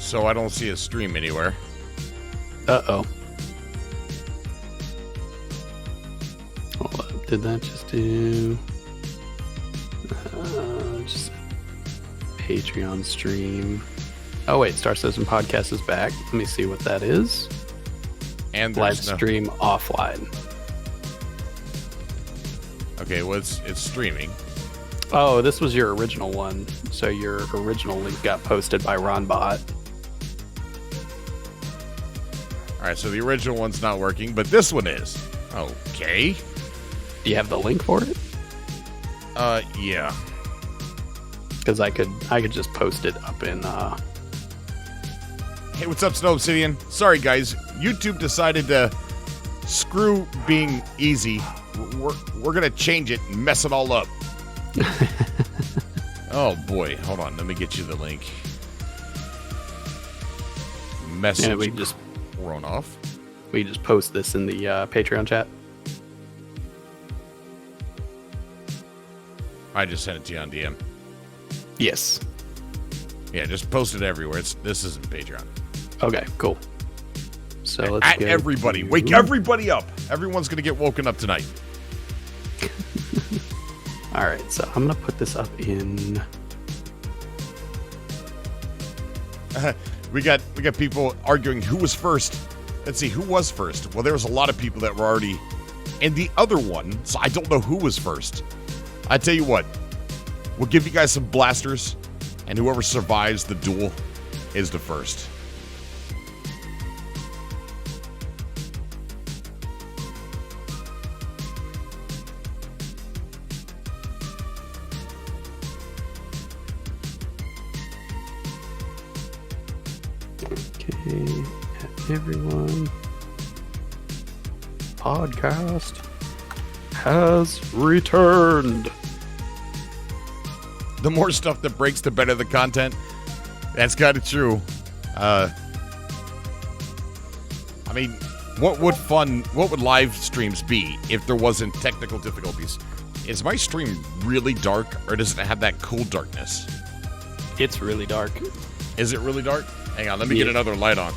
so I don't see a stream anywhere. Uh-oh. Hold up. Did that just do... just Patreon stream. Oh, wait. Star Citizen Podcast is back. Let me see what that is. And live stream offline. Okay, well, it's streaming. Oh, this was your original one. So your original link got posted by Ronbot. All right, so the original one's not working, but this one is. Okay. Do you have the link for it? Yeah. Because I could just post it up in. Hey, what's up, Snow Obsidian? Sorry, guys. YouTube decided to screw being easy. We're gonna change it and mess it all up. Oh boy, hold on. Let me get you the link. Message. Yeah, we just thrown off. We just post this in the Patreon chat. I just sent it to you on DM. Yes. Yeah, just post it everywhere. This isn't Patreon. Okay, cool. So let's at go everybody. to... Wake everybody up. Everyone's gonna get woken up tonight. All right, so I'm gonna put this up in. We got people arguing who was first. Let's see, who was first? Well, there was a lot of people that were already in the other one, so I don't know who was first. I tell you what, we'll give you guys some blasters, and whoever survives the duel is the first. Okay, everyone. Podcast has returned. The more stuff that breaks, the better the content. That's kind of true. I mean, what would live streams be if there wasn't technical difficulties? Is my stream really dark, or does it have that cool darkness? It's really dark. Is it really dark? Hang on, let me get another light on.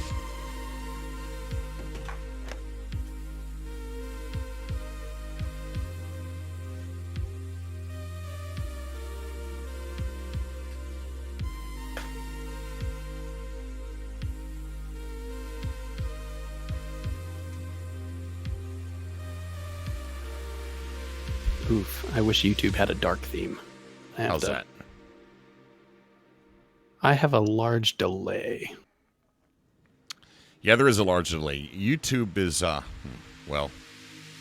Oof, I wish YouTube had a dark theme. How's that? I have a large delay. Yeah, there is a large delay. YouTube is, well,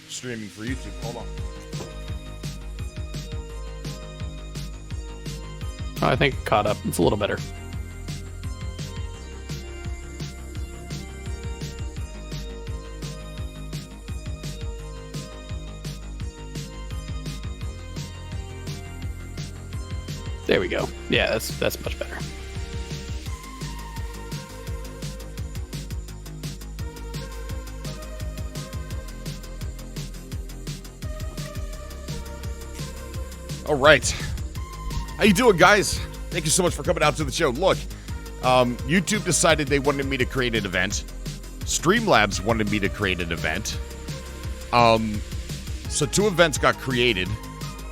streaming for YouTube. Hold on. Oh, I think it caught up. It's a little better. There we go. Yeah, that's much better. All right. How you doing, guys? Thank you so much for coming out to the show. Look, YouTube decided they wanted me to create an event. Streamlabs wanted me to create an event. So 2 events got created.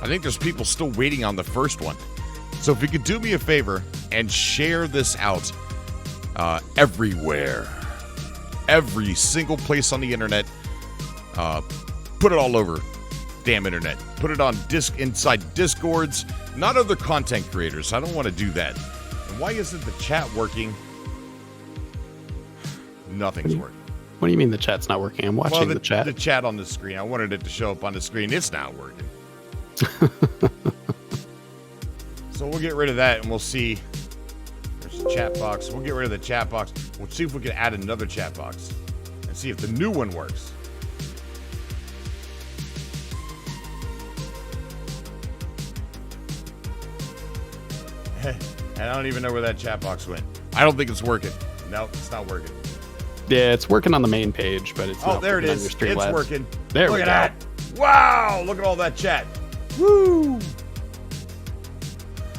I think there's people still waiting on the first one. So if you could do me a favor and share this out everywhere, every single place on the internet, put it all over damn internet. Put it on inside Discords, not other content creators. I don't want to do that. And why isn't the chat working? Nothing's working. What do you mean the chat's not working? I'm watching the chat. The chat on the screen. I wanted it to show up on the screen. It's not working. So we'll get rid of that and we'll see. There's the chat box. We'll get rid of the chat box. We'll see if we can add another chat box and see if the new one works. And I don't even know where that chat box went. I don't think it's working. No, it's not working. Yeah, it's working on the main page, but it's not there it working is. on your It's Streamlabs. working. There Look we at go. that. Wow, look at all that chat. Woo!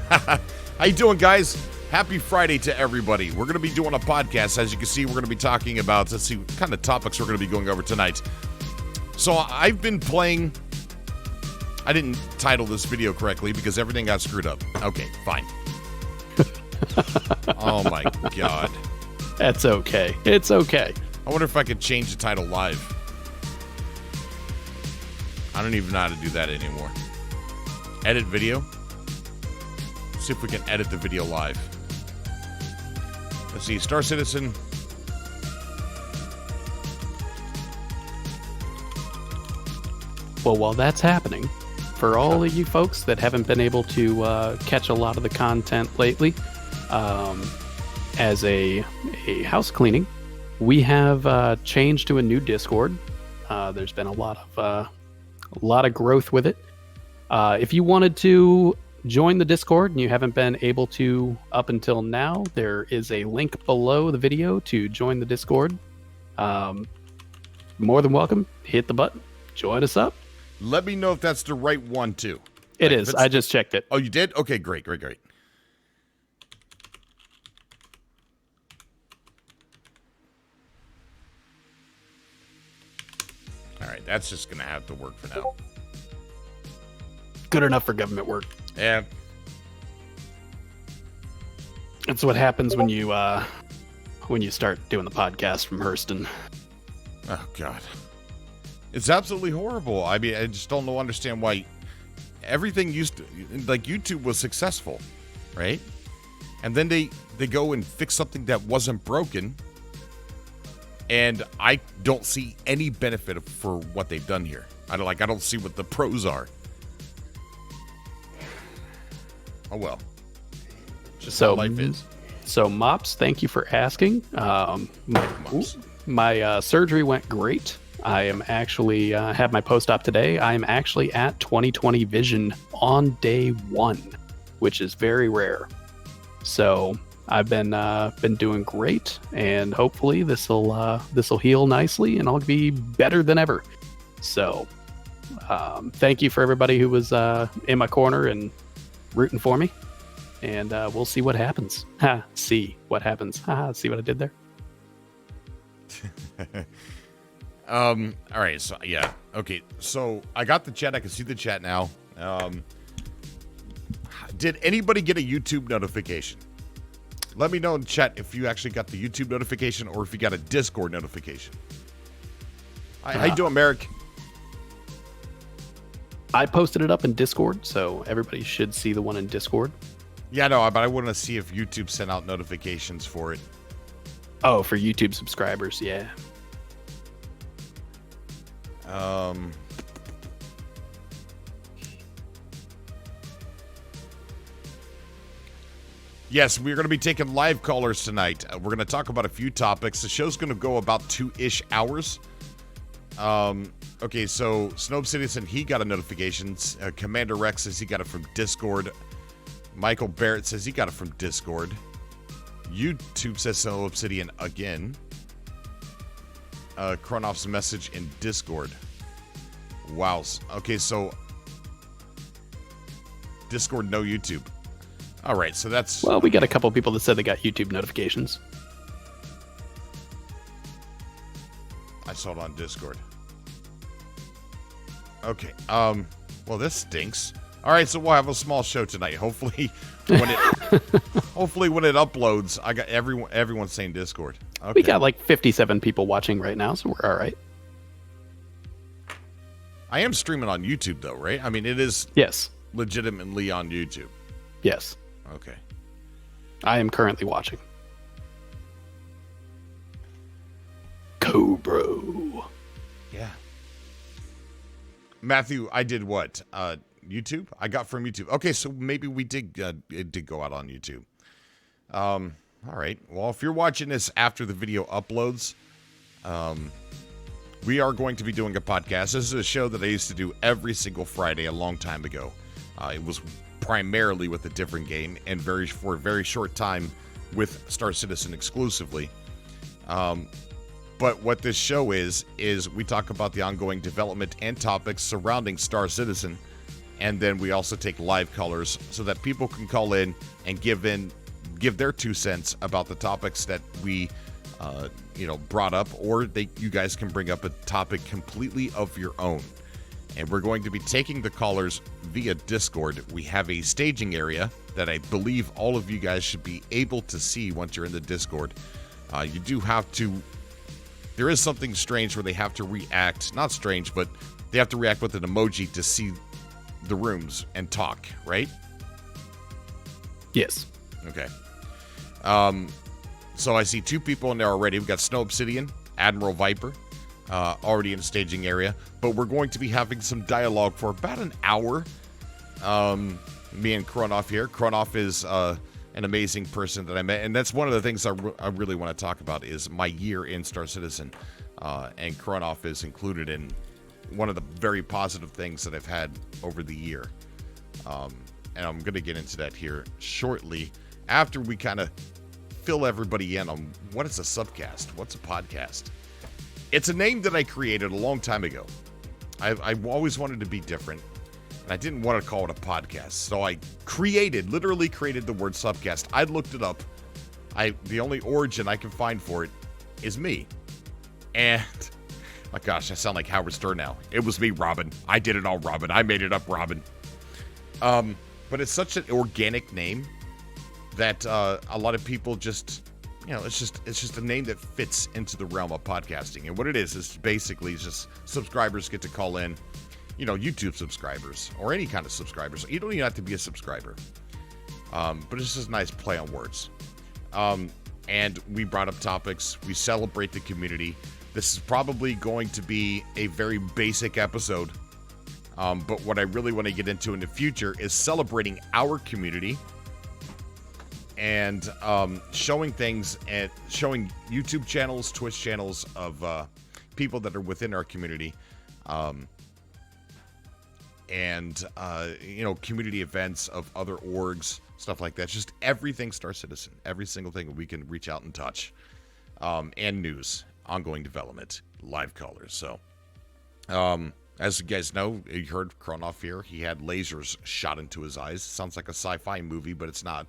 How you doing, guys? Happy Friday to everybody. We're going to be doing a podcast. As you can see, we're going to be talking about, let's see what kind of topics we're going to be going over tonight. So I've been playing, I didn't title this video correctly because everything got screwed up. Okay, fine. Oh my God. That's okay. It's okay. I wonder if I could change the title live. I don't even know how to do that anymore. Edit video. See if we can edit the video live. Let's see, Star Citizen. Well, while that's happening, for all of you folks that haven't been able to catch a lot of the content lately, as a house cleaning, we have changed to a new Discord. There's been a lot of growth with it. If you wanted to join the Discord and you haven't been able to up until now, there is a link below the video to join the Discord. More than welcome. Hit the button. Join us up. Let me know if that's the right one, too. It is. I just checked it. Oh, you did? Okay, great. All right, that's just going to have to work for now. Good enough for government work. Yeah. That's what happens when you start doing the podcast from Hurston. Oh, God. It's absolutely horrible. I mean, I just don't understand why everything used to, like, YouTube was successful, right? And then they go and fix something that wasn't broken, and I don't see any benefit for what they've done here. I don't see what the pros are. Oh, well. Just how life is. So, Mops, thank you for asking. My surgery went great. I am actually, had my post-op today. I am actually at 20/20 vision on day 1, which is very rare. So, I've been doing great, and hopefully this'll heal nicely, and I'll be better than ever. So, thank you for everybody who was in my corner and rooting for me, and we'll see what happens. See what happens. See what I did there? All right, so yeah. Okay, so I got the chat. I can see the chat now. Did anybody get a YouTube notification? Let me know in chat if you actually got the YouTube notification or if you got a Discord notification. How you doing, Merrick? I posted it up in Discord, so everybody should see the one in Discord. Yeah, no, but I want to see if YouTube sent out notifications for it. Oh, for YouTube subscribers, yeah. Yes, we're going to be taking live callers tonight. We're going to talk about a few topics. The show's going to go about 2-ish hours. Okay, so Snow Citizen, he got a notification. Commander Rex says he got it from Discord. Michael Barrett says he got it from Discord. YouTube says Snow Obsidian again. Kronoff's message in Discord. Wow. Okay, so Discord, no YouTube. All right, so that's... Well, we got a couple people that said they got YouTube notifications. I saw it on Discord. Okay, well, this stinks. All right, so we'll have a small show tonight. Hopefully, when it uploads, I got everyone saying Discord. Okay. We got like 57 people watching right now, so we're all right. I am streaming on YouTube, though, right? I mean, it is legitimately on YouTube. Yes. Okay. I am currently watching. Cobra. Yeah. Matthew, I did what? YouTube? I got from YouTube. Okay, so maybe we did it did go out on YouTube. All right. Well, if you're watching this after the video uploads, we are going to be doing a podcast. This is a show that I used to do every single Friday a long time ago. It was primarily with a different game and for a very short time with Star Citizen exclusively. But what this show is we talk about the ongoing development and topics surrounding Star Citizen, and then we also take live callers so that people can call in and give give their 2 cents about the topics that we brought up, or you guys can bring up a topic completely of your own. And we're going to be taking the callers via Discord. We have a staging area that I believe all of you guys should be able to see once you're in the Discord. You do have to... There is something strange where they have to react. Not strange, but they have to react with an emoji to see the rooms and talk, right? Yes. Okay. So I see 2 people in there already. We've got Snow Obsidian, Admiral Viper, already in the staging area. But we're going to be having some dialogue for about an hour. Me and Kronoff here. Kronoff is an amazing person that I met. And that's one of the things I really want to talk about is my year in Star Citizen. And Kronoff is included in one of the very positive things that I've had over the year. And I'm going to get into that here shortly after we kind of fill everybody in on what is a subcast, what's a podcast. It's a name that I created a long time ago. I've always wanted to be different, and I didn't want to call it a podcast. So I literally created the word subcast. I looked it up. The only origin I can find for it is me. And, my gosh, I sound like Howard Stern now. It was me, Robin. I did it all, Robin. I made it up, Robin. But it's such an organic name that a lot of people just, it's just a name that fits into the realm of podcasting. And what it is basically just subscribers get to call in, YouTube subscribers or any kind of subscribers. You don't even have to be a subscriber. But it's just a nice play on words. And we brought up topics. We celebrate the community. This is probably going to be a very basic episode. But what I really want to get into in the future is celebrating our community and showing things and showing YouTube channels, Twitch channels of people that are within our community, and community events of other orgs, stuff like that. Just everything Star Citizen, every single thing we can reach out and touch, and news, ongoing development, live callers. So, as you guys know, you heard Kronoff here. He had lasers shot into his eyes. Sounds like a sci-fi movie, but it's not.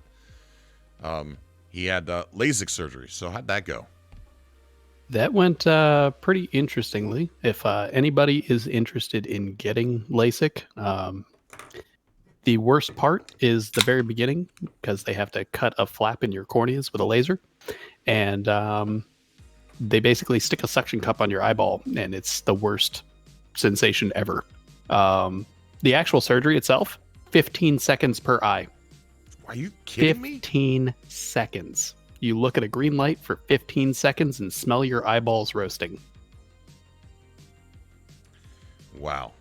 He had Lasik surgery. So how'd that go? That went pretty interestingly. If anybody is interested in getting LASIK, the worst part is the very beginning because they have to cut a flap in your corneas with a laser. And they basically stick a suction cup on your eyeball, and it's the worst sensation ever. The actual surgery itself, 15 seconds per eye. Are you kidding me? 15 seconds. You look at a green light for 15 seconds and smell your eyeballs roasting. Wow.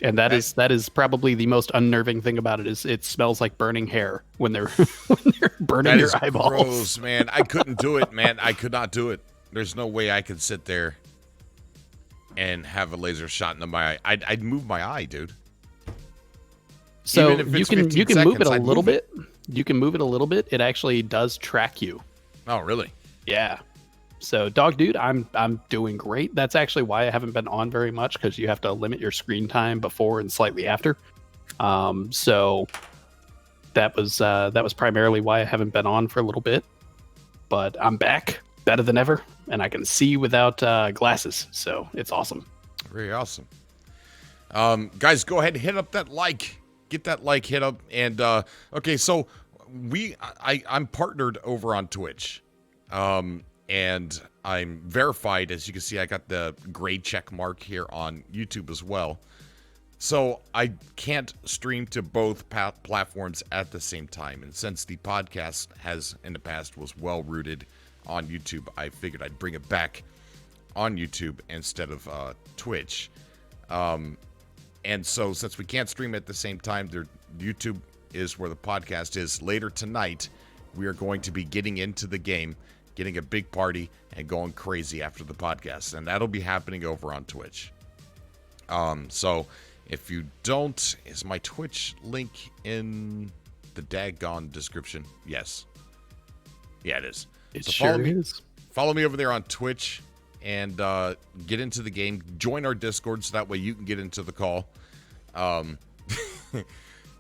And that is probably the most unnerving thing about it is it smells like burning hair when they're burning your eyeballs. Gross, man. I couldn't do it, man. I could not do it. There's no way I could sit there and have a laser shot into my eye. I'd move my eye, dude. So you can move it a little bit. You can move it a little bit. It actually does track you. Oh, really? Yeah. So, Dog Dude, I'm doing great. That's actually why I haven't been on very much, because you have to limit your screen time before and slightly after. So that was primarily why I haven't been on for a little bit. But I'm back, better than ever, and I can see without glasses. So it's awesome. Very awesome. Guys, go ahead and hit up that like. Get that like hit up. And okay, so I'm partnered over on Twitch. And I'm verified. As you can see, I got the gray check mark here on YouTube as well. So I can't stream to both platforms at the same time. And since the podcast has in the past was well rooted on YouTube, I figured I'd bring it back on YouTube instead of Twitch. And so since we can't stream at the same time, YouTube is where the podcast is. Later tonight, we are going to be getting into the game, getting a big party, and going crazy after the podcast. And that'll be happening over on Twitch. So if you don't, is my Twitch link in the daggone description? Yes. Yeah, it is. It so sure is. Follow me over there on Twitch and get into the game. Join our Discord so that way you can get into the call.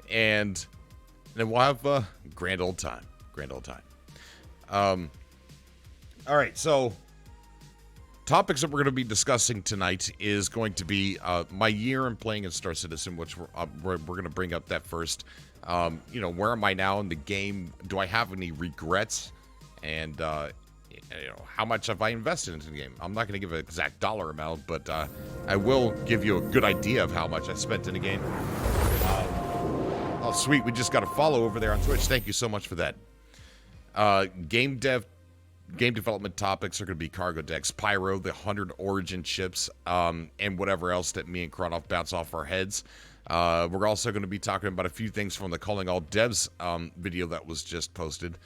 And then we'll have a grand old time. All right, so topics that we're going to be discussing tonight is going to be my year in playing in Star Citizen, which we're going to bring up that first. Where am I now in the game? Do I have any regrets? And how much have I invested into the game? I'm not going to give an exact dollar amount, but I will give you a good idea of how much I spent in the game. Oh, sweet. We just got a follow over there on Twitch. Thank you so much for that. Game development topics are going to be cargo decks, Pyro, the 100 Origin ships, and whatever else that me and Kronoff bounce off our heads. We're also going to be talking about a few things from the Calling All Devs video that was just posted,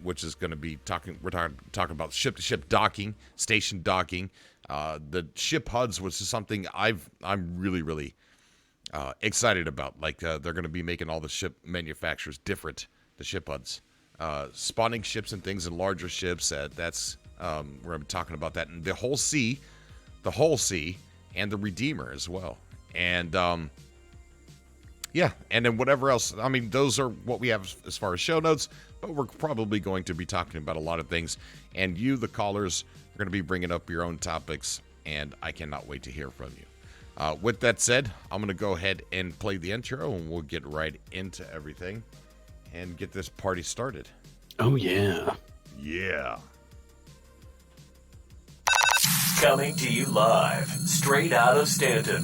which is going to be we're talking about ship-to-ship docking, station docking, the ship HUDs, which is something I'm really, really excited about. Like, they're going to be making all the ship manufacturers different, the ship HUDs. Spawning ships and things in larger ships, we're going to be talking about that. And the whole sea, and the Redeemer as well. And, and then whatever else. I mean, those are what we have as far as show notes, but we're probably going to be talking about a lot of things. And you, the callers, are going to be bringing up your own topics, and I cannot wait to hear from you. With that said, I'm going to go ahead and play the intro, and we'll get right into everything and get this party started. Oh, yeah. Yeah. Coming to you live, straight out of Stanton.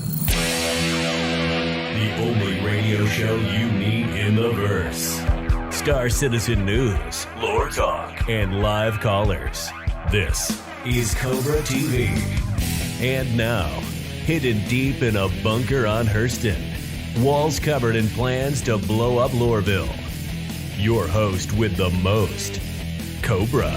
The only radio show you need in the verse. Star Citizen News, lore talk, and live callers. This is Cobra TV. And now, hidden deep in a bunker on Hurston, walls covered in plans to blow up Loreville. Your host with the most, Cobra.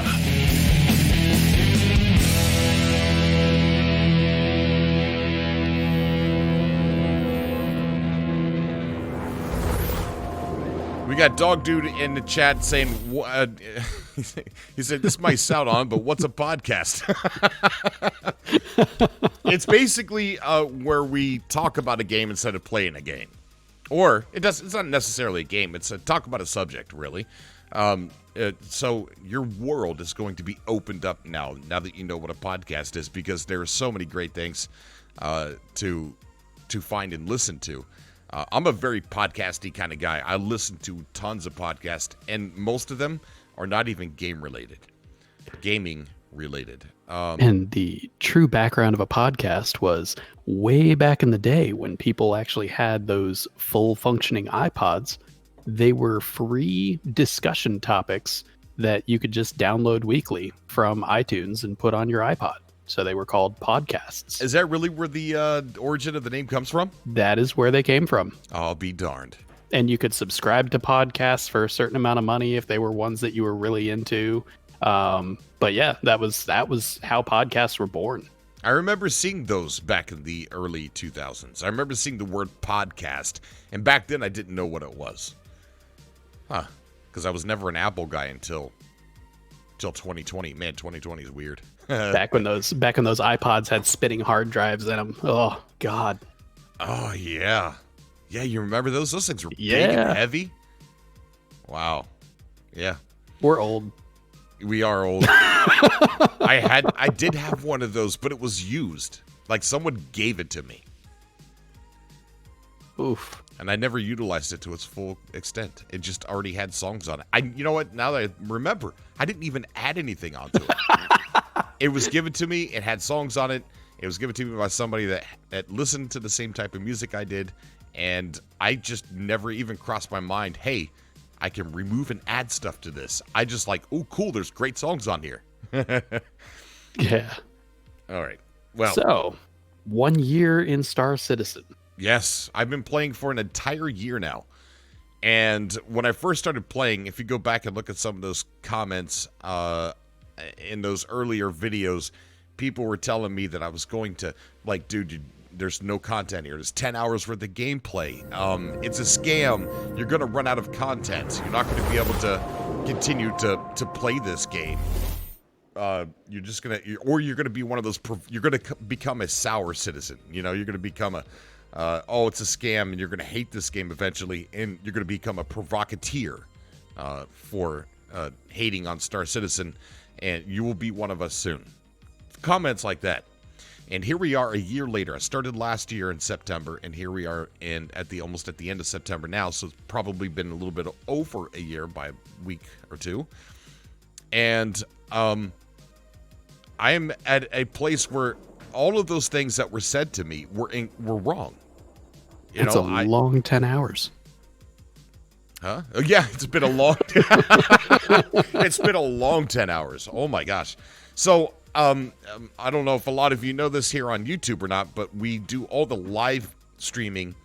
We got Dog Dude in the chat saying, he said, this might sound on, but what's a podcast? It's basically where we talk about a game instead of playing a game. Or, it's not necessarily a game, it's a talk about a subject, really. So your world is going to be opened up now that you know what a podcast is, because there are so many great things to find and listen to. I'm a very podcasty kind of guy. I listen to tons of podcasts, and most of them are not even gaming related. And the true background of a podcast was way back in the day when people actually had those full functioning iPods. They were free discussion topics that you could just download weekly from iTunes and put on your iPod. So they were called podcasts. Is that really where the origin of the name comes from? That is where they came from. I'll be darned. And you could subscribe to podcasts for a certain amount of money if they were ones that you were really into. But yeah, that was how podcasts were born. I remember seeing those back in the early 2000s. I remember seeing the word podcast, and back then I didn't know what it was. Because I was never an Apple guy until 2020. Man, 2020 is weird. back when those iPods had spinning hard drives in them. Oh God. Oh yeah. Yeah, you remember those? Those things were big Yeah. and heavy. Wow. Yeah. We're old. We are old. I did have one of those, but it was used. Like someone gave it to me. Oof. And I never utilized it to its full extent. It just already had songs on it. You know what? Now that I remember, I didn't even add anything onto it. It was given to me. It had songs on it. It was given to me by somebody that listened to the same type of music I did. And I just never even crossed my mind, hey, I can remove and add stuff to this. I just like, oh, cool, there's great songs on here. Yeah. All right. Well, so 1 year in Star Citizen. Yes, I've been playing for an entire year now. And when I first started playing, if you go back and look at some of those comments in those earlier videos, people were telling me that I was going to, like, dude, there's no content here. There's 10 hours worth of gameplay. It's a scam. You're going to run out of content. You're not going to be able to continue to play this game. You're just going to, or you're going to be one of those, you're going to become a sour citizen. You know, you're going to become oh, it's a scam, and you're going to hate this game eventually, and you're going to become a provocateur for hating on Star Citizen, and you will be one of us soon. Comments like that. And here we are a year later. I started last year in September, and here we are almost at the end of September now, so it's probably been a little bit over a year by a week or two. And I am at a place where all of those things that were said to me were wrong. It's a long 10 hours. Huh? Oh, yeah, it's been a long it's been a long 10 hours. Oh my gosh. So I don't know if a lot of you know this here on YouTube or not, but we do all the live streaming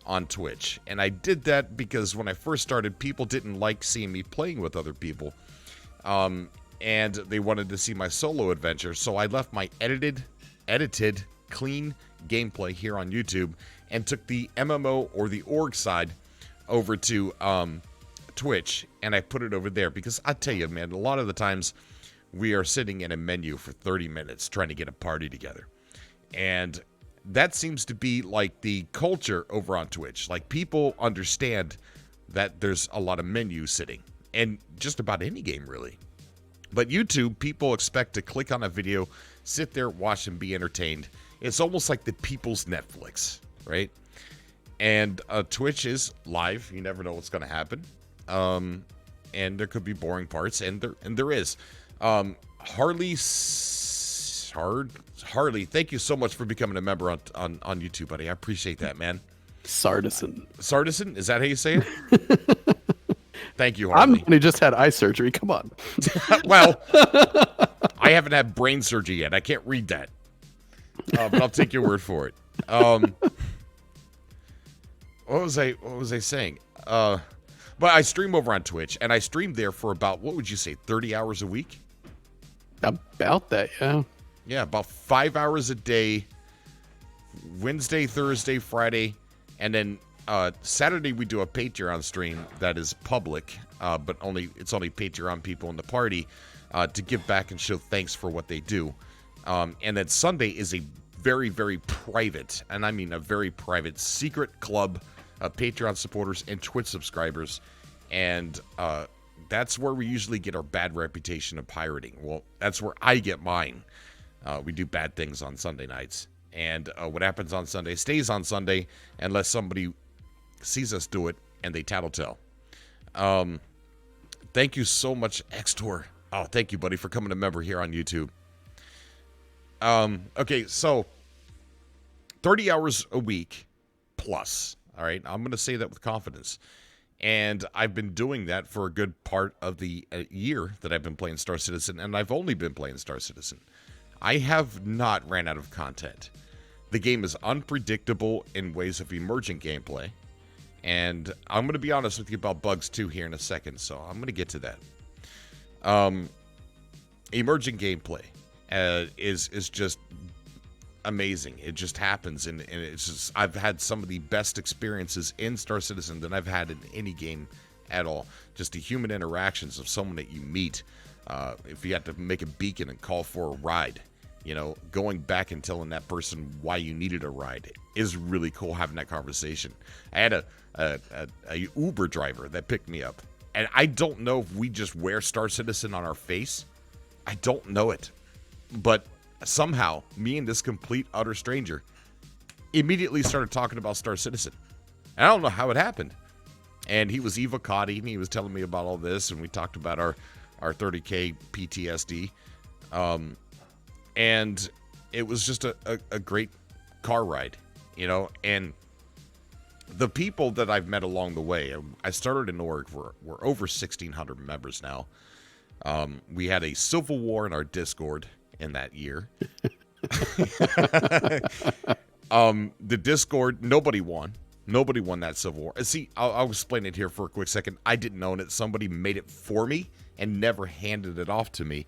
on Twitch. And I did that because when I first started, people didn't like seeing me playing with other people. And they wanted to see my solo adventure. So I left my edited, clean gameplay here on YouTube and took the MMO or the org side over to Twitch. And I put it over there because I tell you, man, a lot of the times we are sitting in a menu for 30 minutes trying to get a party together. And that seems to be like the culture over on Twitch. Like, people understand that there's a lot of menus sitting. And just about any game, really. But YouTube, people expect to click on a video, sit there, watch, and be entertained. It's almost like the people's Netflix, right? And Twitch is live. You never know what's going to happen. And there could be boring parts, and there is. Harley, thank you so much for becoming a member on YouTube, buddy. I appreciate that, man. Sardison, is that how you say it? Thank you, Harley. I'm the one who just had eye surgery. Come on. Well, I haven't had brain surgery yet. I can't read that, but I'll take your word for it. What was I saying? But I stream over on Twitch, and I stream there for about, what would you say, 30 hours a week? About that, yeah. Yeah, about 5 hours a day, Wednesday, Thursday, Friday, and then Saturday we do a Patreon stream that is public, but it's only Patreon people in the party to give back and show thanks for what they do. And then Sunday is a very, very private, and I mean a very private, secret club of Patreon supporters and Twitch subscribers, and that's where we usually get our bad reputation of pirating. Well, that's where I get mine. We do bad things on Sunday nights, and what happens on Sunday stays on Sunday unless somebody sees us do it and they tattletale. Thank you so much, Xtor. Oh, thank you, buddy, for coming a member here on YouTube. Okay, so 30 hours a week plus. All right, I'm going to say that with confidence. And I've been doing that for a good part of the year that I've been playing Star Citizen, and I've only been playing Star Citizen. I have not ran out of content. The game is unpredictable in ways of emergent gameplay, and I'm going to be honest with you about bugs too here in a second, so I'm going to get to that. Emergent gameplay is just amazing. It just happens, and it's just, I've had some of the best experiences in Star Citizen than I've had in any game at all. Just the human interactions of someone that you meet. If you had to make a beacon and call for a ride, going back and telling that person why you needed a ride is really cool, having that conversation. I had a Uber driver that picked me up, and I don't know if we just wear Star Citizen on our face. I don't know it, but somehow, me and this complete, utter stranger immediately started talking about Star Citizen. And I don't know how it happened. And he was evocati, and he was telling me about all this, and we talked about our 30K PTSD. And it was just a great car ride, and the people that I've met along the way. I started in org. We're over 1,600 members now. We had a civil war in our Discord in that year. The Discord, nobody won that civil war. See, I'll explain it here for a quick second. I didn't own it. Somebody made it for me and never handed it off to me,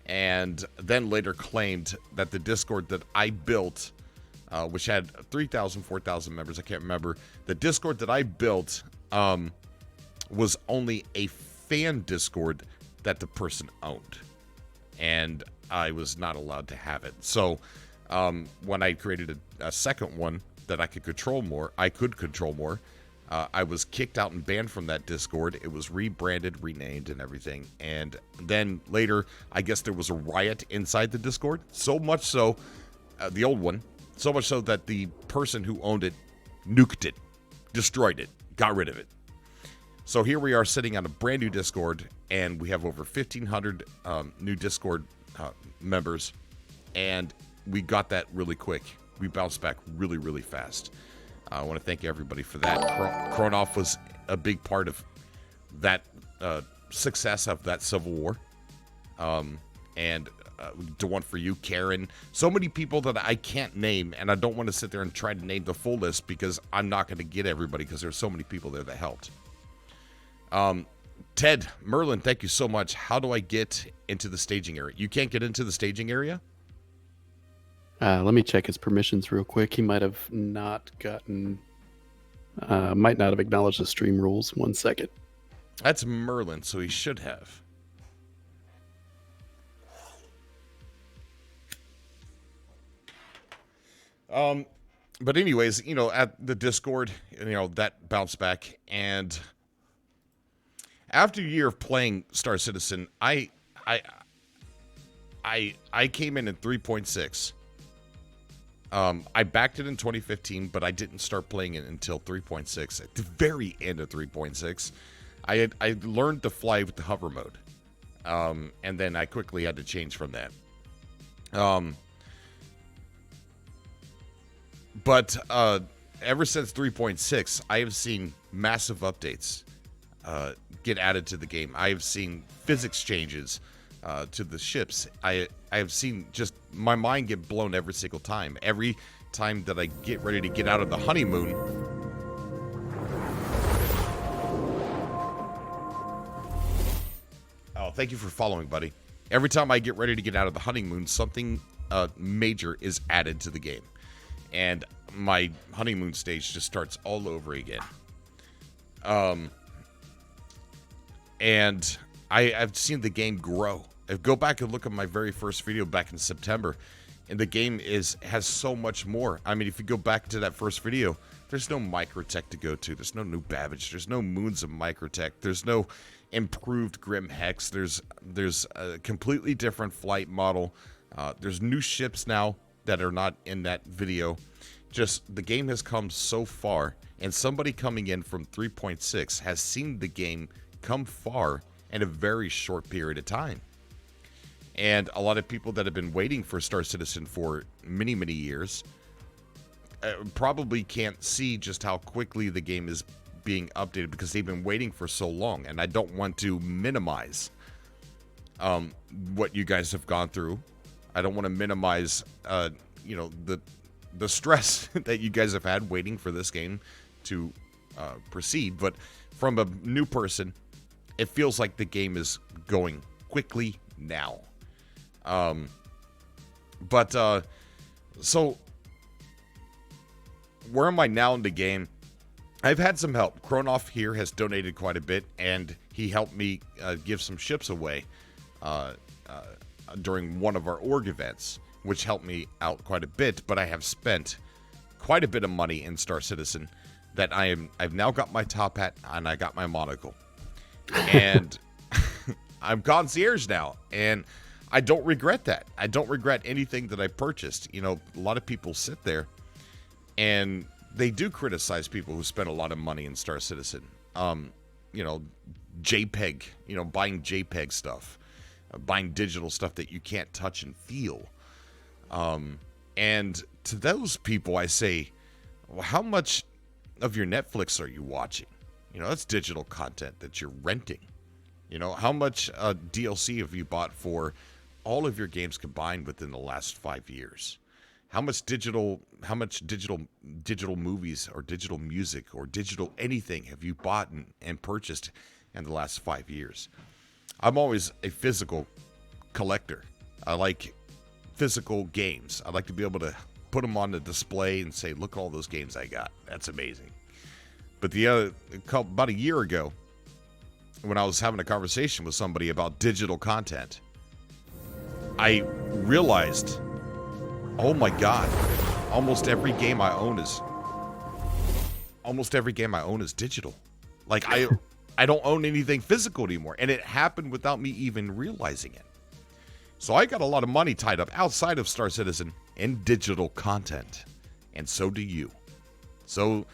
and then later claimed that the Discord that I built, which had 3,000, 4,000 members, I can't remember, the Discord that I built was only a fan Discord that the person owned, and I was not allowed to have it. So when I created a second one that I could control more. I was kicked out and banned from that Discord. It was rebranded, renamed, and everything. And then later, I guess there was a riot inside the Discord. So much so, the old one, so much so that the person who owned it nuked it, destroyed it, got rid of it. So here we are sitting on a brand new Discord, and we have over 1,500 new Discord members, and we got that really quick. We bounced back really, really fast. I want to thank everybody for that. Kronoff was a big part of that success of that Civil War. And the one for you, Karen. So many people that I can't name, and I don't want to sit there and try to name the full list because I'm not going to get everybody because there's so many people there that helped. Ted, Merlin, thank you so much. How do I get into the staging area? You can't get into the staging area? Let me check his permissions real quick. He might have not gotten, might not have acknowledged the stream rules. 1 second. That's Merlin, so he should have. But anyways, at the Discord, that bounced back, and after a year of playing Star Citizen, I came in at 3.6. I backed it in 2015, but I didn't start playing it until 3.6. At the very end of 3.6, I learned to fly with the hover mode, and then I quickly had to change from that. But ever since 3.6, I have seen massive updates get added to the game. I have seen physics changes to the ships. I have seen just my mind get blown every single time. Every time that I get ready to get out of the honeymoon. Oh, thank you for following, buddy. Every time I get ready to get out of the honeymoon, something major is added to the game. And my honeymoon stage just starts all over again. And I've seen the game grow. I go back and look at my very first video back in September, and the game has so much more. I mean, if you go back to that first video, there's no microtech to go to. There's no new Babbage. There's no moons of microtech. There's no improved Grim Hex. There's a completely different flight model. There's new ships now that are not in that video. Just the game has come so far, and somebody coming in from 3.6 has seen the game come far in a very short period of time. And a lot of people that have been waiting for Star Citizen for many, many years probably can't see just how quickly the game is being updated because they've been waiting for so long. And I don't want to minimize what you guys have gone through. I don't want to minimize, the stress that you guys have had waiting for this game to proceed. But from a new person, it feels like the game is going quickly now. So where am I now in the game? I've had some help. Kronoff here has donated quite a bit, and he helped me give some ships away during one of our org events, which helped me out quite a bit. But I have spent quite a bit of money in Star Citizen that I've now got my top hat and I got my monocle, and I'm Concierge now, and I don't regret that. I don't regret anything that I purchased. A lot of people sit there and they do criticize people who spend a lot of money in Star Citizen. JPEG, buying JPEG stuff, buying digital stuff that you can't touch and feel. And to those people, I say, well, how much of your Netflix are you watching? That's digital content that you're renting. How much DLC have you bought for all of your games combined within the last 5 years? How much digital movies or digital music or digital anything have you bought and purchased in the last 5 years? I'm always a physical collector. I like physical games. I like to be able to put them on the display and say, look at all those games I got. That's amazing. But about a year ago, when I was having a conversation with somebody about digital content, I realized, oh my God, almost every game I own is almost every game I own is digital. Like I don't own anything physical anymore, and it happened without me even realizing it. So I got a lot of money tied up outside of Star Citizen in digital content, and so do you. So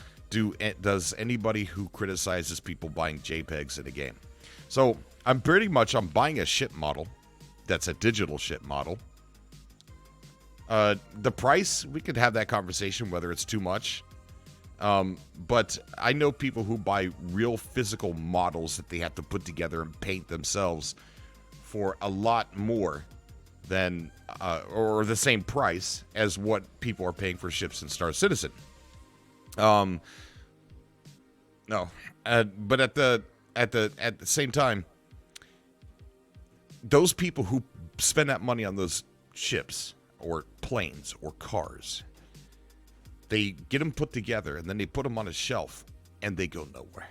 does anybody who criticizes people buying JPEGs in a game. So I'm buying a ship model that's a digital ship model. The price, we could have that conversation whether it's too much. But I know people who buy real physical models that they have to put together and paint themselves for a lot more than, or the same price as what people are paying for ships in Star Citizen. No, but at the same time, those people who spend that money on those ships or planes or cars, they get them put together and then they put them on a shelf and they go nowhere.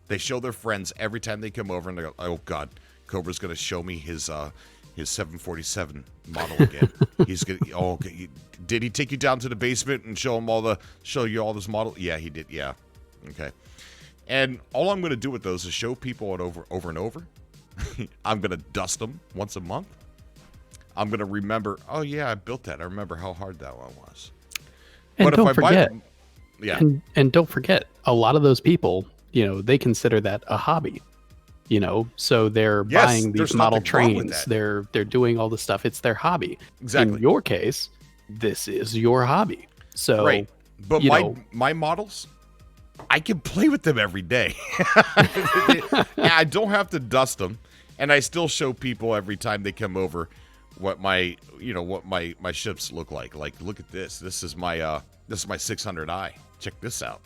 They show their friends every time they come over and they go, oh God, Cobra's going to show me his 747 model again. He's going to, oh, okay. Did he take you down to the basement and show you all this model? Yeah, he did. Yeah. Okay. And all I'm going to do with those is show people it over and over. I'm going to dust them once a month. I'm going to remember, oh yeah, I built that. I remember how hard that one was. And but don't if I forget, buy, yeah. And don't forget, a lot of those people, they consider that a hobby. So they're buying these model trains. They're doing all this stuff. It's their hobby. Exactly. In your case, this is your hobby. So, right. But my models, I can play with them every day. I don't have to dust them, and I still show people every time they come over what my ships look like. Like, look at this. This is my 600i. Check this out.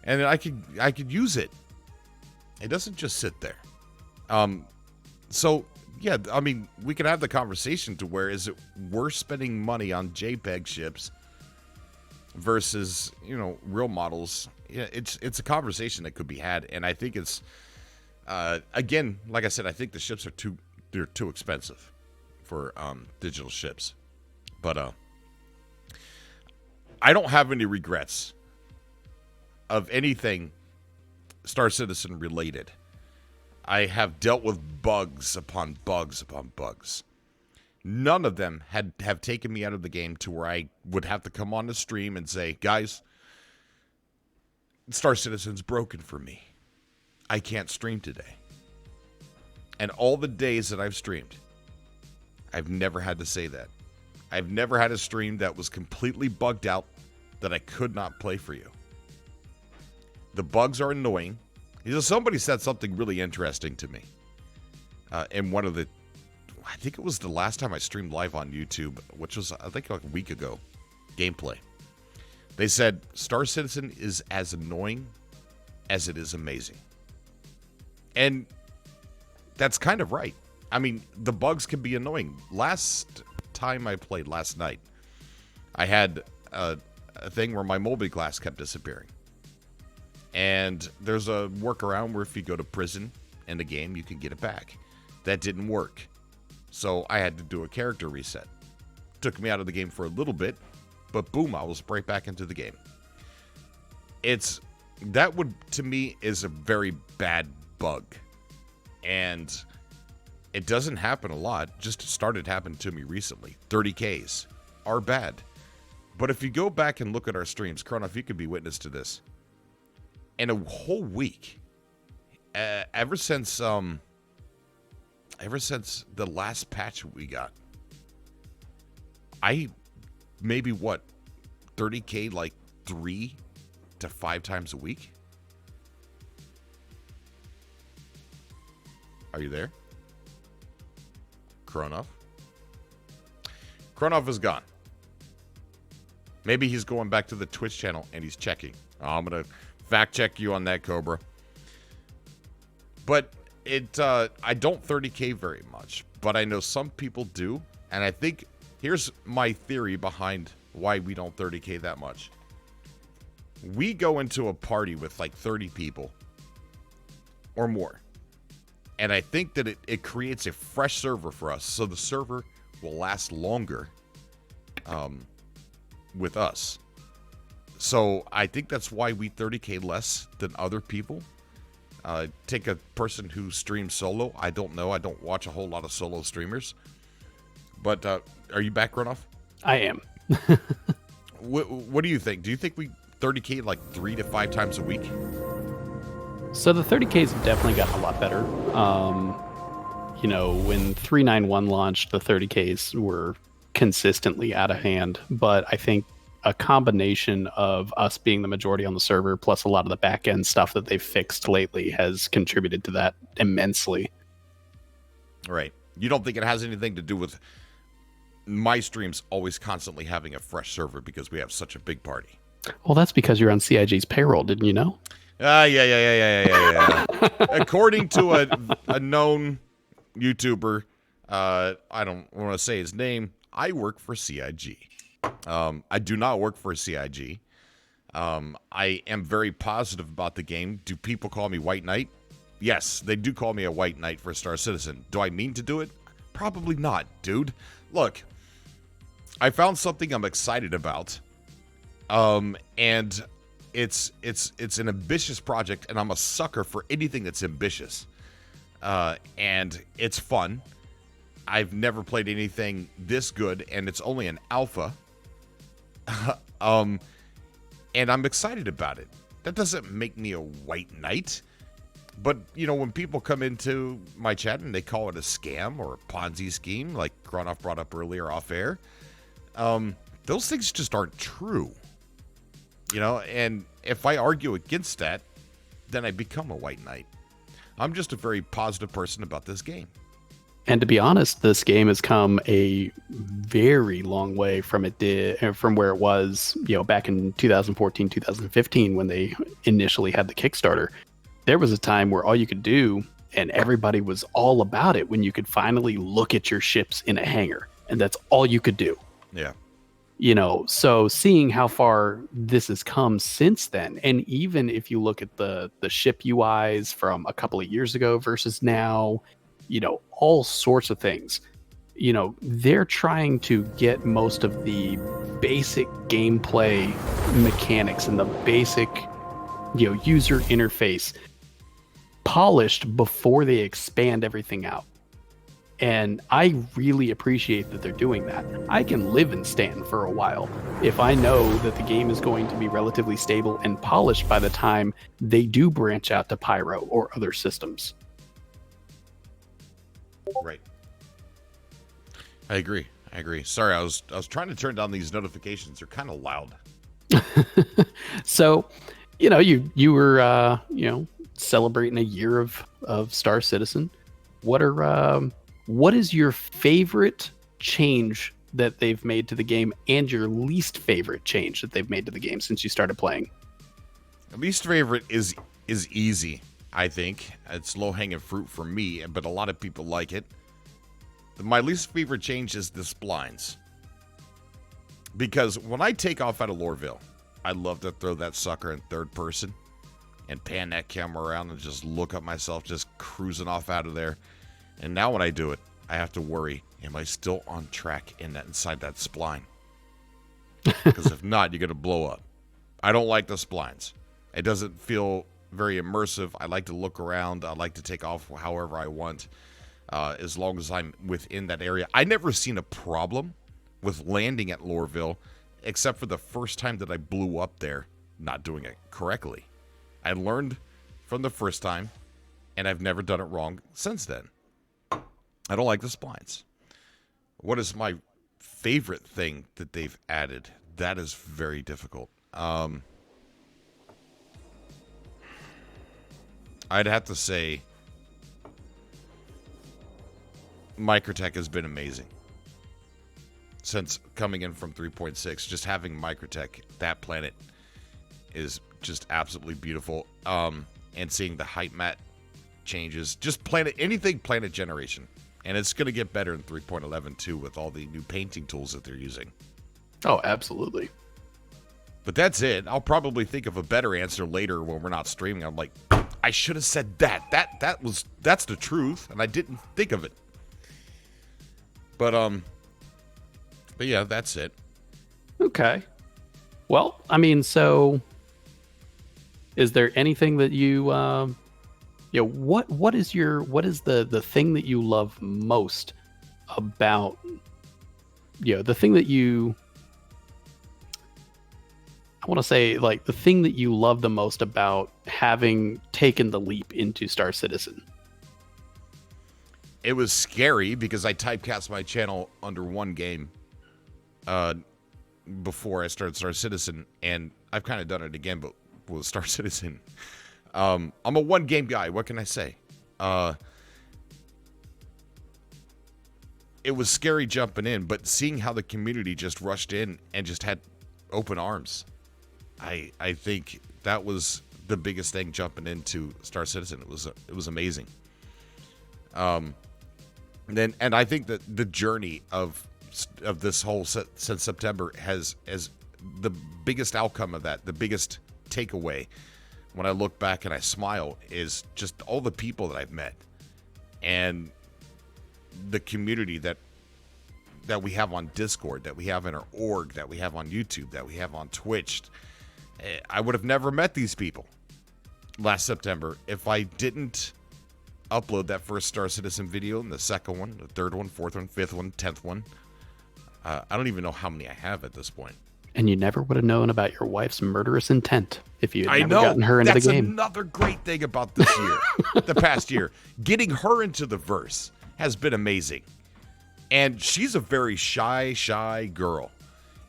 And I could use it. It doesn't just sit there. So yeah, I mean, we could have the conversation to where is it worth spending money on JPEG ships versus real models. Yeah, it's a conversation that could be had, and I think it's again, like I said, I think the ships are too expensive for digital ships, but I don't have any regrets of anything Star Citizen related. I have dealt with bugs upon bugs upon bugs. None of them have taken me out of the game to where I would have to come on the stream and say, guys, Star Citizen's broken for me. I can't stream today. And all the days that I've streamed, I've never had to say that. I've never had a stream that was completely bugged out that I could not play for you. The bugs are annoying. Somebody said something really interesting to me. In one of the, I think it was the last time I streamed live on YouTube, which was, I think, like a week ago, gameplay. They said, Star Citizen is as annoying as it is amazing. And that's kind of right. I mean, the bugs can be annoying. Last time I played, last night, I had a thing where my molded glass kept disappearing. And there's a workaround where if you go to prison in the game, you can get it back. That didn't work. So I had to do a character reset. Took me out of the game for a little bit, but boom, I was right back into the game. That would, to me, is a very bad bug. And it doesn't happen a lot. Just started happening to me recently. 30Ks are bad. But if you go back and look at our streams, Chronoff, you could be witness to this. In a whole week, ever since the last patch we got, I maybe 30K like 3 to 5 times a week. Are you there, Chronoff? Chronoff is gone. Maybe he's going back to the Twitch channel and he's checking. I'm gonna fact check you on that, Cobra. But I don't 30K very much, but I know some people do, and I think here's my theory behind why we don't 30K that much. We go into a party with like 30 people or more, and I think that it creates a fresh server for us, so the server will last longer with us. So I think that's why we 30K less than other people. Take a person who streams solo. I don't know. I don't watch a whole lot of solo streamers. But are you back, Runoff? I am. What do you think? Do you think we 30K like 3 to 5 times a week? So the 30Ks have definitely gotten a lot better. When 391 launched, the 30Ks were consistently out of hand. But I think a combination of us being the majority on the server, plus a lot of the back end stuff that they've fixed lately, has contributed to that immensely. Right. You don't think it has anything to do with my streams always constantly having a fresh server because we have such a big party? Well, that's because you're on CIG's payroll, didn't you know? Yeah. According to a known YouTuber, I don't want to say his name, I work for CIG. I do not work for CIG. I am very positive about the game. Do people call me White Knight? Yes, they do call me a White Knight for Star Citizen. Do I mean to do it? Probably not, dude. Look, I found something I'm excited about. And it's an ambitious project, and I'm a sucker for anything that's ambitious. And it's fun. I've never played anything this good, and it's only an alpha. And I'm excited about it. That doesn't make me a White Knight. But, when people come into my chat and they call it a scam or a Ponzi scheme, like Gronoff brought up earlier off air, those things just aren't true. And if I argue against that, then I become a White Knight. I'm just a very positive person about this game. And to be honest, this game has come a very long way from where it was, back in 2014, 2015, when they initially had the Kickstarter. There was a time where all you could do, and everybody was all about it, when you could finally look at your ships in a hangar, and that's all you could do. Yeah. So seeing how far this has come since then, and even if you look at the ship UIs from a couple of years ago versus now, all sorts of things, they're trying to get most of the basic gameplay mechanics and the basic, user interface polished before they expand everything out. And I really appreciate that they're doing that. I can live in Stanton for a while if I know that the game is going to be relatively stable and polished by the time they do branch out to Pyro or other systems. Right. I agree. Sorry, I was trying to turn down these notifications. They're kind of loud. So, you were celebrating a year of Star Citizen. What is your favorite change that they've made to the game, and your least favorite change that they've made to the game since you started playing? Least favorite is easy, I think. It's low-hanging fruit for me, but a lot of people like it. My least favorite change is the splines. Because when I take off out of Lorville, I love to throw that sucker in third person and pan that camera around and just look at myself just cruising off out of there. And now when I do it, I have to worry, am I still on track inside that spline? Because if not, you're going to blow up. I don't like the splines. It doesn't feel very immersive. I like to look around. I like to take off however I want, as long as I'm within that area. I never seen a problem with landing at Lorville, except for the first time that I blew up there, not doing it correctly. I learned from the first time, and I've never done it wrong since then. I don't like the splines. What is my favorite thing that they've added? That is very difficult. I'd have to say Microtech has been amazing. Since coming in from 3.6, just having Microtech, that planet is just absolutely beautiful. And seeing the height map changes, just anything planet generation. And it's going to get better in 3.11 too, with all the new painting tools that they're using. Oh, absolutely. But that's it. I'll probably think of a better answer later when we're not streaming. I'm like, I should have said that. That's the truth, and I didn't think of it. But yeah, that's it. Okay. Well, I mean, so is there anything that you, what is the thing that you love most about, the thing that I want to say, like, the thing that you love the most about having taken the leap into Star Citizen? It was scary because I typecast my channel under one game before I started Star Citizen, and I've kind of done it again, but with Star Citizen. I'm a one-game guy. What can I say? It was scary jumping in, but seeing how the community just rushed in and just had open arms, I think that was the biggest thing jumping into Star Citizen. It was amazing. And I think that the journey of this whole since September has the biggest outcome of that, the biggest takeaway when I look back and I smile, is just all the people that I've met and the community that we have on Discord, that we have in our org, that we have on YouTube, that we have on Twitch. I would have never met these people last September if I didn't upload that first Star Citizen video, and the second one, the third one, fourth one, fifth one, 10th one. I don't even know how many I have at this point. And you never would have known about your wife's murderous intent if you had never gotten her into the game. That's another great thing about this year, the past year. Getting her into the verse has been amazing. And she's a very shy girl.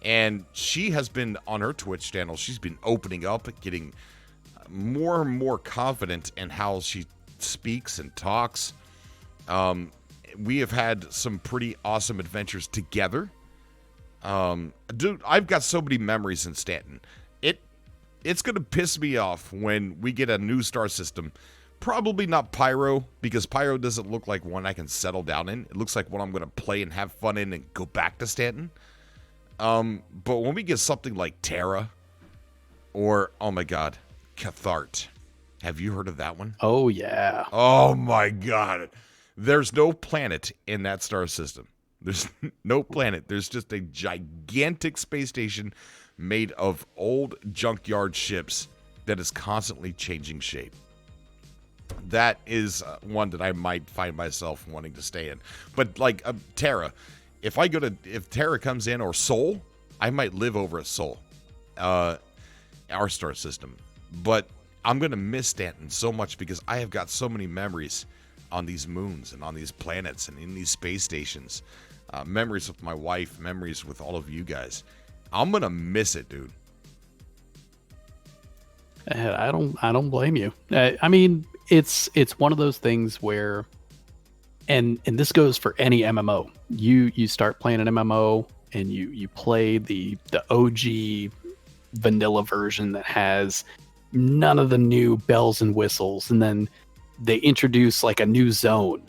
And she has been on her Twitch channel. She's been opening up, getting more and more confident in how she speaks and talks. We have had some pretty awesome adventures together. Dude, I've got so many memories in Stanton. It's going to piss me off when we get a new star system. Probably not Pyro, because Pyro doesn't look like one I can settle down in. It looks like one I'm going to play and have fun in and go back to Stanton. But when we get something like Terra, or, oh my god, Cathart. Have you heard of that one? Oh, yeah. Oh my god. There's no planet in that star system. There's no planet. There's just a gigantic space station made of old junkyard ships that is constantly changing shape. That is one that I might find myself wanting to stay in. But like Terra, if Terra comes in, or Sol, I might live over at Sol, our star system. But I'm going to miss Stanton so much because I have got so many memories on these moons and on these planets and in these space stations. Memories with my wife, memories with all of you guys. I'm going to miss it, dude. I don't blame you. I mean, it's one of those things where, and this goes for any MMO. You start playing an MMO and you play the OG vanilla version that has none of the new bells and whistles, and then they introduce like a new zone,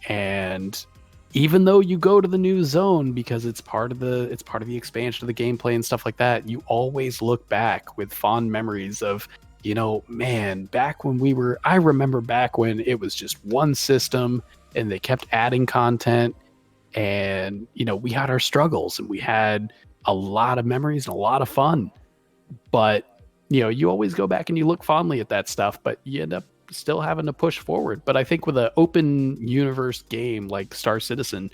and even though you go to the new zone because it's part of the expansion of the gameplay and stuff like that, you always look back with fond memories of, man, I remember back when it was just one system and they kept adding content, and we had our struggles and we had a lot of memories and a lot of fun, but you always go back and you look fondly at that stuff, but you end up still having to push forward. But I think with an open universe game like Star Citizen,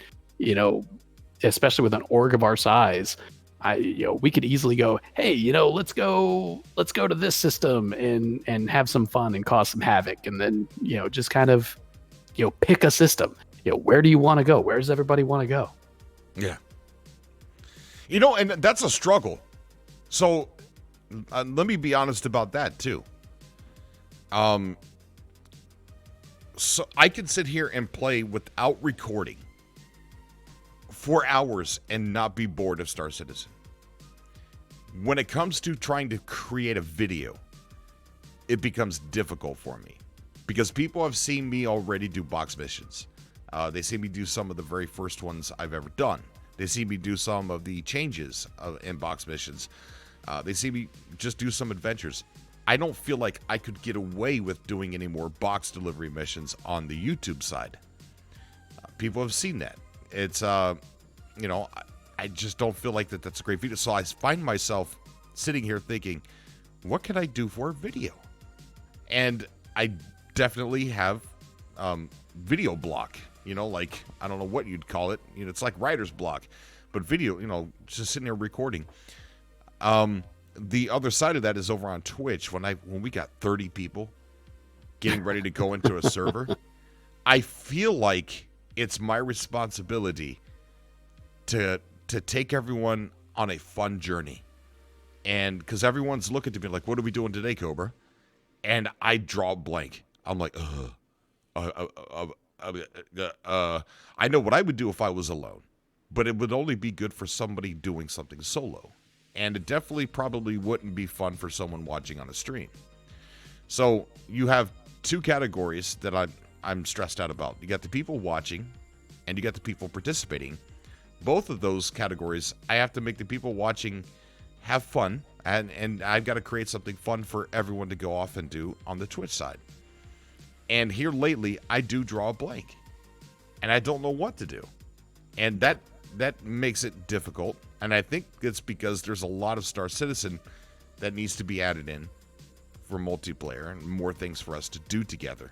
especially with an org of our size, we could easily go, hey, let's go to this system and have some fun and cause some havoc, and then just kind of pick a system. Where do you want to go? Where does everybody want to go? Yeah. And that's a struggle. So let me be honest about that too. So I can sit here and play without recording for hours and not be bored of Star Citizen. When it comes to trying to create a video, it becomes difficult for me because people have seen me already do box missions. They see me do some of the very first ones I've ever done. They see me do some of the changes in box missions. They see me just do some adventures. I don't feel like I could get away with doing any more box delivery missions on the YouTube side. People have seen that. It's, I just don't feel like that's a great video. So I find myself sitting here thinking, what can I do for a video? And I definitely have video block, like, I don't know what you'd call it. It's like writer's block, but video, just sitting there recording. The other side of that is over on Twitch. When we got 30 people getting ready to go into a server, I feel like it's my responsibility to take everyone on a fun journey. And because everyone's looking to me like, what are we doing today, Cobra? And I draw a blank. I'm like, I know what I would do if I was alone, but it would only be good for somebody doing something solo. And it definitely probably wouldn't be fun for someone watching on a stream. So you have two categories that I'm stressed out about. You got the people watching, and you got the people participating. Both of those categories, I have to make the people watching have fun, and I've got to create something fun for everyone to go off and do on the Twitch side. And here lately, I do draw a blank, and I don't know what to do. And that makes it difficult, and I think it's because there's a lot of Star Citizen that needs to be added in for multiplayer and more things for us to do together.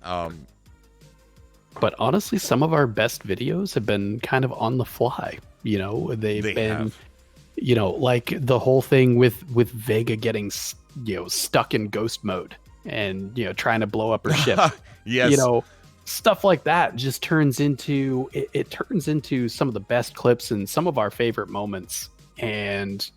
But honestly, some of our best videos have been kind of on the fly. They've been, like the whole thing with Vega getting, stuck in ghost mode and, trying to blow up her ship. Yes. Stuff like that just turns into, it turns into some of the best clips and some of our favorite moments. And,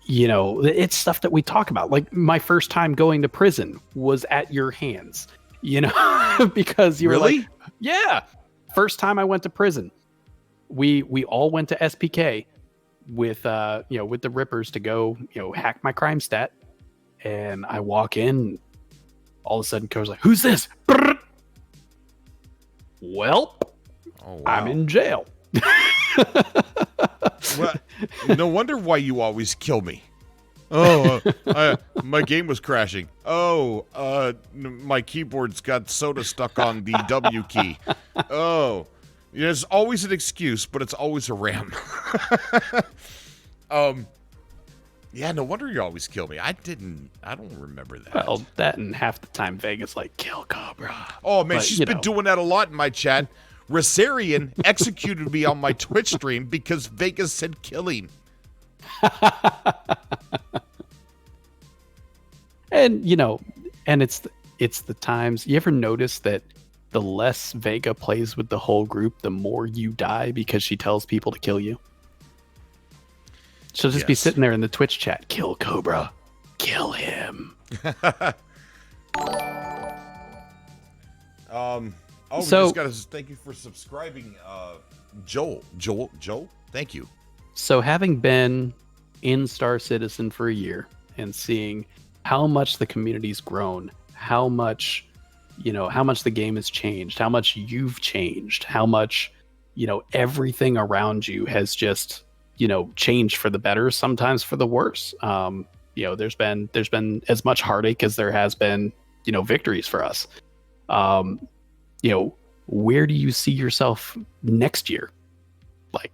it's stuff that we talk about. Like my first time going to prison was at your hands, because you were really? like, yeah, first time I went to prison. We all went to SPK with with the Rippers to go, hack my crime stat. And I walk in, all of a sudden Co's like, who's this? Brrr. Well, wow. I'm in jail. Well, no wonder why you always kill me. My game was crashing. My keyboard's got soda stuck on the W key. There's always an excuse, but it's always a RAM. Yeah, no wonder you always kill me. I don't remember that. Well, that and half the time Vegas like, kill Cobra. Oh, man, she's been doing that a lot in my chat. Rosarian executed me on my Twitch stream because Vegas said killing. And, and it's the times. You ever notice that the less Vega plays with the whole group, the more you die because she tells people to kill you? She'll just be sitting there in the Twitch chat. Kill Cobra. Kill him. We just got to thank you for subscribing, Joel. Thank you. So having been in Star Citizen for a year and seeing how much the community's grown, how much the game has changed, how much you've changed, how much, everything around you has just, changed for the better, sometimes for the worse. There's been as much heartache as there has been, victories for us. Where do you see yourself next year? Like,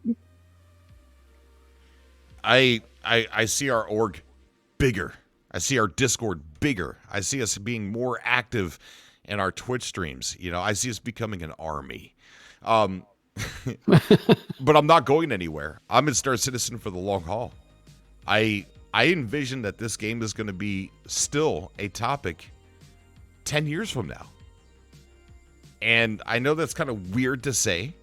I see our org bigger. I see our Discord bigger. I see us being more active in our Twitch streams. I see us becoming an army. But I'm not going anywhere. I'm in Star Citizen for the long haul. I envision that this game is going to be still a topic 10 years from now. And I know that's kind of weird to say,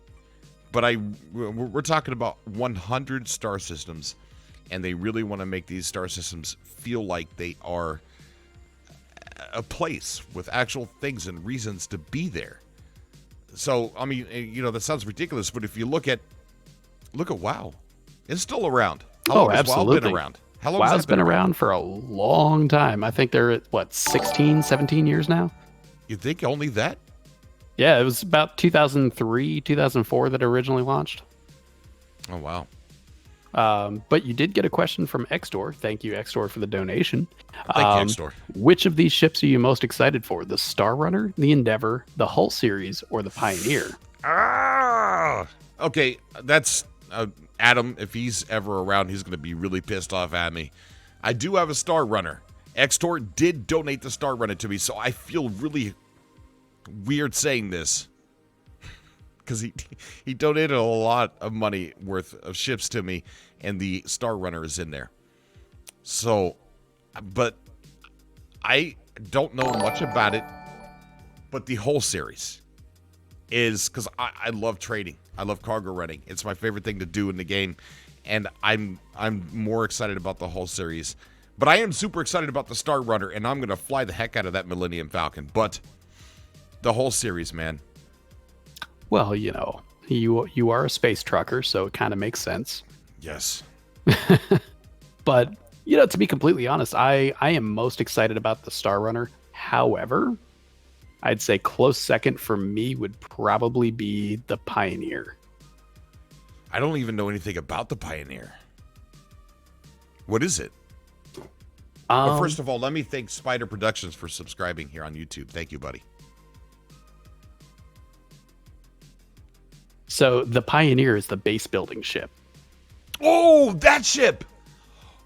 but we're talking about 100 star systems, and they really want to make these star systems feel like they are a place with actual things and reasons to be there. So, I mean, that sounds ridiculous, but if you look at WoW, it's still around. How long has WoW been around? How long WoW's been around for a long time. I think they're at, 16, 17 years now? You think only that? Yeah, it was about 2003, 2004 that it originally launched. Oh, wow. But you did get a question from Xtor. Thank you, Xtor, for the donation. Thank you, Xtor. Which of these ships are you most excited for? The Star Runner, the Endeavor, the Hull series, or the Pioneer? Okay, that's Adam, if he's ever around, he's going to be really pissed off at me. I do have a Star Runner. Xtor did donate the Star Runner to me, so I feel really weird saying this. Because he donated a lot of money worth of ships to me, and the Star Runner is in there. So, but I don't know much about it, but the whole series is, because I love trading. I love cargo running. It's my favorite thing to do in the game, and I'm more excited about the whole series. But I am super excited about the Star Runner, and I'm going to fly the heck out of that Millennium Falcon. But the whole series, man. Well, you know, you are a space trucker, so it kind of makes sense. Yes. But, you know, to be completely honest, I am most excited about the Star Runner. However, I'd say close second for me would probably be the Pioneer. I don't even know anything about the Pioneer. What is it? Well, first of all, let me thank Spider Productions for subscribing here on YouTube. Thank you, buddy. So the Pioneer is the base building ship. Oh, that ship!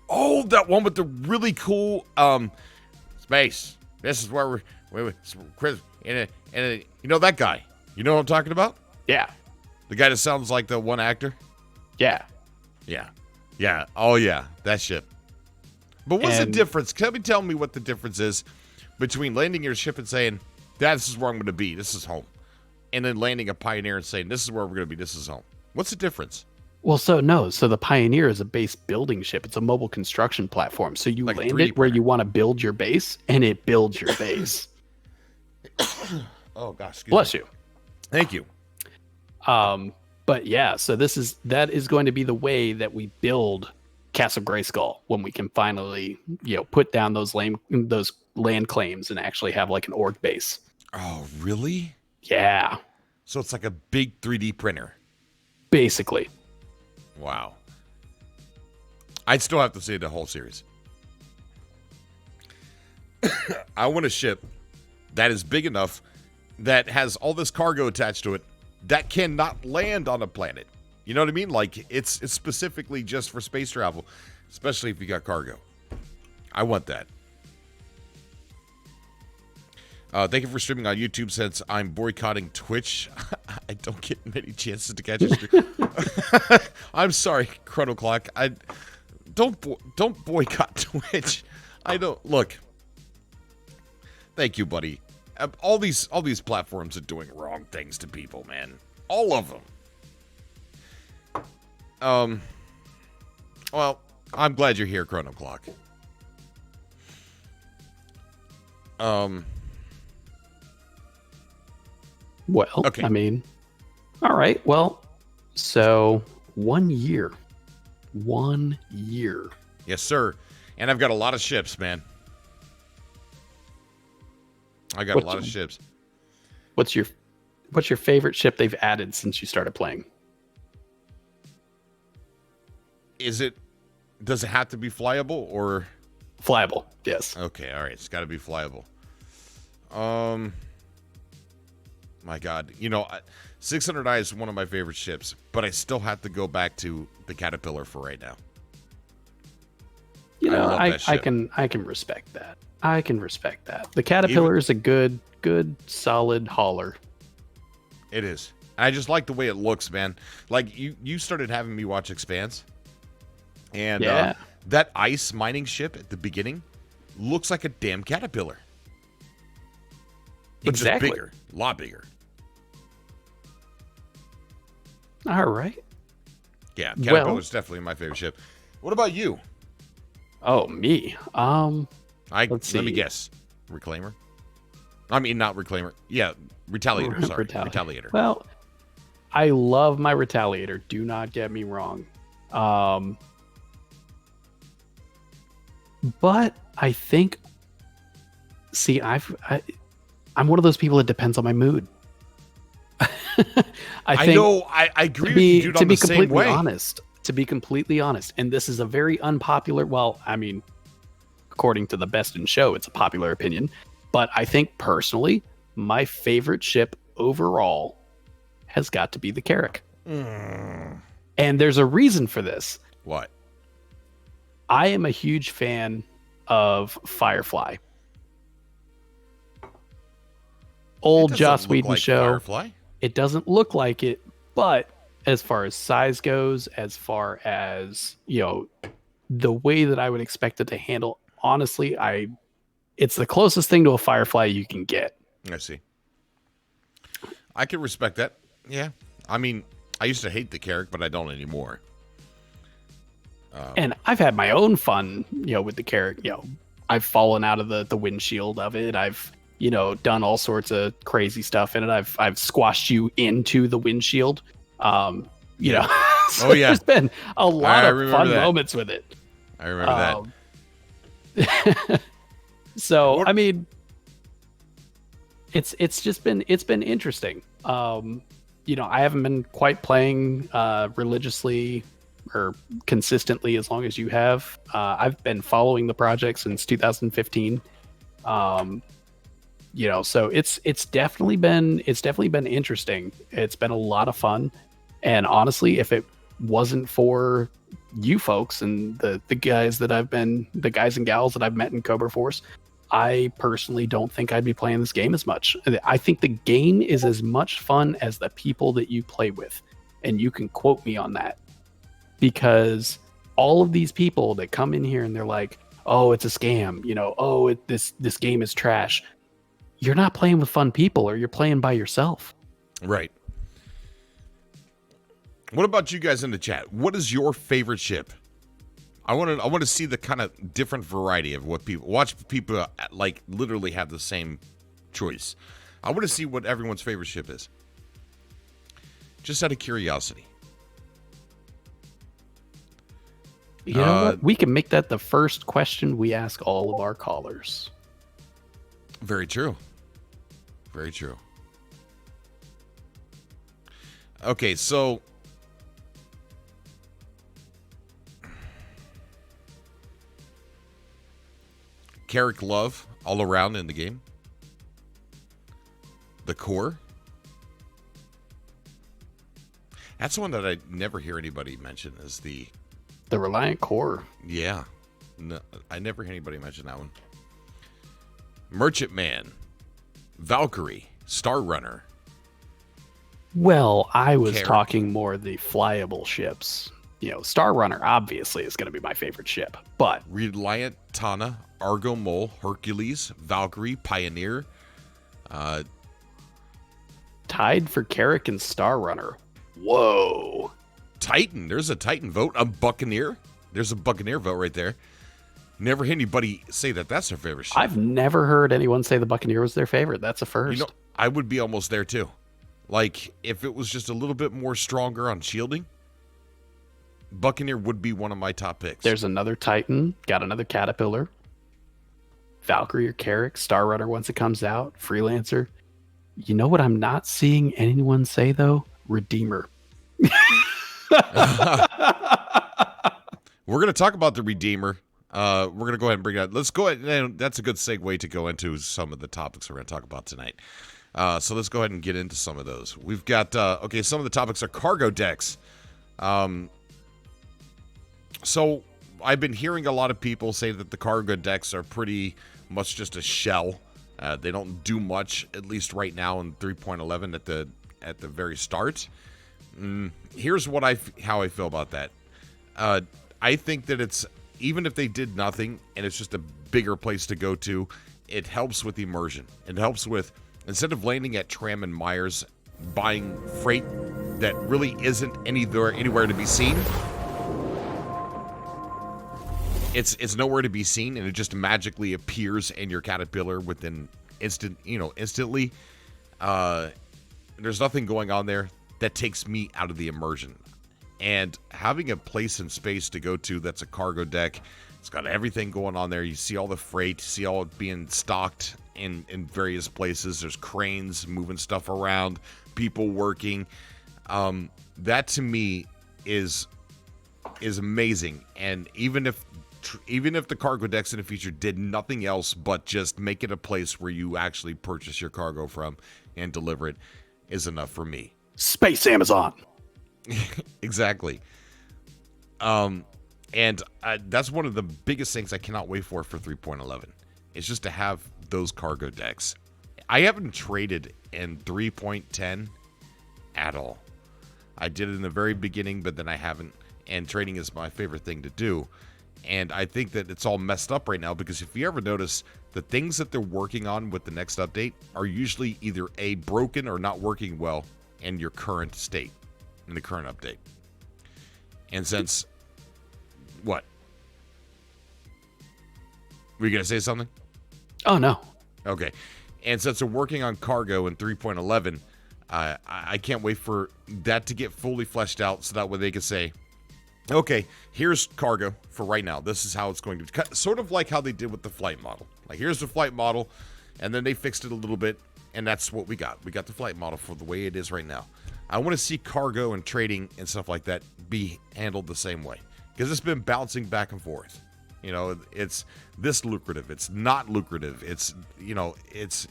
Oh, that one with the really cool space. This is where we're Chris, and you know that guy. You know what I'm talking about? Yeah. The guy that sounds like the one actor? Yeah. Yeah. Oh, yeah. That ship. But what's the difference? Tell me what the difference is between landing your ship and saying, this is where I'm going to be. This is home. And then landing a Pioneer and saying, this is where we're going to be. This is home. What's the difference? Well, so the Pioneer is a base building ship. It's a mobile construction platform. So you like land it where you want to build your base, and it builds your base. Oh, gosh. Bless you. Thank you. But yeah, so that is going to be the way that we build Castle Grayskull when we can finally, you know, put down those land claims and actually have like an org base. Oh, really? Yeah. So it's like a big 3D printer. Basically. Wow. I'd still have to say the whole series. I want a ship that is big enough that has all this cargo attached to it that cannot land on a planet. You know what I mean? Like, it's specifically just for space travel, especially if you got cargo. I want that. Thank you for streaming on YouTube. Since I'm boycotting Twitch, I don't get many chances to catch a stream. I'm sorry, Chrono Clock. I don't boycott Twitch. I don't look. Thank you, buddy. All these platforms are doing wrong things to people, man. All of them. Well, I'm glad you're here, Chrono Clock. Well, okay. I mean, all right. Well, so 1 year. 1 year. Yes, sir. And I've got a lot of ships, man. I got a lot of ships. What's your favorite ship they've added since you started playing? Does it have to be flyable or Flyable? Yes. okay, all right, it's got to be flyable. My God, 600i is one of my favorite ships, but I still have to go back to the Caterpillar for right now. You know, love that I ship. can respect that. I can respect that. The Caterpillar is a good, solid hauler. It is. I just like the way it looks, man. Like, you started having me watch Expanse, and Yeah. that ice mining ship at the beginning looks like a damn Caterpillar. But Exactly. just bigger. A lot bigger. All right. Yeah, Caterpillar's definitely my favorite ship. What about you? Oh, me. Let's Let me see. guess. Reclaimer? I mean, not Reclaimer. Yeah, Retaliator. Sorry. Retaliator. Well, I love my Retaliator. Do not get me wrong. But I think, see, I'm one of those people that depends on my mood. I know. I agree with you, dude, on the same way. To be completely honest, and this is a very unpopular, well, I mean, according to the Best in Show, it's a popular opinion, but I think personally, my favorite ship overall has got to be the Carrack. And there's a reason for this. What? I am a huge fan of Firefly. Old Joss Whedon show. Firefly? It doesn't look like it, but as far as size goes, as far as, the way that I would expect it to handle, honestly, it's the closest thing to a Firefly you can get. I see. I can respect that. Yeah. I mean, I used to hate the character, but I don't anymore. And I've had my own fun, with the character. I've fallen out of the windshield of it. I've, done all sorts of crazy stuff in it. I've squashed you into the windshield. So there's been a lot of fun moments with it. I remember that. So, I mean, it's been interesting. I haven't been quite playing religiously or consistently as long as you have. I've been following the project since 2015. So it's definitely been interesting. It's been a lot of fun. And honestly, if it wasn't for you folks and the guys and gals that I've met in Cobra Force, I personally don't think I'd be playing this game as much. I think the game is as much fun as the people that you play with. And you can quote me on that. Because all of these people that come in here and they're like, oh, it's a scam, this game is trash. You're not playing with fun people, or you're playing by yourself. Right. What about you guys in the chat? What is your favorite ship? I want to see the kind of different variety of what people watch. People like literally have the same choice. I want to see what everyone's favorite ship is. Just out of curiosity. You know what? We can make that the first question we ask all of our callers. Very true. Very true. Okay, so Carrick love all around in the game. The core. That's one that I never hear anybody mention is the Reliant core. Yeah. No, I never hear anybody mention that one. Merchant Man. Valkyrie. Star Runner. Well, I was talking more the flyable ships. Star Runner obviously is going to be my favorite ship, but Reliant, Tana, Argo Mole, Hercules, Valkyrie, Pioneer. Tied for Carrick and Star Runner. Whoa. Titan. There's a Titan vote. A Buccaneer. There's a Buccaneer vote right there. Never heard anybody say that that's their favorite ship. I've never heard anyone say the Buccaneer was their favorite. That's a first. I would be almost there too. Like, if it was just a little bit more stronger on shielding, Buccaneer would be one of my top picks. There's another Titan. Got another Caterpillar. Valkyrie or Carrick. Star Runner once it comes out. Freelancer. You know what I'm not seeing anyone say, though? Redeemer. We're going to talk about the Redeemer. We're going to go ahead and bring that. Let's go ahead. And that's a good segue to go into some of the topics we're going to talk about tonight. So let's go ahead and get into some of those. We've got, some of the topics are cargo decks. So I've been hearing a lot of people say that the cargo decks are pretty much just a shell. They don't do much, at least right now in 3.11 at the very start. Here's how I feel about that. I think that it's, even if they did nothing and it's just a bigger place to go to, it helps with immersion. It helps with, instead of landing at Tram and Myers, buying freight that really isn't anywhere to be seen. It's nowhere to be seen, and it just magically appears in your Caterpillar within instantly. There's nothing going on there that takes me out of the immersion. And having a place and space to go to that's a cargo deck, it's got everything going on there. You see all the freight, see all it being stocked in various places. There's cranes moving stuff around, people working. That to me is amazing. And even if the cargo decks in the future did nothing else but just make it a place where you actually purchase your cargo from and deliver it, is enough for me. Space Amazon. Exactly. And that's one of the biggest things I cannot wait for 3.11. It's just to have those cargo decks. I haven't traded in 3.10 at all. I did it in the very beginning, but then I haven't. And trading is my favorite thing to do. And I think that it's all messed up right now because if you ever notice, the things that they're working on with the next update are usually either A, broken or not working well in your current state, in the current update. And since... What? Were you going to say something? Oh, no. Okay. And since they're working on cargo in 3.11, I can't wait for that to get fully fleshed out so that way they can say, okay, here's cargo for right now. This is how it's going to be. Sort of like how they did with the flight model. Like, here's the flight model, and then they fixed it a little bit, and that's what we got. We got the flight model for the way it is right now. I want to see cargo and trading and stuff like that be handled the same way. Because it's been bouncing back and forth. You know, it's this lucrative. It's not lucrative. It's, you know, it's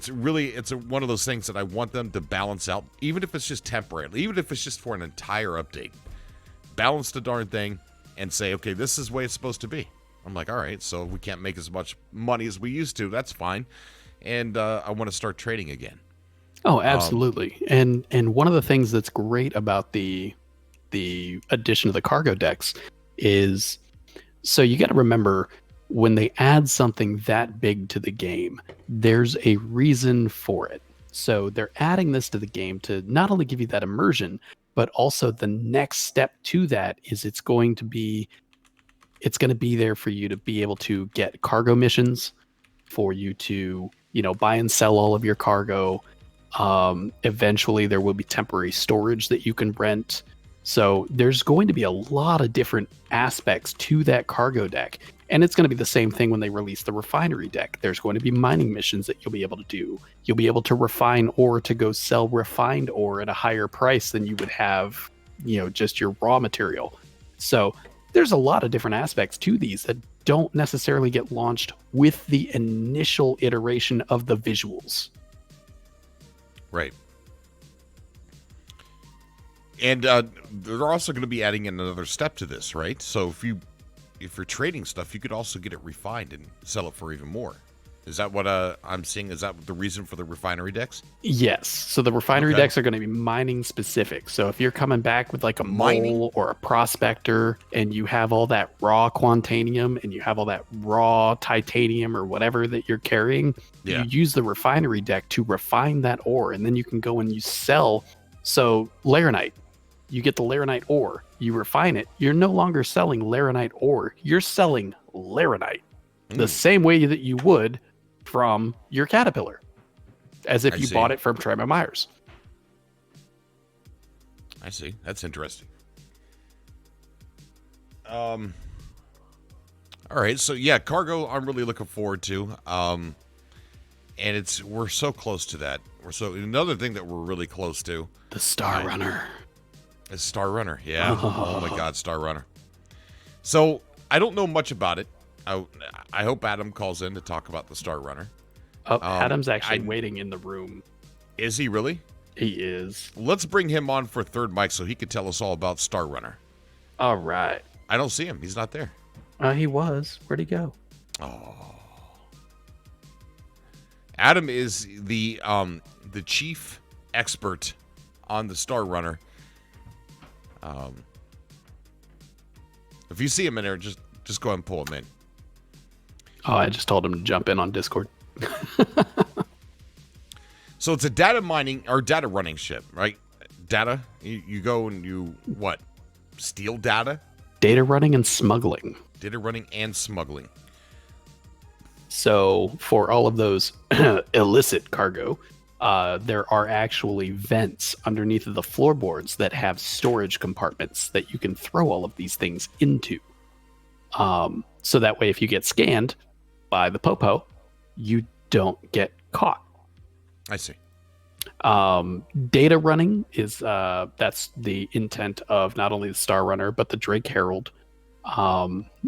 one of those things that I want them to balance out, even if it's just temporarily, even if it's just for an entire update. Balance the darn thing and say, okay, this is the way it's supposed to be. I'm like, all right, so we can't make as much money as we used to. That's fine. And I want to start trading again. Oh, absolutely. And one of the things that's great about the addition of the cargo decks is, so you got to remember, when they add something that big to the game, there's a reason for it. So they're adding this to the game to not only give you that immersion, but also the next step to that is it's going to be there for you to be able to get cargo missions, for you to, you know, buy and sell all of your cargo. Eventually there will be temporary storage that you can rent. So there's going to be a lot of different aspects to that cargo deck. And it's going to be the same thing when they release the refinery deck. There's going to be mining missions that you'll be able to do. You'll be able to refine ore to go sell refined ore at a higher price than you would have, you know, just your raw material. So there's a lot of different aspects to these that don't necessarily get launched with the initial iteration of the visuals. Right. And they're also going to be adding in another step to this, right? So if you're trading stuff, you could also get it refined and sell it for even more. Is that what I'm seeing? Is that the reason for the refinery decks? Yes. So the refinery decks are going to be mining specific. So if you're coming back with like a mole or a prospector and you have all that raw quantanium and you have all that raw titanium or whatever that you're carrying, you use the refinery deck to refine that ore, and then you can go and you sell. So laranite, you get the laranite ore, you refine it. You're no longer selling laranite ore. You're selling laranite the same way that you would from your Caterpillar, as if you bought it from Trema Myers. I see. That's interesting. All right. So yeah, cargo, I'm really looking forward to. And we're so close to that. Another thing that we're really close to. The Star Runner. Is Star Runner. Yeah. Oh my God, Star Runner. So I don't know much about it. I hope Adam calls in to talk about the Star Runner. Oh, Adam's actually waiting in the room. Is he really? He is. Let's bring him on for third mic so he could tell us all about Star Runner. All right. I don't see him. He's not there. He was. Where'd he go? Oh. Adam is the chief expert on the Star Runner. If you see him in there, just go ahead and pull him in. Oh, I just told him to jump in on Discord. So it's a data mining or data running ship, right? Data. You go and you what? Steal data? Data running and smuggling. Data running and smuggling. So for all of those illicit cargo, there are actually vents underneath of the floorboards that have storage compartments that you can throw all of these things into. So that way, if you get scanned by the popo, you don't get caught. I see. Data running is that's the intent of not only the Star Runner but the Drake Herald,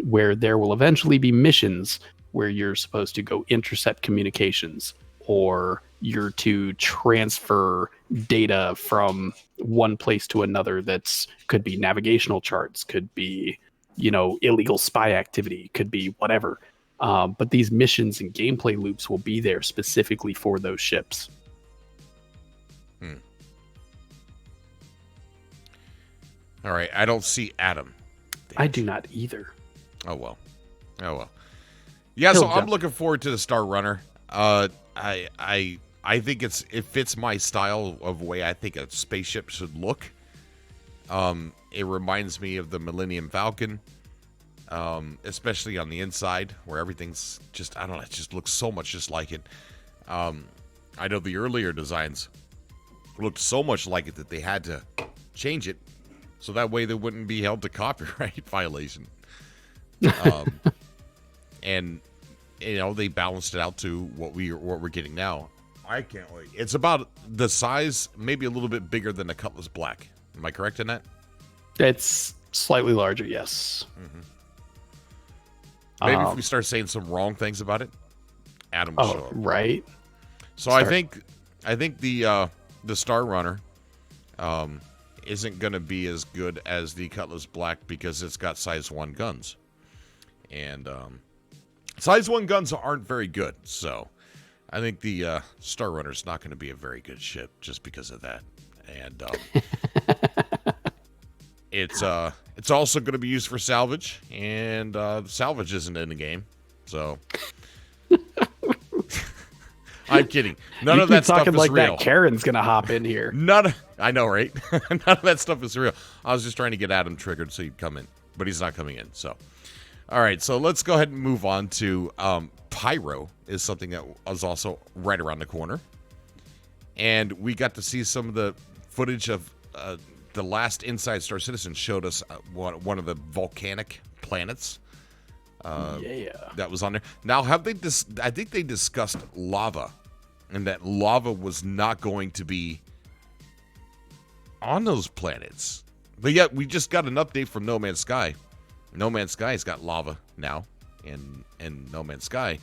where there will eventually be missions where you're supposed to go intercept communications or you're to transfer data from one place to another. That's could be navigational charts, could be, illegal spy activity, could be whatever. But these missions and gameplay loops will be there specifically for those ships. All right, I don't see Adam. I do not either. Oh well. Yeah, so I'm looking forward to the Star Runner. I think it fits my style of way I think a spaceship should look. It reminds me of the Millennium Falcon, especially on the inside where everything's just, I don't know, it just looks so much just like it. I know the earlier designs looked so much like it that they had to change it so that way they wouldn't be held to copyright violation. And they balanced it out to what we're getting now. I can't wait. It's about the size, maybe a little bit bigger than the Cutlass Black. Am I correct in that? It's slightly larger, yes. Maybe if we start saying some wrong things about it, Adam will show up. Right. So I think the Star Runner isn't going to be as good as the Cutlass Black because it's got size 1 guns. And size 1 guns aren't very good, so I think the Star Runner is not going to be a very good ship just because of that. And it's also going to be used for salvage, and salvage isn't in the game, so I'm kidding. None of that stuff is like real. That Karen's going to hop in here. I know, right? None of that stuff is real. I was just trying to get Adam triggered so he'd come in, but he's not coming in. So, all right, so let's go ahead and move on to Pyro is something that was also right around the corner. And we got to see some of the footage of the last Inside Star Citizen showed us one of the volcanic planets that was on there. Now, I think they discussed lava, and that lava was not going to be on those planets. But yet, we just got an update from No Man's Sky. No Man's Sky's got lava now in No Man's Sky.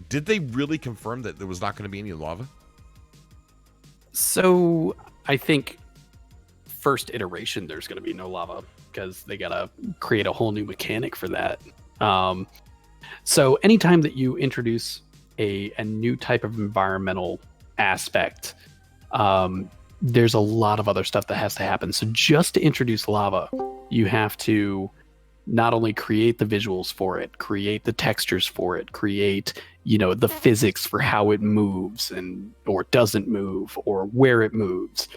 Did they really confirm that there was not going to be any lava? So I think first iteration there's going to be no lava because they got to create a whole new mechanic for that. So anytime that you introduce a new type of environmental aspect, there's a lot of other stuff that has to happen. So just to introduce lava, you have to not only create the visuals for it, create the textures for it, create, the physics for how it moves or doesn't move or where it moves.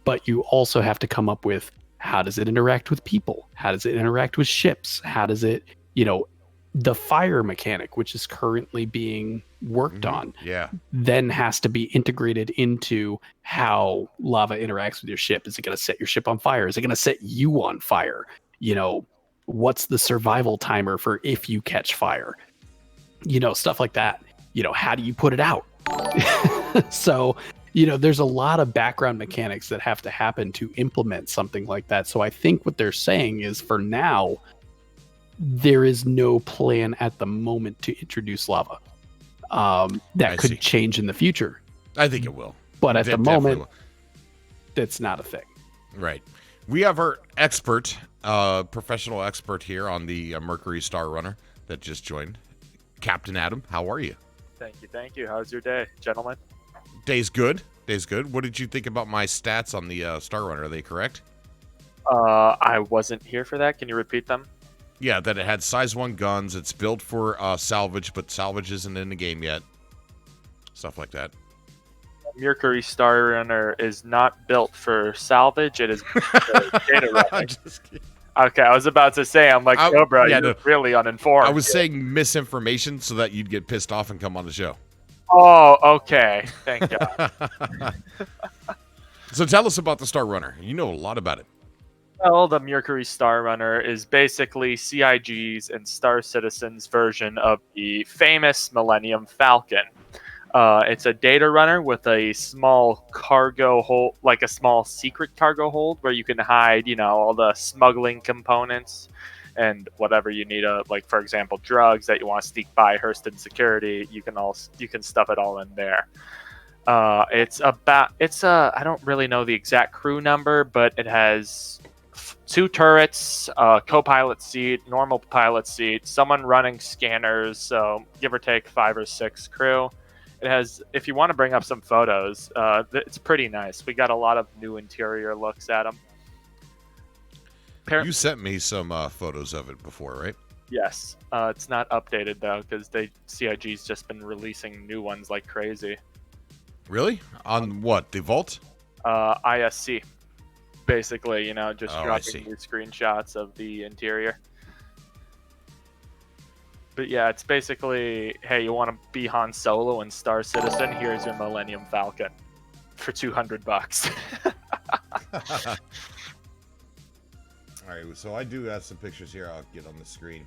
But you also have to come up with, how does it interact with people? How does it interact with ships? How does it, the fire mechanic, which is currently being worked on, then has to be integrated into how lava interacts with your ship. Is it going to set your ship on fire? Is it going to set you on fire? What's the survival timer for if you catch fire? Stuff like that. How do you put it out? So, there's a lot of background mechanics that have to happen to implement something like that. So I think what they're saying is, for now, there is no plan at the moment to introduce lava. That could change in the future. I think it will. But at the moment, that's not a thing. Right. We have our expert, professional expert here on the Mercury Star Runner that just joined. Captain Adam, how are you? Thank you. How's your day, gentlemen? Day's good. What did you think about my stats on the Star Runner? Are they correct? I wasn't here for that. Can you repeat them? Yeah, that it had size 1 guns. It's built for salvage, but salvage isn't in the game yet. Stuff like that. Mercury Star Runner is not built for salvage. It is built for data running. I'm just kidding. Okay, I was about to say, I'm like, Cobra, you're really uninformed. I was saying misinformation so that you'd get pissed off and come on the show. Oh, okay. Thank God. So tell us about the Star Runner. You know a lot about it. Well, the Mercury Star Runner is basically CIG's and Star Citizen's version of the famous Millennium Falcon. It's a data runner with a small cargo hold, like a small secret cargo hold where you can hide, all the smuggling components and whatever you need, like, for example, drugs that you want to sneak by Hurston Security. You can stuff it all in there. It's I don't really know the exact crew number, but it has 2 turrets, co-pilot seat, normal pilot seat, someone running scanners, so give or take 5 or 6 crew. It has, if you want to bring up some photos, it's pretty nice. We got a lot of new interior looks at them. You sent me some photos of it before, right? Yes. It's not updated though, because CIG's just been releasing new ones like crazy. Really? On what? The Vault? ISC. Basically, just Oh, dropping new screenshots of the interior. But yeah, it's basically, hey, you want to be Han Solo and Star Citizen? Here's your Millennium Falcon for $200. All right, so I do have some pictures here I'll get on the screen.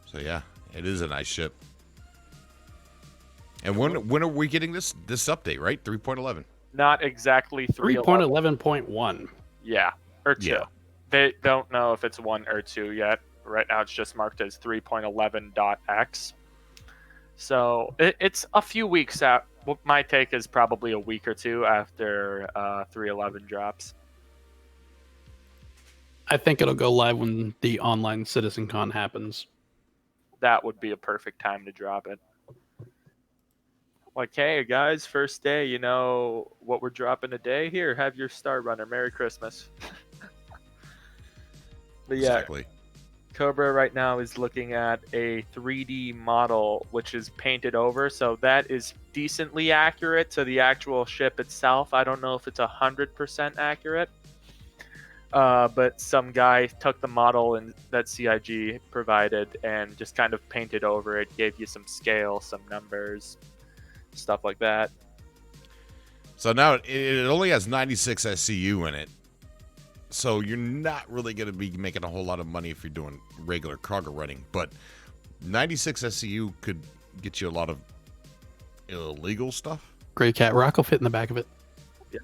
So yeah, it is a nice ship. And when are we getting this update, right? 3.11. Not exactly 3.11.1. Yeah, or 2. Yeah. They don't know if it's 1 or 2 yet. Right now it's just marked as 3.11.x. So it's a few weeks out. Well, my take is probably a week or 2 after 3.11 drops. I think it'll go live when the online CitizenCon happens. That would be a perfect time to drop it. Like, hey guys, first day, you know what we're dropping today? Here, have your Star Runner. Merry Christmas. But yeah, Exactly. Cobra right now is looking at a 3D model which is painted over, so that is decently accurate to the actual ship itself. I don't know if it's 100% accurate, but some guy took the model that CIG provided and just kind of painted over it, gave you some scale, some numbers, stuff like that. So now it only has 96 SCU in it. So you're not really going to be making a whole lot of money if you're doing regular cargo running. But 96 SCU could get you a lot of illegal stuff. Gray Cat Rock will fit in the back of it. Yeah.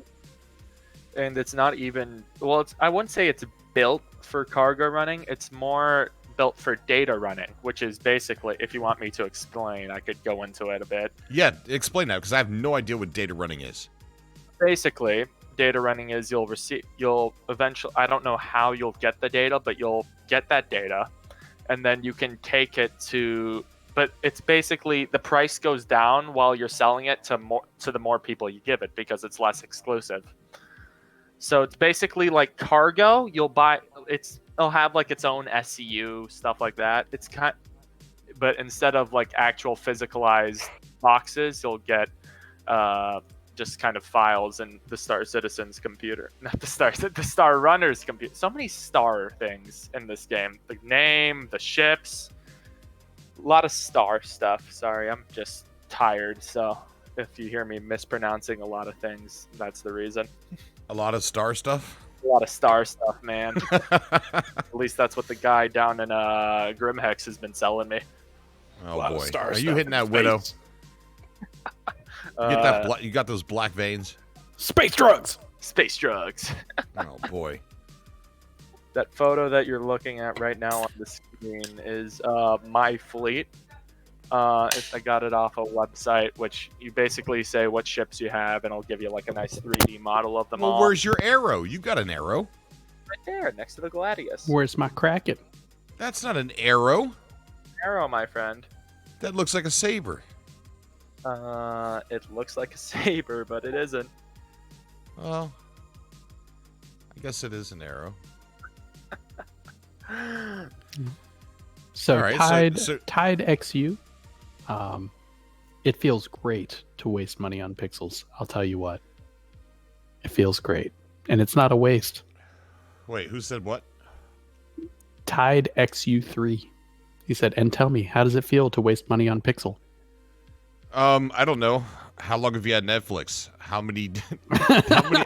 And it's not even... Well, I wouldn't say it's built for cargo running. It's more built for data running, which is basically, if you want me to explain, I could go into it a bit. Yeah, explain that, because I have no idea what data running is. Basically, data running is you'll eventually, I don't know how you'll get the data, but you'll get that data and then you can take it to, but it's basically the price goes down while you're selling it to the more people you give it, because it's less exclusive. So it's basically like cargo. It'll have like its own SCU, stuff like that. But instead of like actual physicalized boxes, you'll get just kind of files in the Star Citizen's computer. Not the Star Runner's computer. So many Star things in this game. The name, the ships, a lot of Star stuff. Sorry, I'm just tired. So if you hear me mispronouncing a lot of things, that's the reason. A lot of Star stuff? A lot of Star stuff, man. At least that's what the guy down in Grimhex has been selling me. Oh boy. Are you stuff hitting that widow? space. You got those black veins? Space drugs! Space drugs. Oh boy. That photo that you're looking at right now on the screen is my fleet. I got it off a website, which you basically say what ships you have, and it'll give you like a nice 3D model of them all. Well, where's your arrow? You got an arrow. Right there, next to the Gladius. Where's my Kraken? That's not an arrow. Arrow, my friend. That looks like a saber. It looks like a saber, but it isn't. Well, I guess it is an arrow. So, All right, Tide XU, it feels great to waste money on pixels. I'll tell you what. It feels great. And it's not a waste. Wait, who said what? Tide XU3. He said, and tell me, how does it feel to waste money on pixel? I don't know. How long have you had Netflix? How many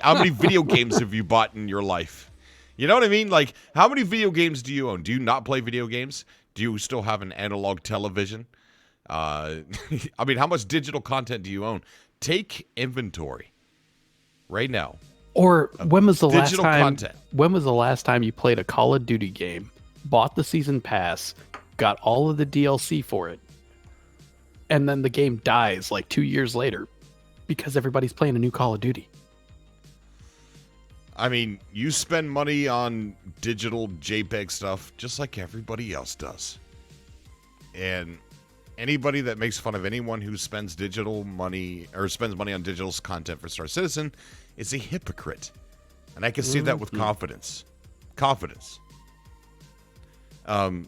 how many video games have you bought in your life? You know what I mean? Like, how many video games do you own? Do you not play video games? Do you still have an analog television? I mean, how much digital content do you own? Take inventory right now. Or when was the last time content. When was the last time you played a Call of Duty game, bought the season pass, got all of the DLC for it, and then the game dies like 2 years later because everybody's playing a new Call of Duty. I mean, you spend money on digital JPEG stuff just like everybody else does. And anybody that makes fun of anyone who spends digital money or spends money on digital content for Star Citizen is a hypocrite. And I can say that with confidence. Confidence. And,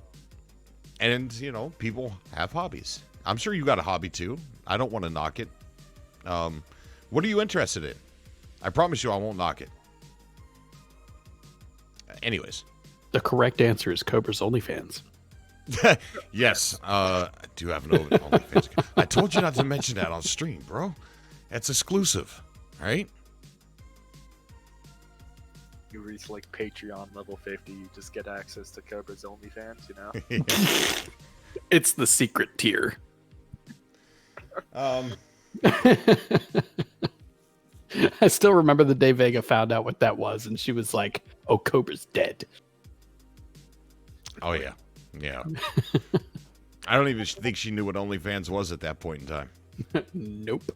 you know, people have hobbies. I'm sure you got a hobby too. I don't want to knock it. What are you interested in? I promise you I won't knock it. Anyways. The correct answer is Cobra's OnlyFans. Yes. I do have an OnlyFans. I told you not to mention that on stream, bro. That's exclusive. Right? You reach like Patreon level 50, you just get access to Cobra's OnlyFans, you know? It's the secret tier. I still remember the day Vega found out what that was, and she was like, "Oh, Cobra's dead." Oh, yeah. Yeah. I don't even think she knew what OnlyFans was at that point in time. Nope.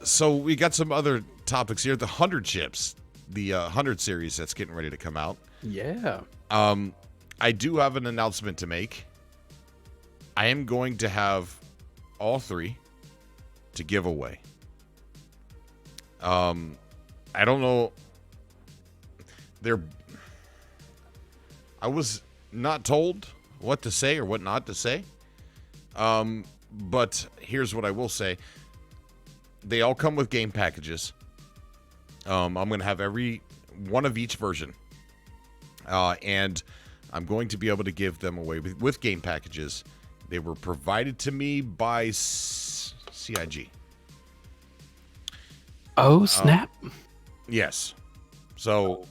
So we got some other topics here. The 100 ships, the 100 series that's getting ready to come out. Yeah. I do have an announcement to make. I am going to have all 3 to give away. I don't know. I was not told what to say or what not to say. But here's what I will say. They all come with game packages. I'm going to have every one of each version. And I'm going to be able to give them away with game packages. They were provided to me by CIG. Oh, snap. Yes. So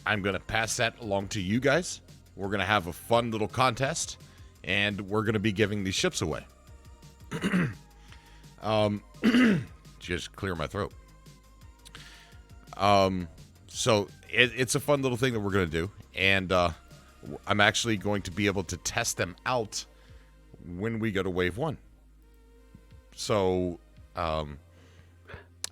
I'm going to pass that along to you guys. We're going to have a fun little contest, and we're going to be giving these ships away. Just clear my throat. So it's a fun little thing that we're going to do, and I'm actually going to be able to test them out when we go to Wave 1. So,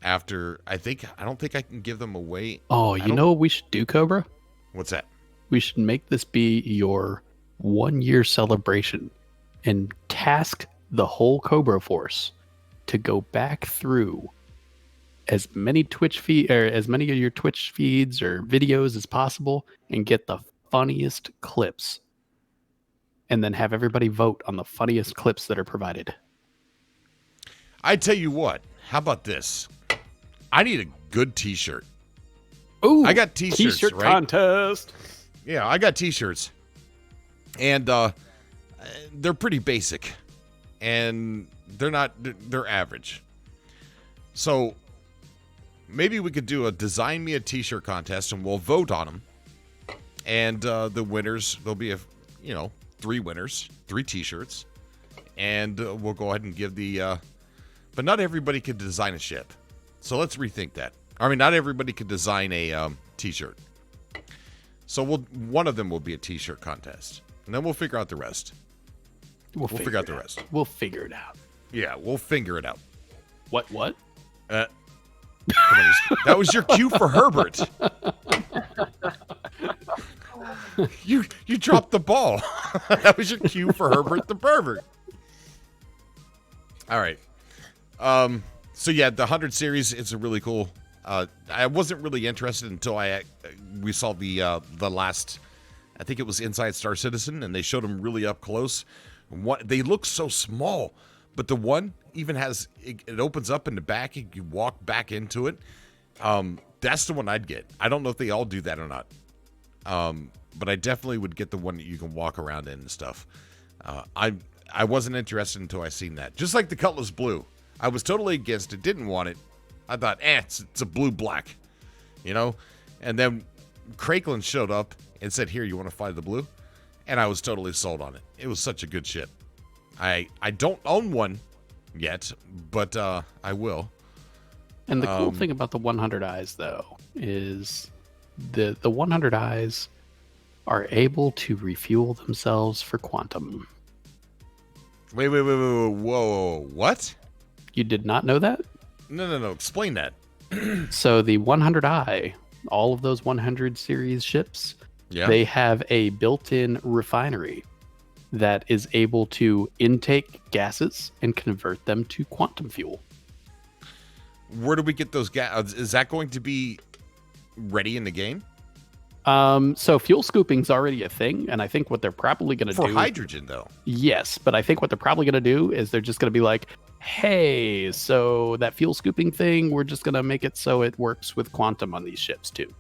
after, I don't think I can give them away. Oh, you know what we should do, Cobra? What's that? We should make this be your 1-year celebration and task the whole Cobra Force to go back through as many as many of your Twitch feeds or videos as possible and get the funniest clips, and then have everybody vote on the funniest clips that are provided. I tell you what, how about this? I need a good t-shirt. Ooh, I got t-shirts, t-shirt right? contest. Yeah, I got t-shirts. And they're pretty basic. And they're average. So maybe we could do a design me a t-shirt contest and we'll vote on them. And the winners, there'll be 3 winners, 3 t-shirts. And we'll go ahead and give the but not everybody could design a ship. So let's rethink that. I mean, not everybody could design a t-shirt. So one of them will be a t-shirt contest. And then we'll figure out the rest. We'll figure out the rest. We'll figure it out. Yeah, we'll figure it out. What? Come on, that was your cue for Herbert. You dropped the ball. That was your cue for Herbert the pervert. All right. So yeah, the 100 series, it's a really cool. I wasn't really interested until we saw the last. I think it was Inside Star Citizen, and they showed them really up close. They look so small, but the one even has it opens up in the back. And you walk back into it. That's the one I'd get. I don't know if they all do that or not. But I definitely would get the one that you can walk around in and stuff. I wasn't interested until I seen that. Just like the Cutlass Blue. I was totally against it, didn't want it. I thought, it's a blue-black, And then Craigland showed up and said, here, you want to fly the blue? And I was totally sold on it. It was such a good ship. I don't own one yet, but I will. And the cool thing about the 100 Eyes, though, is the 100 Eyes are able to refuel themselves for quantum. Wait, whoa, what? You did not know that? No, explain that. So the 100i, all of those 100 series ships, Yeah. they have a built-in refinery that is able to intake gases and convert them to quantum fuel. Where do we get those gas? Is that going to be ready in the game? So fuel scooping's already a thing, and I think what they're probably going to do For hydrogen, though. Yes, but I think what they're probably going to do is they're just going to be like, hey, so that fuel scooping thing, we're just going to make it so it works with quantum on these ships too.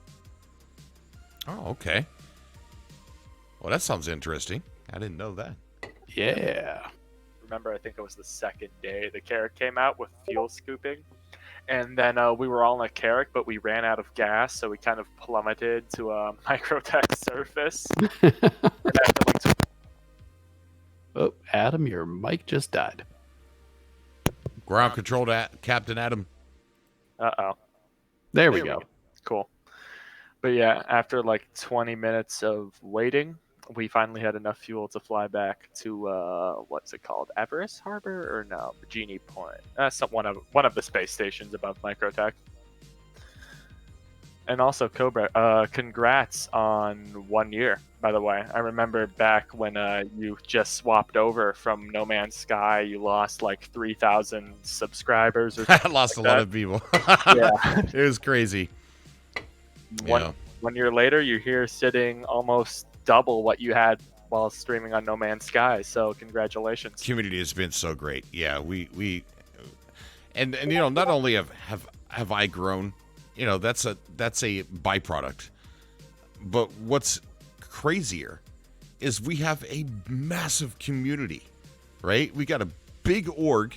Oh, okay. Well, that sounds interesting. I didn't know that. Yeah. Remember, I think it was the second day the Carrack came out with fuel scooping. And then we were all in a Carrack, but we ran out of gas, so we kind of plummeted to a microtech surface. Oh, Adam, your mic just died. Ground control to Captain Adam. Uh-oh. There we go. Cool. But yeah, after like 20 minutes of waiting, we finally had enough fuel to fly back to what's it called, Everest Harbor or no, Genie Point? That's one of the space stations above Microtech. And also Cobra, congrats on 1 year. By the way, I remember back when you just swapped over from No Man's Sky, you lost like 3,000 subscribers. Or I lost like a lot of people. Yeah, It was crazy. Yeah. 1 year later, you're here sitting almost double what you had while streaming on No Man's Sky. So congratulations. Community has been so great. Yeah, we and you know, not only have I grown, you know, that's a byproduct. But what's crazier is we have a massive community, right? We got a big org,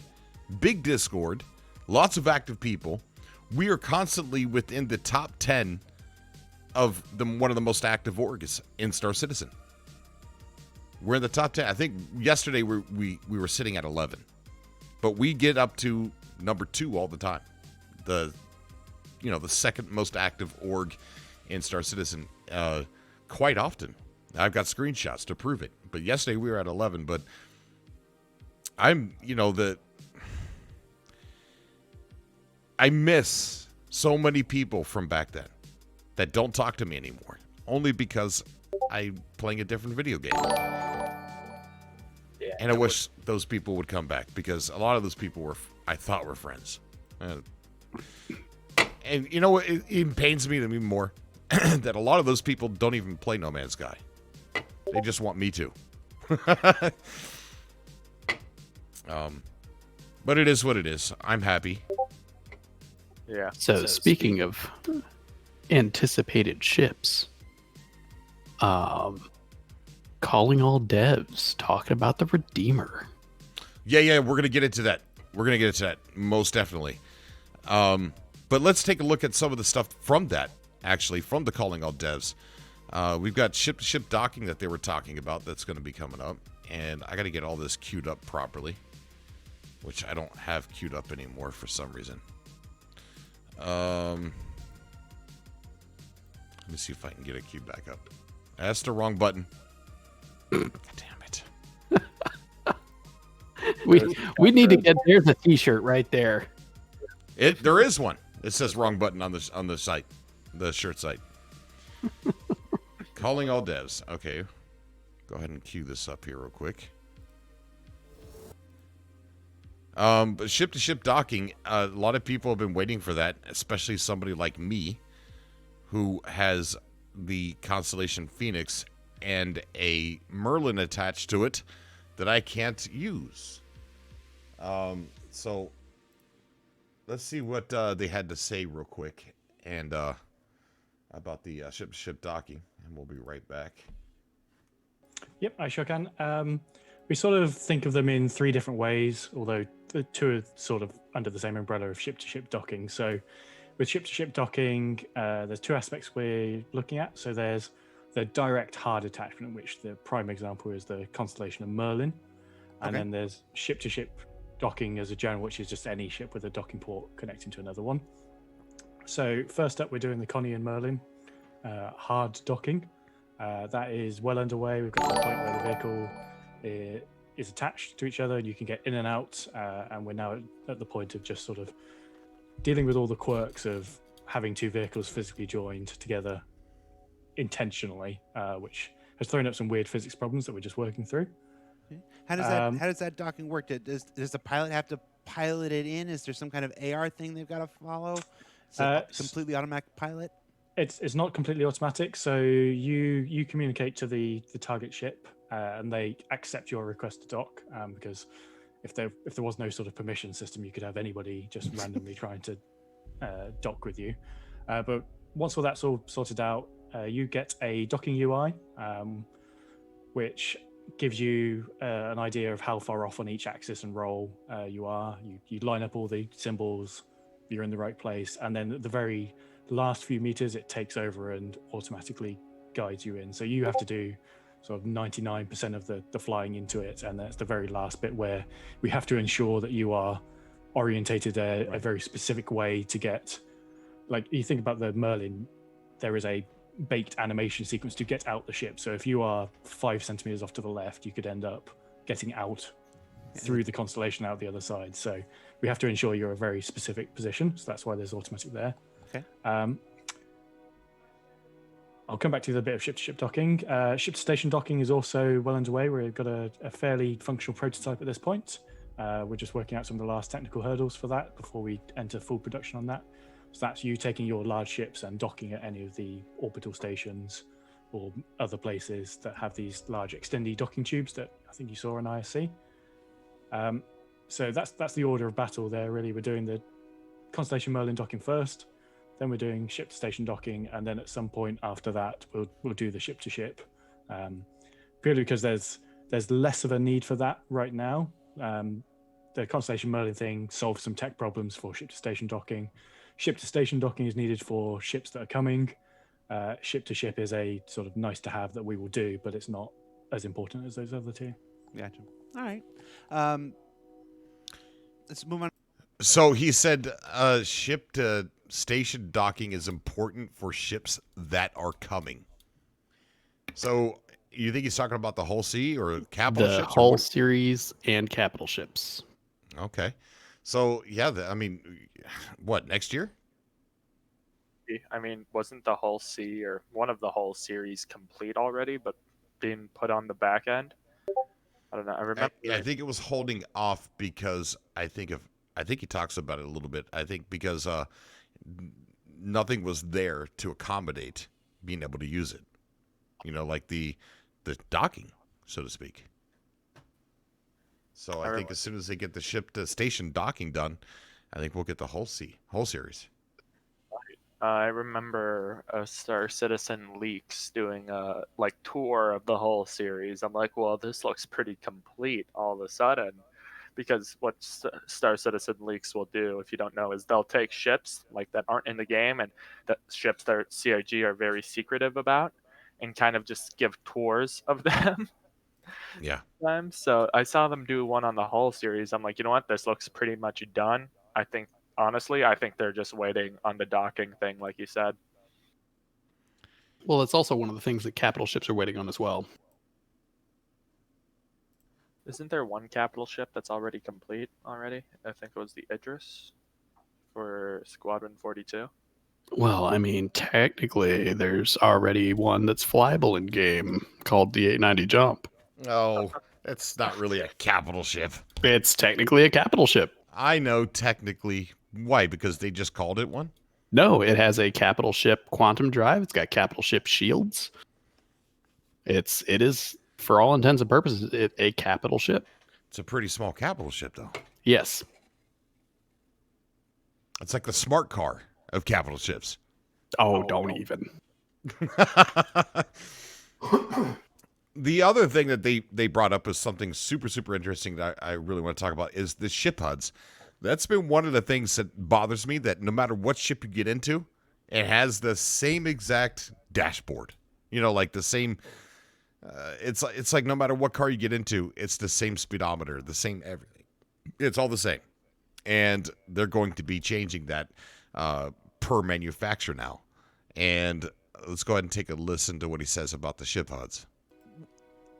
big Discord, lots of active people. We are constantly within the top 10 of one of the most active orgs in Star Citizen. We're in the top 10. I think yesterday we were sitting at 11. But we get up to number 2 all the time. The second most active org in Star Citizen quite often. I've got screenshots to prove it. But yesterday we were at 11, but I miss so many people from back then that don't talk to me anymore, only because I'm playing a different video game. Yeah, and I wish those people would come back, because a lot of those people I thought were friends. And you know what? It even pains me even more that a lot of those people don't even play No Man's Sky. They just want me to. But it is what it is. I'm happy. Yeah. So speaking of anticipated ships, calling all devs, talking about the Redeemer. Yeah, we're gonna get into that. Most definitely. But let's take a look at some of the stuff from that, actually, from the calling all devs. We've got ship-to-ship docking that they were talking about that's going to be coming up, and I got to get all this queued up properly, which I don't have queued up anymore for some reason. Let me see if I can get it queued back up. That's the wrong button. Damn it. We need to get, there's a t-shirt right there. There is one. It says wrong button on the site, the shirt site. Calling all devs. Okay. Go ahead and queue this up here real quick. But ship-to-ship docking, a lot of people have been waiting for that, especially somebody like me, who has the Constellation Phoenix and a Merlin attached to it that I can't use. So let's see what they had to say real quick and about the ship-to-ship docking, and we'll be right back. Yep, I sure can. We sort of think of them in 3 different ways, although the 2 are sort of under the same umbrella of ship-to-ship docking. So with ship-to-ship docking, there's 2 aspects we're looking at. So there's the direct hard attachment, which the prime example is the Constellation of Merlin. And then there's ship-to-ship docking as a general, which is just any ship with a docking port connecting to another one. So first up, we're doing the Connie and Merlin hard docking. That is well underway. We've got the point where the vehicle is attached to each other and you can get in and out. And we're now at the point of just sort of dealing with all the quirks of having two vehicles physically joined together intentionally, which has thrown up some weird physics problems that we're just working through. How does that docking work? Does the pilot have to pilot it in? Is there some kind of AR thing they've got to follow? Is it completely automatic pilot? It's not completely automatic. So you communicate to the target ship, and they accept your request to dock. Because if there was no sort of permission system, you could have anybody just randomly trying to dock with you. But once all that's all sorted out, you get a docking UI, which gives you an idea of how far off on each axis and roll you are. You line up all the symbols, you're in the right place, and then at the very last few meters, it takes over and automatically guides you in. So you have to do sort of 99% of the flying into it, and that's the very last bit where we have to ensure that you are orientated a very specific way to get, like you think about the Merlin, there is a baked animation sequence to get out the ship. So if you are 5 centimeters off to the left, you could end up getting out through the constellation out the other side. So we have to ensure you're a very specific position. So that's why there's automatic there. Okay. I'll come back to the bit of ship-to-ship docking. Ship-to-station docking is also well underway. We've got a fairly functional prototype at this point. We're just working out some of the last technical hurdles for that before we enter full production on that. So that's you taking your large ships and docking at any of the orbital stations or other places that have these large extended docking tubes that I think you saw on ISC. So that's the order of battle there, really. We're doing the Constellation Merlin docking first, then we're doing ship-to-station docking, and then at some point after that, we'll do the ship-to-ship. Purely because there's less of a need for that right now. The Constellation Merlin thing solves some tech problems for ship-to-station docking. Ship-to-station docking is needed for ships that are coming. Ship-to-ship is a sort of nice to have that we will do, but it's not as important as those other two. Gotcha. All right. Let's move on. So he said ship-to-station docking is important for ships that are coming. So you think he's talking about the whole sea or capital ships? The whole series and capital ships. Okay. So, yeah, I mean, what, next year? I mean, wasn't the whole C or one of the whole series complete already, but being put on the back end? I don't know. I remember. I think it was holding off because I think he talks about it a little bit. I think because nothing was there to accommodate being able to use it. You know, like the docking, so to speak. So I think as soon as they get the ship to station docking done, I think we'll get the whole series. I remember Star Citizen Leaks doing a tour of the whole series. I'm like, well, this looks pretty complete all of a sudden, because what Star Citizen Leaks will do, if you don't know, is they'll take ships that aren't in the game and the ships that CIG are very secretive about, and kind of just give tours of them. Yeah. So I saw them do one on the whole series. I'm like, you know what? This looks pretty much done. Honestly, I think they're just waiting on the docking thing, like you said. Well, it's also one of the things that capital ships are waiting on as well. Isn't there one capital ship that's already complete already? I think it was the Idris for Squadron 42. Well, I mean, technically, there's already one that's flyable in game called the 890 Jump. Oh, it's not really a capital ship. It's technically a capital ship. I know technically. Why? Because they just called it one? No, it has a capital ship quantum drive. It's got capital ship shields. It is, for all intents and purposes, a capital ship. It's a pretty small capital ship, though. Yes. It's like the smart car of capital ships. Oh, don't even. The other thing that they brought up is something super, super interesting that I really want to talk about is the ship HUDs. That's been one of the things that bothers me, that no matter what ship you get into, it has the same exact dashboard. You know, like the same... it's like no matter what car you get into, it's the same speedometer, the same everything. It's all the same. And they're going to be changing that per manufacturer now. And let's go ahead and take a listen to what he says about the ship HUDs.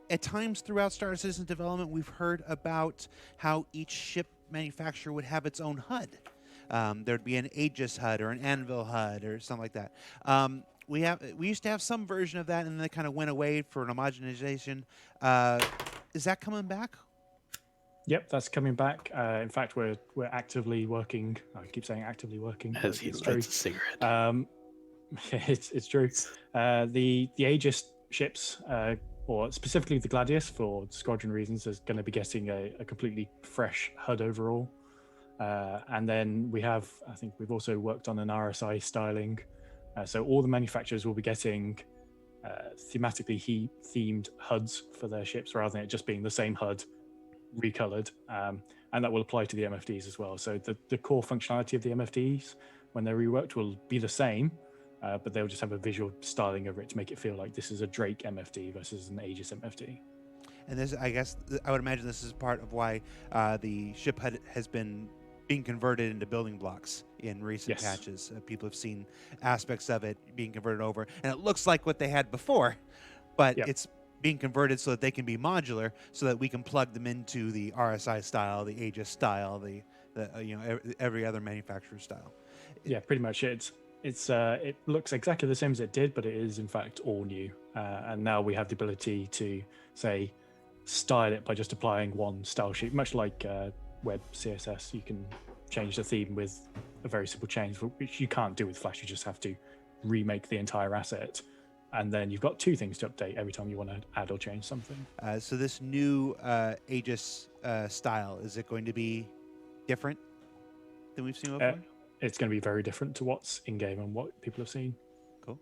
At times throughout Star Citizen development, we've heard about how each ship manufacturer would have its own HUD. There'd be an Aegis HUD or an Anvil HUD or something like that. We used to have some version of that, and then it kind of went away for an homogenization. Is that coming back? Yep, that's coming back. In fact, we're actively working. I keep saying actively working. As he lights a cigarette. It's true. The Aegis ships, or specifically the Gladius, for squadron reasons, is going to be getting a completely fresh HUD overall. And then I think we've also worked on an RSI styling. So all the manufacturers will be getting thematically themed HUDs for their ships, rather than it just being the same HUD recolored. And that will apply to the MFDs as well. So the core functionality of the MFDs, when they're reworked, will be the same, but they'll just have a visual styling over it to make it feel like this is a Drake MFD versus an Aegis MFD. And this, I guess, I would imagine this is part of why the ship HUD has been being converted into building blocks in recent patches. People have seen aspects of it being converted over, and it looks like what they had before, but it's being converted so that they can be modular, so that we can plug them into the RSI style, the Aegis style, the every other manufacturer's style. Yeah, pretty much. It looks exactly the same as it did, but it is in fact all new. And now we have the ability to say style it by just applying one style sheet, much like web CSS. You can change the theme with a very simple change, which you can't do with Flash. You just have to remake the entire asset, and then you've got two things to update every time you want to add or change something. So this new Aegis style, is it going to be different than we've seen before? It's going to be very different to what's in game and what people have seen. Cool.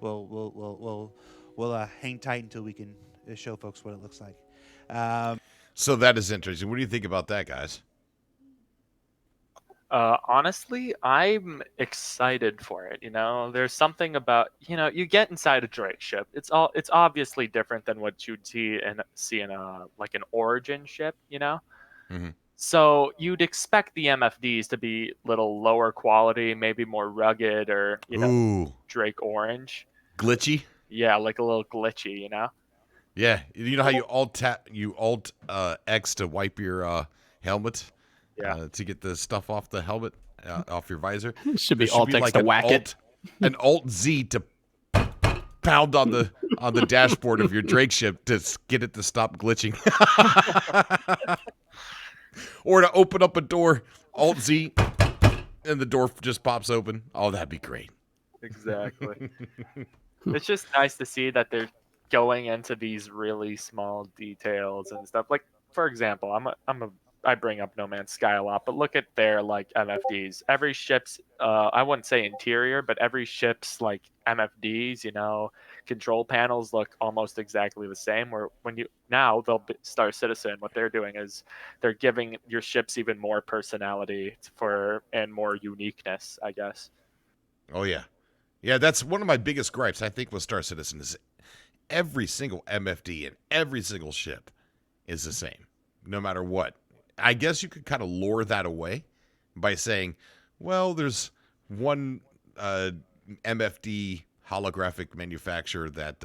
Well, we'll hang tight until we can show folks what it looks like. So that is interesting. What do you think about that, guys? Honestly, I'm excited for it. There's something about, you get inside a Drake ship. It's obviously different than what you'd see in like an Origin ship. Mm-hmm. So you'd expect the MFDs to be a little lower quality, maybe more rugged, or Drake Orange, glitchy. Yeah, like a little glitchy. Yeah, you know how you alt X to wipe your helmet, to get the stuff off the helmet, off your visor. It should be alt X to whack it. An alt Z to pound on the dashboard of your Drake ship to get it to stop glitching, or to open up a door, alt Z, and the door just pops open. Oh, that'd be great. Exactly. It's just nice to see that they're going into these really small details and stuff. Like, for example, I bring up No Man's Sky a lot, but look at their like MFDs. Every ship's I wouldn't say interior, but every ship's like MFDs, control panels look almost exactly the same. Where Star Citizen, what they're doing is they're giving your ships even more personality and more uniqueness, I guess. Oh yeah. Yeah, that's one of my biggest gripes, I think, with Star Citizen is every single MFD and every single ship is the same, no matter what. I guess you could kind of lure that away by saying, well, there's one MFD holographic manufacturer that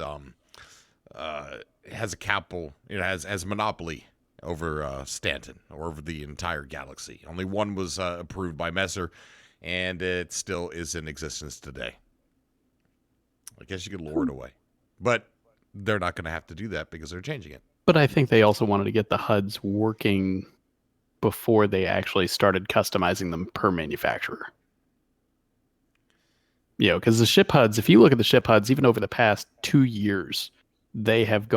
has a capital, has monopoly over Stanton or over the entire galaxy. Only one was approved by Messer, and it still is in existence today. I guess you could lure it away. But they're not going to have to do that because they're changing it. But I think they also wanted to get the HUDs working before they actually started customizing them per manufacturer. Because the ship HUDs, if you look at the ship HUDs, even over the past 2 years, they have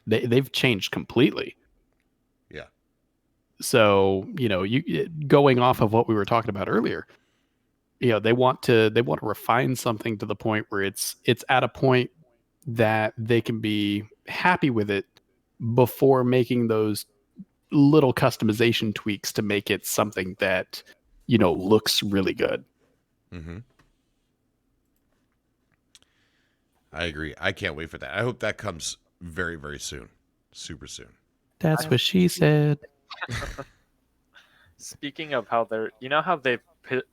they've changed completely. Yeah. So, you going off of what we were talking about earlier, they want to refine something to the point where it's at a point that they can be happy with it before making those little customization tweaks to make it something that, looks really good. Mm-hmm. I agree. I can't wait for that. I hope that comes very, very soon. Super soon. That's what she said. Speaking of how how they've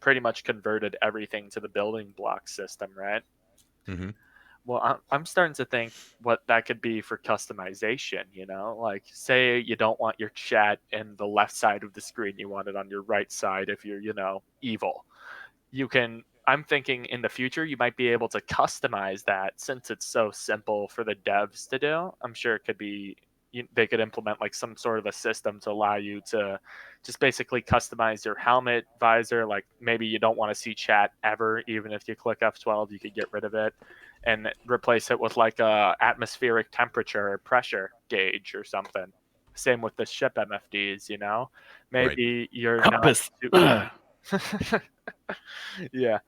pretty much converted everything to the building block system, right? Mm-hmm. Well, I'm starting to think what that could be for customization, like say you don't want your chat in the left side of the screen, you want it on your right side if you're, evil. I'm thinking in the future, you might be able to customize that since it's so simple for the devs to do. I'm sure it could be, they could implement like some sort of a system to allow you to just basically customize your helmet visor. Like maybe you don't want to see chat ever, even if you click F12, you could get rid of it and replace it with like a atmospheric temperature or pressure gauge or something. Same with the ship MFDs, maybe you're Compass. not too... yeah,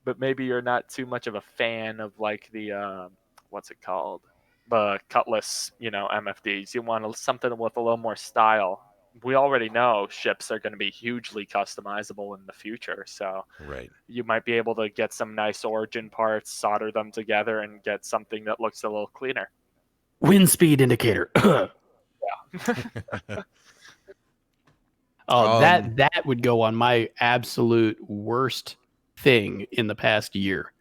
but maybe you're not too much of a fan of like the what's it called, the Cutlass, MFDs. You want something with a little more style. We already know ships are going to be hugely customizable in the future, so Right. you might be able to get some nice origin parts, solder them together, and get something that looks a little cleaner. Wind speed indicator. Oh, that would go on my absolute worst thing in the past year.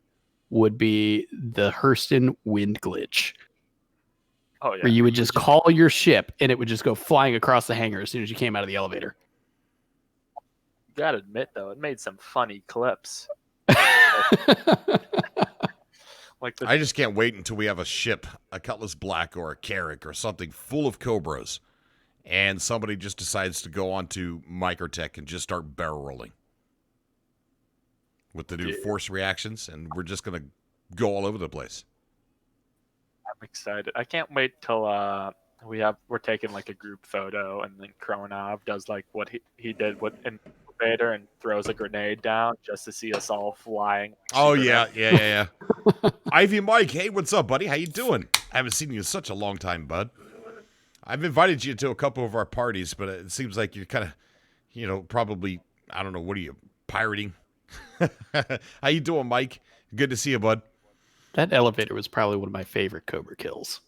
Would be the Hurston wind glitch. Oh yeah. Where you would just call your ship and it would just go flying across the hangar as soon as you came out of the elevator. Gotta admit though, it made some funny clips. Like I just can't wait until we have a ship, a Cutlass Black or a Carrack or something full of Cobras, and somebody just decides to go onto Microtech and just start barrel rolling with the new force reactions, and we're just gonna go all over the place. I'm excited. I can't wait till we're taking like a group photo and then Kronov does like what he did with Invader and throws a grenade down just to see us all flying. Oh yeah. Ivy Mike, hey, what's up, buddy? How you doing? I haven't seen you in such a long time, bud. I've invited you to a couple of our parties, but it seems like you're kind of, probably, I don't know, what are you, pirating? How you doing, Mike? Good to see you, bud. That elevator was probably one of my favorite Cobra kills.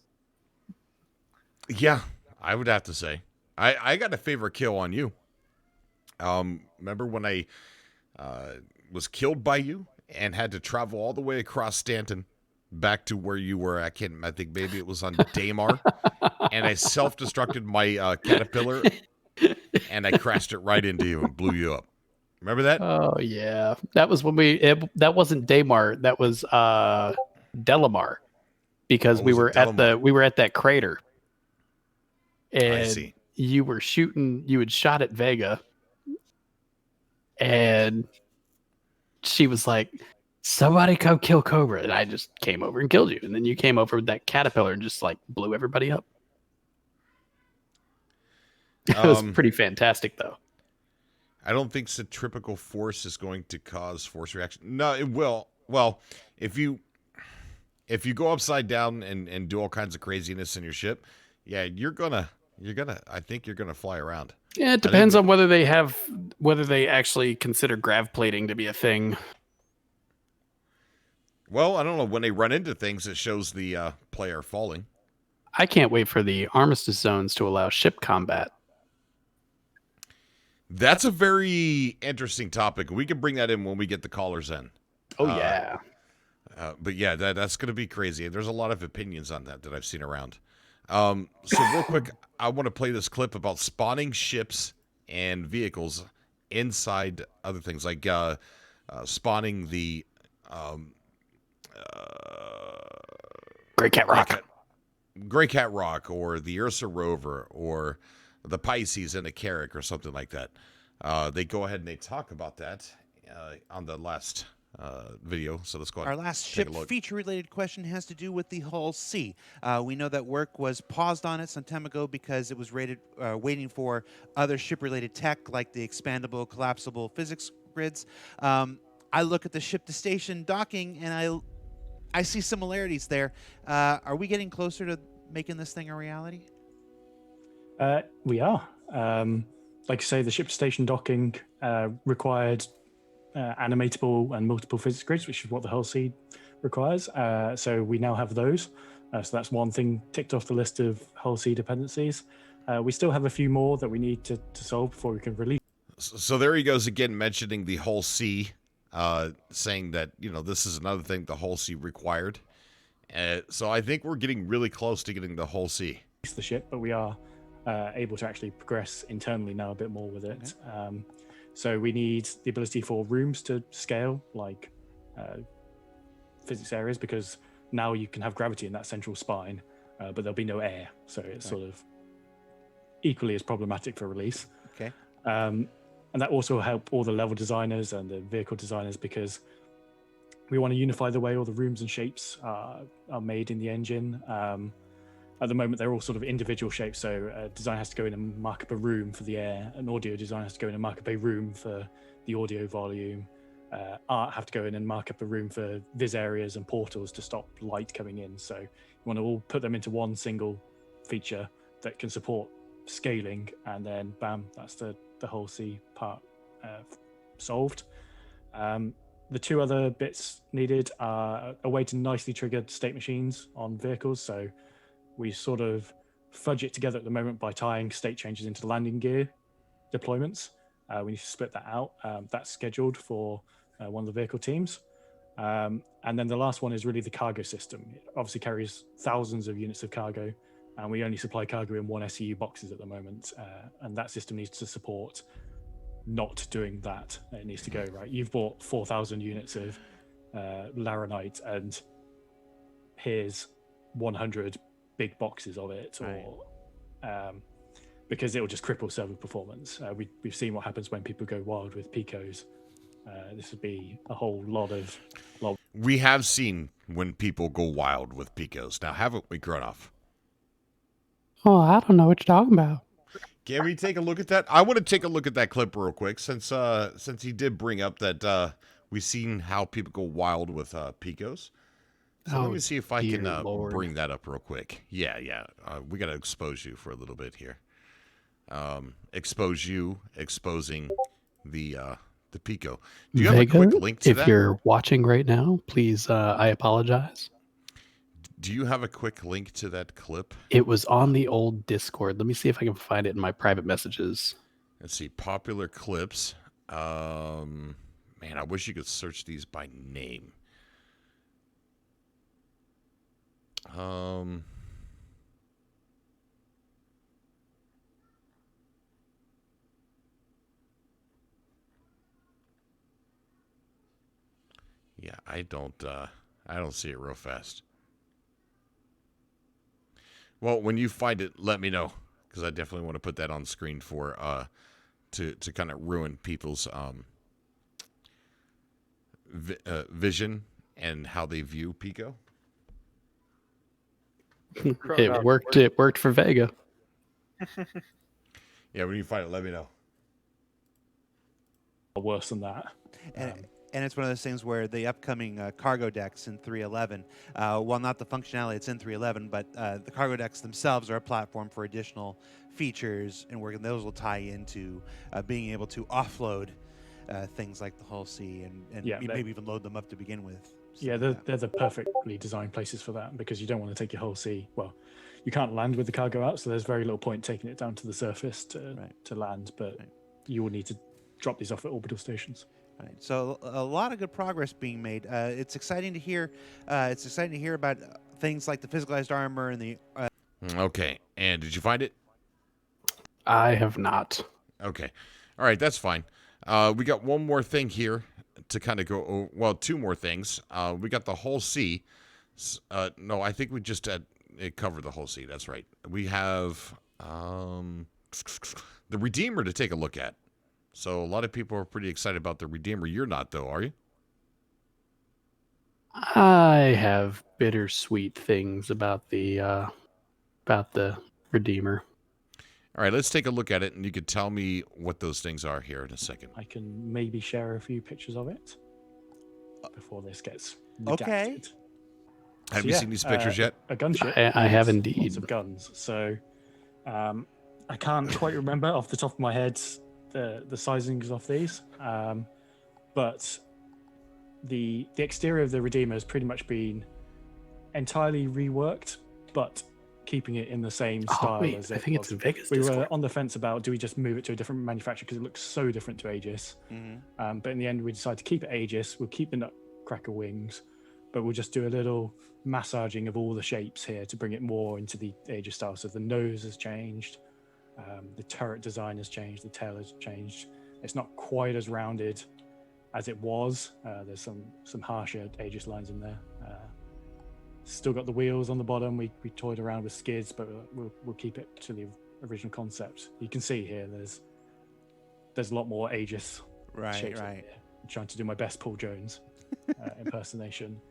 Yeah, I would have to say. I got a favorite kill on you. Remember when I was killed by you and had to travel all the way across Stanton back to where you were? I think maybe it was on Daymar. And I self-destructed my Caterpillar and I crashed it right into you and blew you up. Remember that? Oh yeah, that was when that wasn't Daymar, that was Delamar, because we were at that crater, and I see. you had shot at Vega, and she was like, "Somebody come kill Cobra," and I just came over and killed you, and then you came over with that Caterpillar and just like blew everybody up. It was pretty fantastic, though. I don't think centripetal force is going to cause force reaction. No, it will. Well, if you go upside down and do all kinds of craziness in your ship, yeah, I think you're gonna fly around. Yeah, it depends on whether they actually consider grav plating to be a thing. Well, I don't know. When they run into things, it shows the player falling. I can't wait for the armistice zones to allow ship combat. That's a very interesting topic. We can bring that in when we get the callers in. Oh, yeah. But yeah, that's going to be crazy. There's a lot of opinions on that I've seen around. So real quick, I want to play this clip about spawning ships and vehicles inside other things, like spawning the Grey Cat Rock. Grey Cat Rock, or the Ursa Rover, or the Pisces and a Carrack, or something like that. They go ahead and they talk about that on the last video. So let's go ahead. Our last ship feature-related question has to do with the Hull C. We know that work was paused on it some time ago because it was waiting for other ship-related tech like the expandable, collapsible physics grids. I look at the ship-to-station docking and I see similarities there. Are we getting closer to making this thing a reality? We are. Like you say, the ship-to-station docking required animatable and multiple physics grids, which is what the Hull C requires. So we now have those. So that's one thing ticked off the list of Hull C dependencies. We still have a few more that we need to solve before we can release. So there he goes again, mentioning the whole C, saying that, this is another thing the whole C required. So I think we're getting really close to getting the whole C. The ship, but we are able to actually progress internally now a bit more with it. So we need the ability for rooms to scale, like physics areas, because now you can have gravity in that central spine, but there'll be no air, so it's sort of equally as problematic for release. Okay. And that also will help all the level designers and the vehicle designers, because we want to unify the way all the rooms and shapes are made in the engine. At the moment, they're all sort of individual shapes. So design has to go in and mark up a room for the air. An audio design has to go in and mark up a room for the audio volume. Art have to go in and mark up a room for vis areas and portals to stop light coming in. So you want to all put them into one single feature that can support scaling, and then bam, that's the whole C part solved. The two other bits needed are a way to nicely trigger state machines on vehicles. So we sort of fudge it together at the moment by tying state changes into landing gear deployments. We need to split that out. That's scheduled for one of the vehicle teams. And then the last one is really the cargo system. It obviously carries thousands of units of cargo, and we only supply cargo in one SEU boxes at the moment. And that system needs to support not doing that. It needs to go, right, you've bought 4,000 units of Laranite, and here's 100 big boxes of it, or because it will just cripple server performance. We've seen what happens when people go wild with Picos. This would be a whole lot of... We have seen when people go wild with Picos. Now, haven't we, Gronoff? Oh, I don't know what you're talking about. Can we take a look at that? I want to take a look at that clip real quick, since he did bring up that we've seen how people go wild with Picos. So let me see if I can bring that up real quick. Yeah. We got to expose you for a little bit here. Expose you, exposing the Pico. Do you have a quick link to that? If you're watching right now, please, I apologize. Do you have a quick link to that clip? It was on the old Discord. Let me see if I can find it in my private messages. Let's see. Popular clips. Man, I wish you could search these by name. Yeah, I don't see it real fast. Well, when you find it, let me know, because I definitely want to put that on screen for to kind of ruin people's vision and how they view Pico. It worked. It worked for Vega. Yeah, when you find it, let me know. Worse than that. And it's one of those things where the upcoming cargo decks in 3.11, while not the functionality it's in 3.11, but the cargo decks themselves are a platform for additional features, and where those will tie into being able to offload things like the Hull C and maybe even load them up to begin with. Yeah, they're the perfectly designed places for that, because you don't want to take your Hull C. Well, you can't land with the cargo out, so there's very little point taking it down to the surface to land, but you will need to drop these off at orbital stations. Right. So a lot of good progress being made. It's exciting to hear. It's exciting to hear about things like the physicalized armor and the. Okay. And did you find it? I have not. Okay. All right. That's fine. We got one more thing here to kind of go over. Well, two more things. We got the whole C. No, I think we just it covered the whole C. That's right. We have the Redeemer to take a look at. So a lot of people are pretty excited about the Redeemer. You're not, though, are you? I have bittersweet things about the Redeemer. All right, let's take a look at it, and you can tell me what those things are here in a second. I can maybe share a few pictures of it before this gets redacted. Okay. Have you seen these pictures yet? A gunship. I have indeed. Lots of guns. So I can't quite remember off the top of my head the sizings of these, but the exterior of the Redeemer has pretty much been entirely reworked, but keeping it in the same Oh, style wait, as I it think was. it's in Vegas. We were Discord. on the fence about do we just move it to a different manufacturer because it looks so different to Aegis. But in the end, we decided to keep it Aegis. We'll keep the Nutcracker wings, but we'll just do a little massaging of all the shapes here to bring it more into the Aegis style. So the nose has changed, the turret design has changed, the tail has changed. It's not quite as rounded as it was. There's some harsher Aegis lines in there. Still got the wheels on the bottom. We toyed around with skids, but we'll keep it to the original concept. You can see here there's a lot more Aegis shapes. Right. I'm trying to do my best Paul Jones impersonation.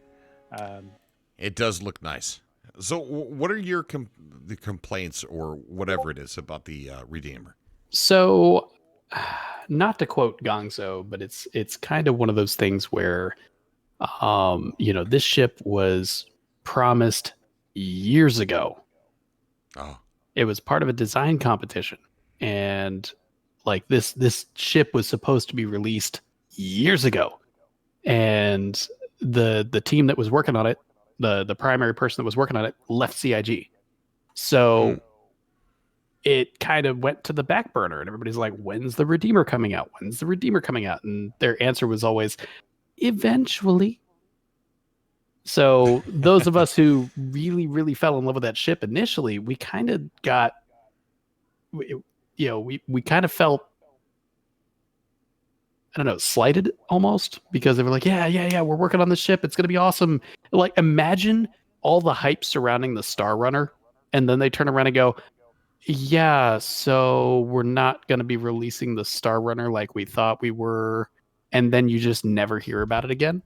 It does look nice. So, what are your the complaints or whatever it is about the Redeemer? So, not to quote Gongzo, but it's kind of one of those things where, this ship was promised years ago. Oh. It was part of a design competition, and like this ship was supposed to be released years ago, and the team that was working on it, the primary person that was working on it, left CIG. So it kind of went to the back burner, and everybody's like, when's the Redeemer coming out? When's the Redeemer coming out? And their answer was always, eventually. So those of us who really, really fell in love with that ship initially, we kind of got, we kind of felt, I don't know, slighted almost, because they were like, yeah, we're working on this ship. It's going to be awesome. Like, imagine all the hype surrounding the Star Runner, and then they turn around and go, yeah, so we're not going to be releasing the Star Runner like we thought we were. And then you just never hear about it again.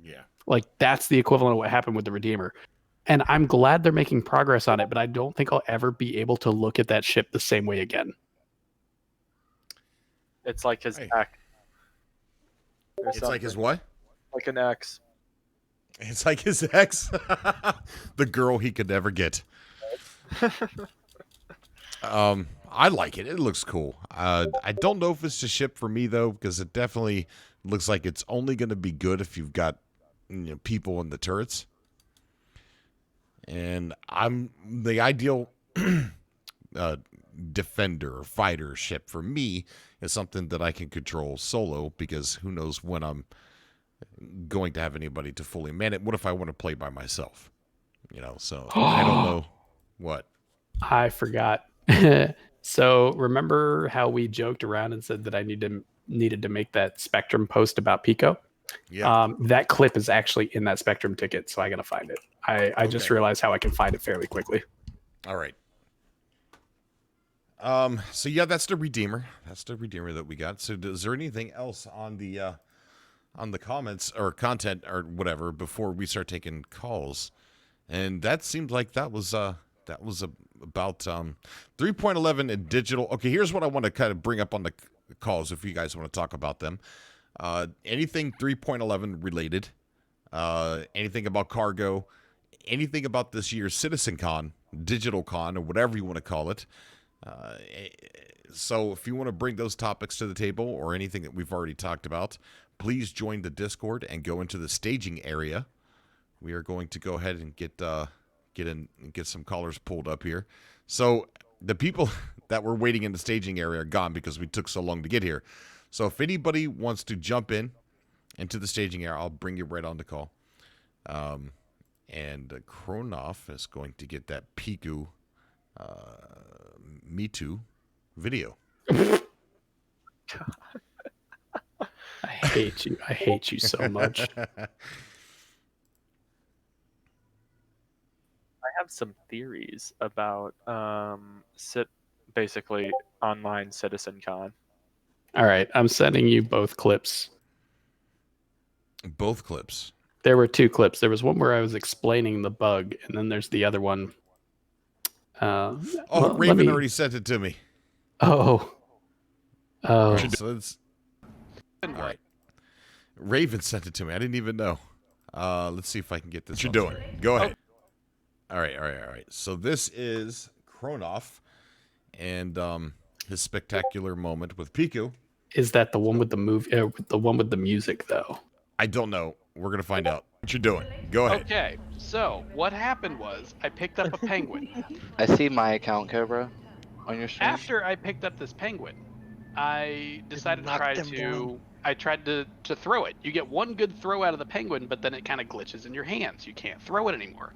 Yeah. Like, that's the equivalent of what happened with the Redeemer. And I'm glad they're making progress on it, but I don't think I'll ever be able to look at that ship the same way again. It's like his X. It's like his what? Like an X. It's like his ex. The girl he could never get. I like it. It looks cool. I don't know if it's a ship for me, though, because it definitely looks like it's only going to be good if you've got people in the turrets. And I'm the ideal defender or fighter ship for me is something that I can control solo, because who knows when I'm going to have anybody to fully man it. What if I want to play by myself? So I don't know what. I forgot. So remember how we joked around and said that I needed to make that Spectrum post about Pico? Yeah. That clip is actually in that Spectrum ticket, so I gotta find it. I just realized how I can find it fairly quickly. All right. So yeah, that's the Redeemer. That's the Redeemer that we got. So is there anything else on the comments or content or whatever before we start taking calls? And that seemed like that was about 3.11 in digital. Okay, here's what I want to kind of bring up on the calls if you guys want to talk about them. Anything 3.11 related, anything about cargo, anything about this year's CitizenCon, Digital Con, or whatever you want to call it. So if you want to bring those topics to the table or anything that we've already talked about, please join the Discord and go into the staging area. We are going to go ahead and get some callers pulled up here. So the people that were waiting in the staging area are gone because we took so long to get here. So if anybody wants to jump into the staging area, I'll bring you right on the call. And Kronoff is going to get that Piku Me Too video. I hate you. I hate you so much. I have some theories about basically online CitizenCon. All right, I'm sending you both clips. Both clips. There were two clips. There was one where I was explaining the bug, and then there's the other one. Raven already sent it to me. Oh. All right, so all right. Raven sent it to me. I didn't even know. Let's see if I can get this. What you doing? Go ahead. All right. So this is Kronoff and his spectacular moment with Piku. Is that the one with the the one with the music, though? I don't know. We're gonna find out. What you doing? Go ahead. Okay, so what happened was I picked up a penguin. I see my account, Cobra, on your stream. After I picked up this penguin, I decided to knock try them to. down. I tried to throw it. You get one good throw out of the penguin, but then it kind of glitches in your hands. You can't throw it anymore.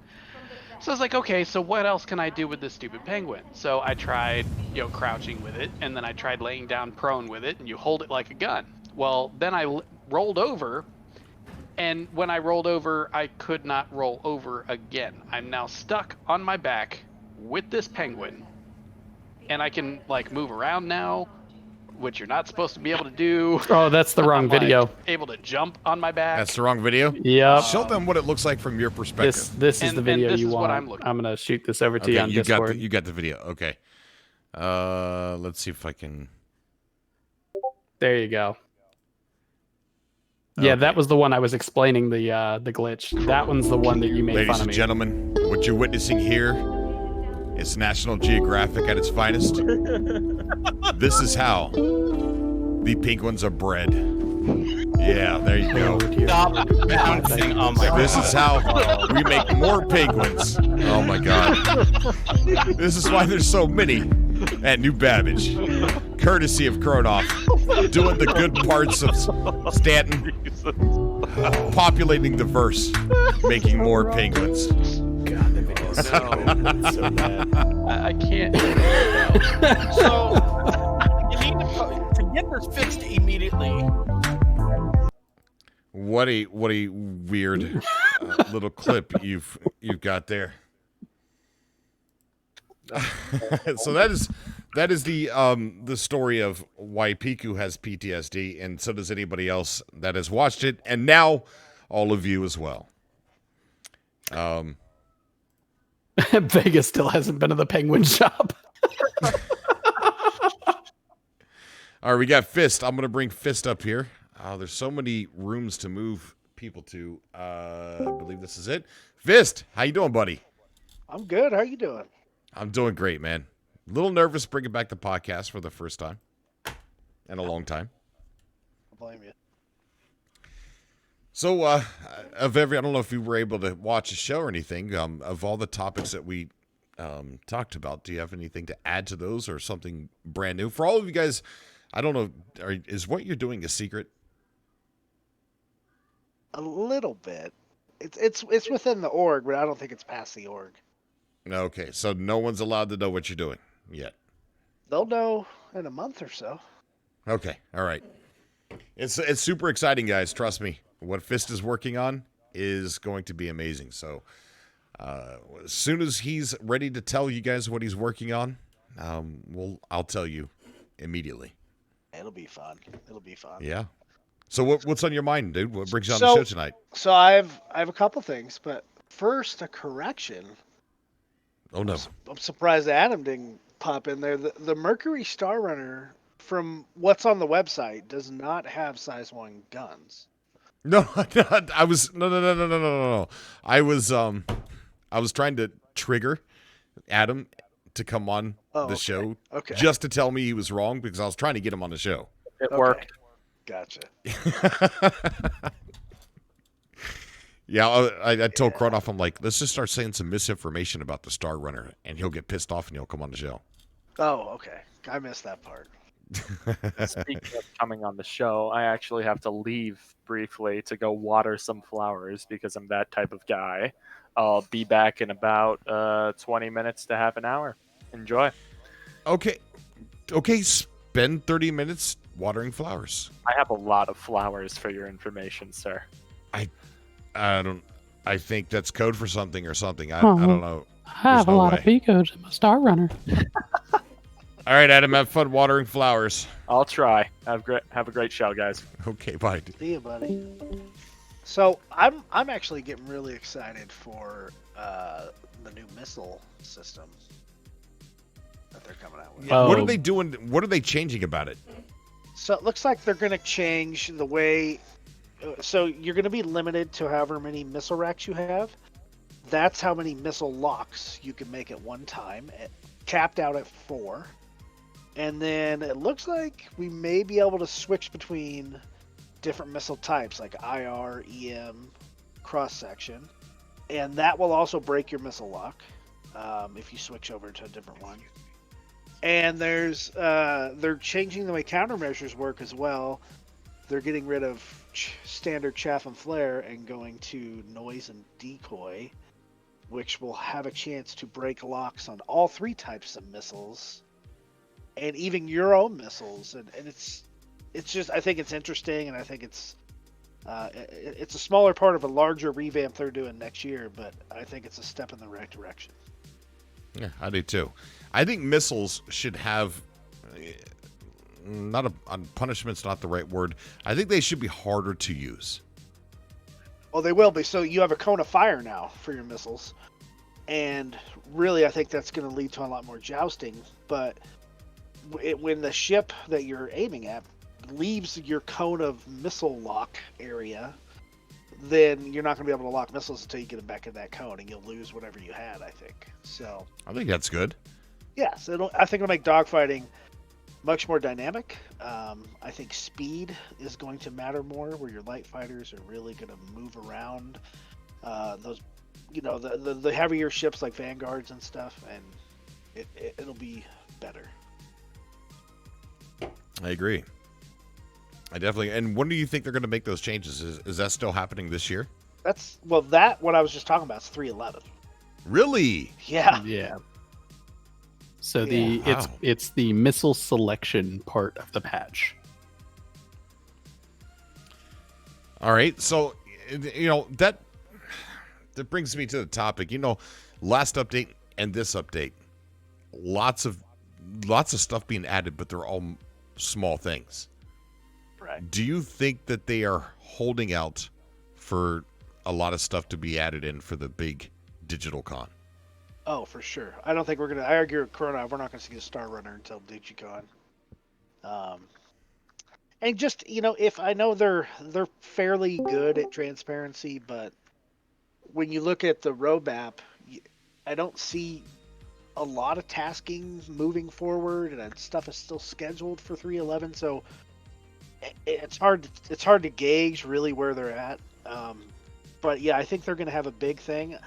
So I was like, okay, so what else can I do with this stupid penguin? So I tried, crouching with it, and then I tried laying down prone with it, and you hold it like a gun. Well, then I rolled over, and when I rolled over, I could not roll over again. I'm now stuck on my back with this penguin, and I can move around now, which you're not supposed to be able to do. Oh, that's the wrong I'm, video. Able to jump on my back. That's the wrong video. Yep. Show them what it looks like from your perspective. This is the And video this you is want. what I'm looking. I'm gonna shoot this over to you on you Discord. you got the video. Okay. Let's see if I can. There you go. Yeah, that was the one I was explaining the glitch. That one's the one that you made Ladies fun of and me. gentlemen, what you're witnessing here is National Geographic at its finest. This is how the penguins are bred. Yeah, there you go. Stop bouncing. Oh my god. This is how we make more penguins. Oh my god. This is why there's so many at New Babbage. Courtesy of Kronoff. Doing the good parts of Stanton. Populating the verse. Making more penguins. God, the video is so bad. I can't. So you need to get this fixed immediately. What a weird little clip you've got there. So that is the story of why Piku has PTSD, and so does anybody else that has watched it, and now all of you as well. Vegas still hasn't been to the penguin shop. All right, we got Fist. I'm gonna bring Fist up here. There's so many rooms to move people to. I believe this is it. Fist, how you doing, buddy? I'm good. How you doing? I'm doing great, man. A little nervous bringing back the podcast for the first time in a long time. I blame you. So, I don't know if you were able to watch the show or anything. Of all the topics that we talked about, do you have anything to add to those or something brand new? For all of you guys, I don't know, is what you're doing a secret? A little bit. It's within the org, but I don't think it's past the org. Okay, so no one's allowed to know what you're doing yet. They'll know in a month or so. Okay, all right. It's super exciting, guys. Trust me. What Fist is working on is going to be amazing. So as soon as he's ready to tell you guys what he's working on, I'll tell you immediately. It'll be fun. It'll be fun. Yeah. So what's on your mind, dude? What brings you on the show tonight? So I have a couple things, but first a correction. Oh no. I'm surprised Adam didn't pop in there. The Mercury Star Runner, from what's on the website, does not have size 1 guns. No, I was no. I was trying to trigger Adam to come on the show just to tell me he was wrong because I was trying to get him on the show. It worked. Gotcha. Yeah, I told Kronoff, I'm like, let's just start saying some misinformation about the Star Runner, and he'll get pissed off and he'll come on the show. Oh, okay. I missed that part. Speaking of coming on the show, I actually have to leave briefly to go water some flowers because I'm that type of guy. I'll be back in about 20 minutes to half an hour. Enjoy. Okay, spend 30 minutes watering flowers. I have a lot of flowers for your information, sir. I think that's code for something or something. I don't know. I have a lot of Picos in my Star Runner. All right, Adam, have fun watering flowers. I'll try. Have a great show, guys. Okay, bye. See you, buddy. So I'm actually getting really excited for the new missile system that they're coming out with. Oh. What are they doing? What are they changing about it? So it looks like they're going to change the way. So you're going to be limited to however many missile racks you have. That's how many missile locks you can make at one time, capped out at 4. And then it looks like we may be able to switch between different missile types like IR, EM, cross section, and that will also break your missile lock if you switch over to a different one. And there's they're changing the way countermeasures work as well. They're getting rid of standard chaff and flare and going to noise and decoy, which will have a chance to break locks on all 3 types of missiles, and even your own missiles. And it's just, I think it's interesting, and I think it's a smaller part of a larger revamp they're doing next year, but I think it's a step in the right direction. Yeah, I do too. I think missiles should have punishment's not the right word. I think they should be harder to use. Well, they will be. So you have a cone of fire now for your missiles, and really, I think that's going to lead to a lot more jousting. But when the ship that you're aiming at leaves your cone of missile lock area, then you're not going to be able to lock missiles until you get them back in that cone, and you'll lose whatever you had, I think. So I think that's good. Yes, I think it'll make dogfighting much more dynamic. I think speed is going to matter more, where your light fighters are really going to move around those, the heavier ships like Vanguards and stuff, and it'll be better. I agree. I definitely. And when do you think they're going to make those changes? Is that still happening this year? What I was just talking about is 3.11. Really? Yeah. Yeah. So it's the missile selection part of the patch. All right. So that brings me to the topic. Last update and this update, lots of stuff being added, but they're all small things. Right. Do you think that they are holding out for a lot of stuff to be added in for the big digital con? Oh, for sure. I don't think I argue with Corona, we're not going to see a Star Runner until DigiCon. And just, if I know they're fairly good at transparency, but when you look at the roadmap, I don't see a lot of tasking moving forward, and stuff is still scheduled for 3.11, so it's hard to gauge really where they're at. But yeah, I think they're going to have a big thing.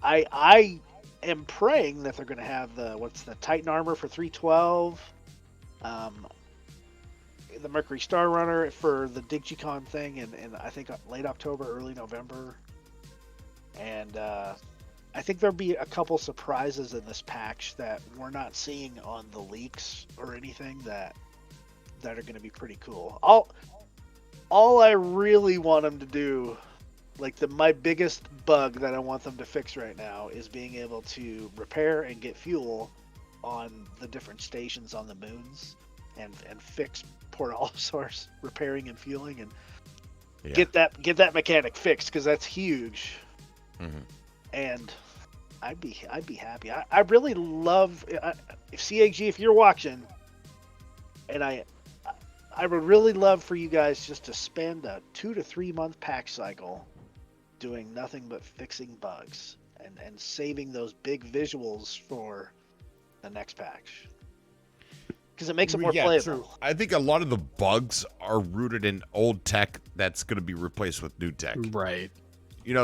I am praying that they're going to have the Titan armor for 3.12, the Mercury Star Runner for the DigiCon thing, and I think late October, early November. And I think there'll be a couple surprises in this patch that we're not seeing on the leaks or anything that are going to be pretty cool. All I really want them to do, my biggest bug that I want them to fix right now, is being able to repair and get fuel on the different stations on the moons, and fix Port Olisar's repairing and fueling, and get that mechanic fixed, because that's huge. Mm-hmm. And I'd be happy. I really love if CAG, if you're watching, and I would really love for you guys just to spend a 2 to 3 month patch cycle doing nothing but fixing bugs and saving those big visuals for the next patch, because it makes it more playable. True. I think a lot of the bugs are rooted in old tech that's going to be replaced with new tech. Right.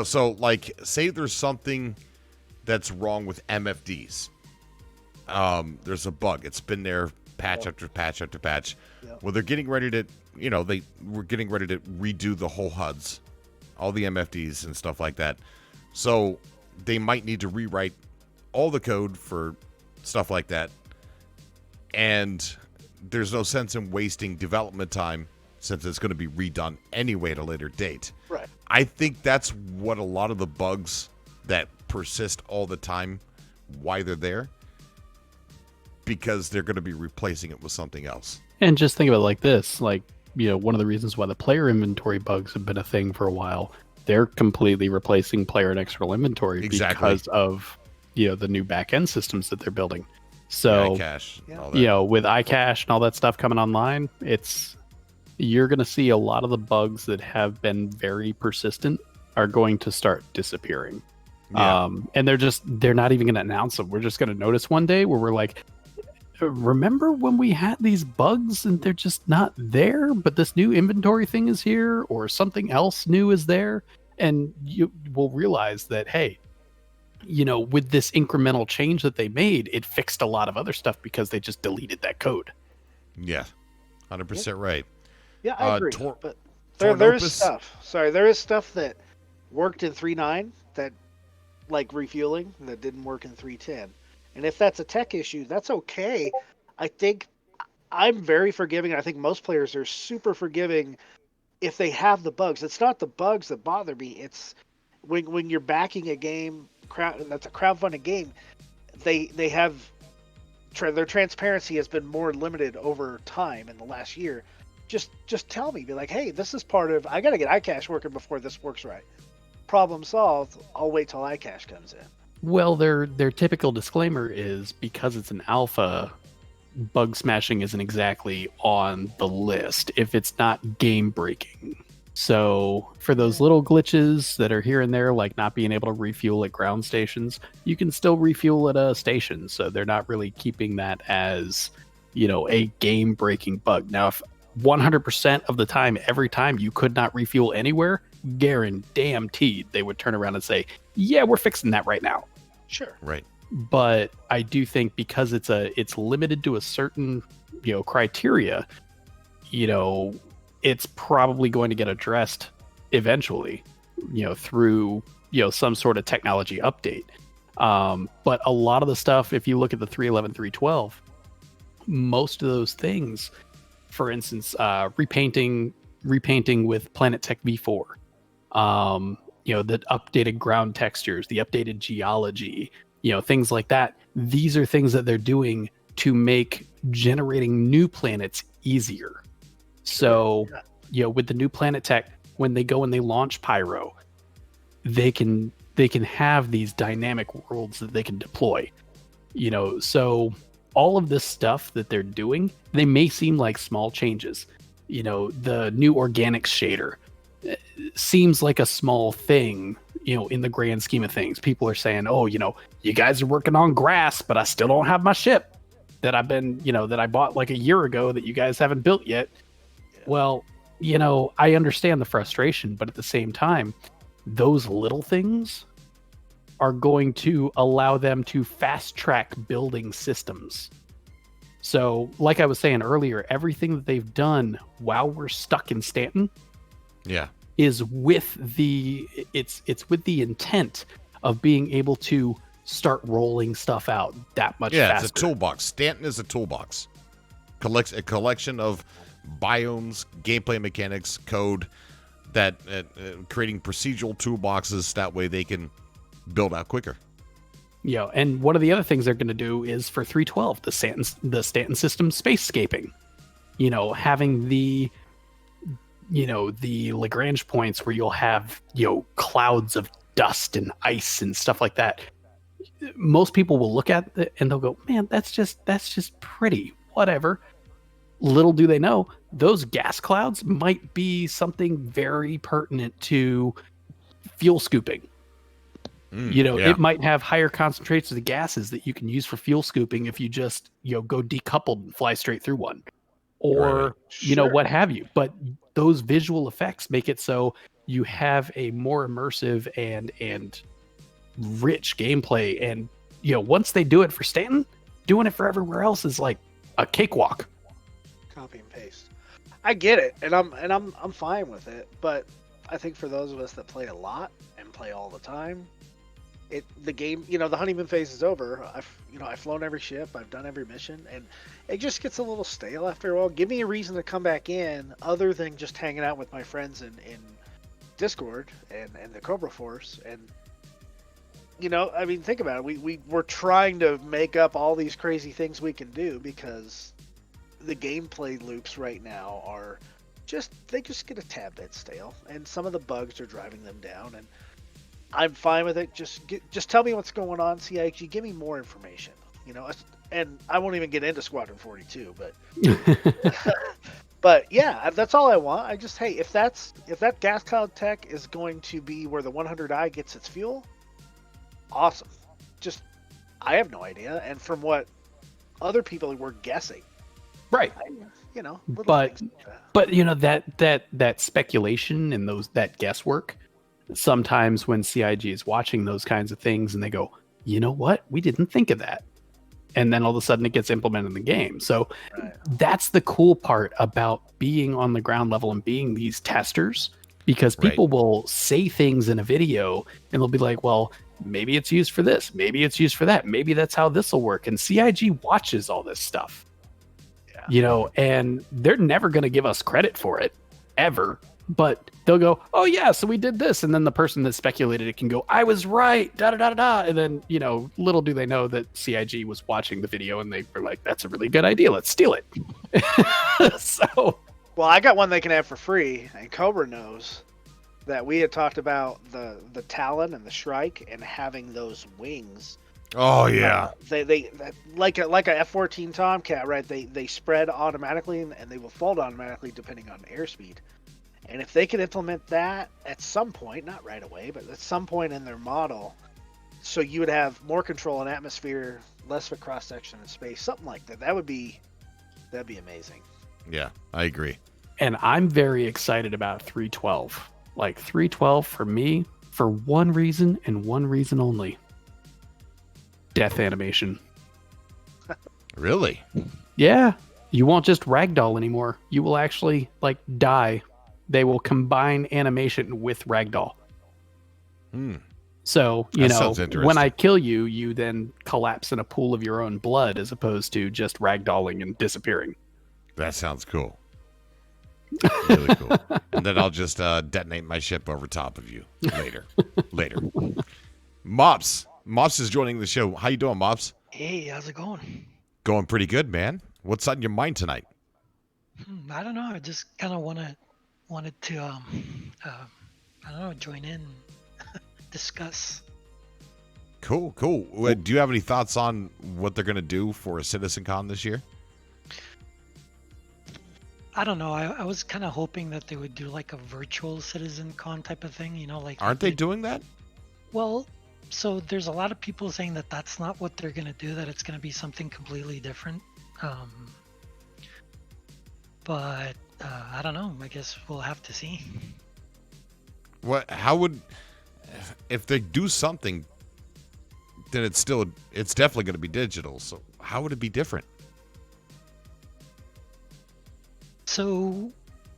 So say there's something that's wrong with MFDs. There's a bug. It's been there patch after patch after patch. Yep. Well, they're getting ready to, we're getting ready to redo the whole HUDs, all the MFDs and stuff like that. So they might need to rewrite all the code for stuff like that. And there's no sense in wasting development time, since it's going to be redone anyway at a later date. Right. I think that's what a lot of the bugs that persist all the time, why they're there, because they're going to be replacing it with something else. And just think of it like this, one of the reasons why the player inventory bugs have been a thing for a while, they're completely replacing player and external inventory because of, the new back-end systems that they're building. So, iCache, all that. With iCache and all that stuff coming online, you're going to see a lot of the bugs that have been very persistent are going to start disappearing. Yeah. And they're not even going to announce them. We're just going to notice one day where we're like, remember when we had these bugs and they're just not there, but this new inventory thing is here, or something else new is there? And you will realize that, hey, with this incremental change that they made, it fixed a lot of other stuff because they just deleted that code. Yeah, 100% right. Yeah, I agree. Tor- But there is Tornopus- stuff. Sorry, there is stuff that worked in 3.9 that, like refueling, that didn't work in 3.10. And if that's a tech issue, that's okay. I think I'm very forgiving. I think most players are super forgiving if they have the bugs. It's not the bugs that bother me. It's when you're backing a game, that's a crowdfunded game, they have their transparency has been more limited over time in the last year. Just tell me, be like, hey, this is part of. I got to get iCache working before this works right. Problem solved. I'll wait till iCache comes in. Well, their typical disclaimer is because it's an alpha, bug smashing isn't exactly on the list if it's not game breaking. So for those little glitches that are here and there, like not being able to refuel at ground stations, you can still refuel at a station. So they're not really keeping that as, a game breaking bug. Now, if 100% of the time, every time you could not refuel anywhere, guaranteed they would turn around and say, yeah, we're fixing that right now. Sure. Right. But I do think because it's limited to a certain, criteria, it's probably going to get addressed eventually, through, some sort of technology update. But a lot of the stuff, if you look at the 3.11, 3.12, most of those things, for instance, repainting with Planet Tech V4, the updated ground textures, the updated geology, things like that. These are things that they're doing to make generating new planets easier. So, with the new Planet Tech, when they go and they launch Pyro, they can have these dynamic worlds that they can deploy. So all of this stuff that they're doing, they may seem like small changes. The new organics shader seems like a small thing, in the grand scheme of things. People are saying, oh, you guys are working on grass, but I still don't have my ship that I've been, that I bought like a year ago that you guys haven't built yet. Well, I understand the frustration, but at the same time, those little things are going to allow them to fast track building systems. So, like I was saying earlier, everything that they've done while we're stuck in Stanton, is with it's with the intent of being able to start rolling stuff out that much faster. It's a toolbox. Stanton is a toolbox. Collects a collection of biomes, gameplay mechanics, code that creating procedural toolboxes. That way they can build out quicker. And one of the other things they're going to do is for 3.12, the Stanton system spacescaping. Having the Lagrange points where you'll have, clouds of dust and ice and stuff like that. Most people will look at it and they'll go, man, that's just pretty, whatever. Little do they know, those gas clouds might be something very pertinent to fuel scooping. It might have higher concentrations of gases that you can use for fuel scooping if you just, go decoupled and fly straight through one. Or, what have you. But those visual effects make it so you have a more immersive and rich gameplay. And, once they do it for Stanton, doing it for everywhere else is like a cakewalk. Copy and paste. I get it, and I'm fine with it. But I think for those of us that play a lot and play all the time, the game, the honeymoon phase is over. I've flown every ship, I've done every mission, and it just gets a little stale after a while. Give me a reason to come back in other than just hanging out with my friends in Discord and the Cobra Force. And think about it. We're trying to make up all these crazy things we can do because the gameplay loops right now are they just get a tad bit stale, and some of the bugs are driving them down. And I'm fine with it. Just tell me what's going on, CIG. Give me more information. And I won't even get into Squadron 42, but but yeah, that's all I want. I just, hey, if that gas cloud tech is going to be where the 100i gets its fuel, awesome. Just, I have no idea. And from what other people were guessing, right? But that speculation and that guesswork sometimes when CIG is watching those kinds of things and they go, you know what? We didn't think of that. And then all of a sudden it gets implemented in the game. So that's the cool part about being on the ground level and being these testers, because people will say things in a video and they'll be like, well, maybe it's used for this. Maybe it's used for that. Maybe that's how this will work. And CIG watches all this stuff, you know, and they're never going to give us credit for it ever. But they'll go, oh, yeah, so we did this. And then the person that speculated it can go, I was right, da-da-da-da-da. And then, you know, little do they know that CIG was watching the video and they were like, that's a really good idea. Let's steal it. So. Well, I got one they can have for free. And Cobra knows that we had talked about the Talon and the Shrike and having those wings. Oh, yeah. They like a F-14 Tomcat, right? They spread automatically and they will fold automatically depending on airspeed. And if they could implement that at some point, not right away, but at some point in their model, so you would have more control in atmosphere, less of a cross section in space, something like that. That'd be amazing. Yeah, I agree. And I'm very excited about 312. Like 312 for me, for one reason and one reason only. Death animation. Really? Yeah. You won't just ragdoll anymore. You will actually like die. They will combine animation with ragdoll. So, you know, when I kill you, you then collapse in a pool of your own blood as opposed to just ragdolling and disappearing. That sounds cool. Really cool. And then I'll just detonate my ship over top of you later. Mops is joining the show. How you doing, Mops? Hey, how's it going? Going pretty good, man. What's on your mind tonight? I don't know. I just kind of wanted to I don't know, join in, discuss. Cool. Do you have any thoughts on what they're going to do for a CitizenCon this year? I don't know. I was kind of hoping that they would do like a virtual CitizenCon type of thing, you know, like. Aren't they doing that? Well, so there's a lot of people saying that that's not what they're going to do, that it's going to be something completely different. But I don't know. I guess we'll have to see. If they do something, then it's definitely going to be digital. So how would it be different? So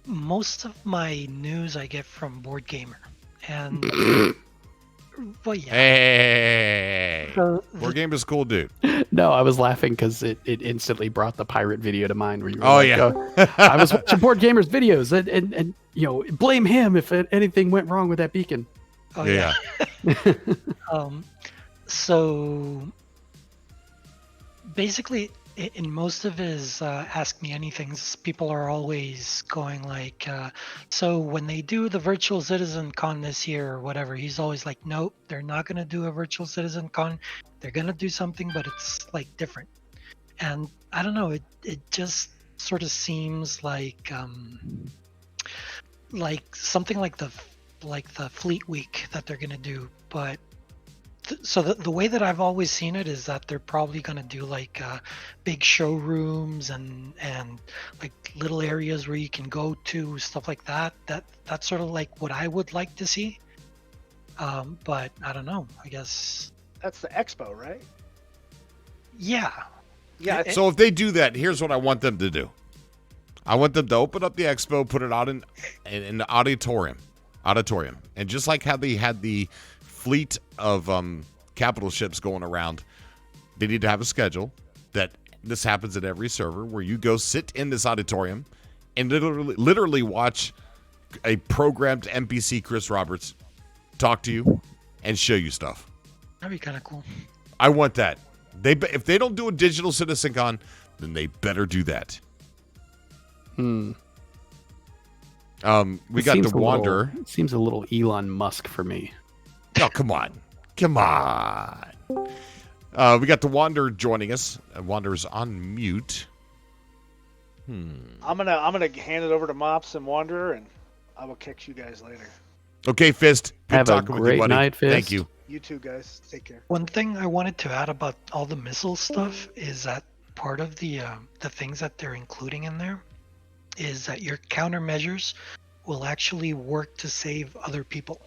most of my news I get from Board Gamer, and well, yeah. Hey, Board Gamer is cool, dude. No, I was laughing because it instantly brought the pirate video to mind where you were I was watching Board Gamer's videos and you know, blame him if anything went wrong with that beacon. Oh yeah. So basically, in most of his Ask Me Anythings, people are always going like, so when they do the virtual CitizenCon this year or whatever, he's always like, nope, they're not going to do a virtual CitizenCon. They're going to do something, but it's like different. And I don't know, it just sort of seems like something like the Fleet Week that they're going to do, but so the way that I've always seen it is that they're probably going to do like big showrooms and like little areas where you can go to, stuff like that. That's sort of like what I would like to see. But I don't know. I guess that's the expo, right? Yeah. Yeah. So if they do that, here's what I want them to do. I want them to open up the expo, put it out in the auditorium, and just like how they had the fleet of capital ships going around, they need to have a schedule that this happens at every server where you go sit in this auditorium and literally watch a programmed NPC Chris Roberts talk to you and show you stuff. That'd be kind of cool. I want that. If they don't do a digital CitizenCon, then they better do that. We got the Wanderer. It seems a little Elon Musk for me. Oh, come on. We got the Wanderer joining us. Wanderer's on mute. I'm gonna hand it over to Mops and Wanderer, and I will catch you guys later. Okay, Fist. Good Have talking a with you, great buddy. night, Fist. Thank you. You too, guys. Take care. One thing I wanted to add about all the missile stuff is that part of the things that they're including in there is that your countermeasures will actually work to save other people.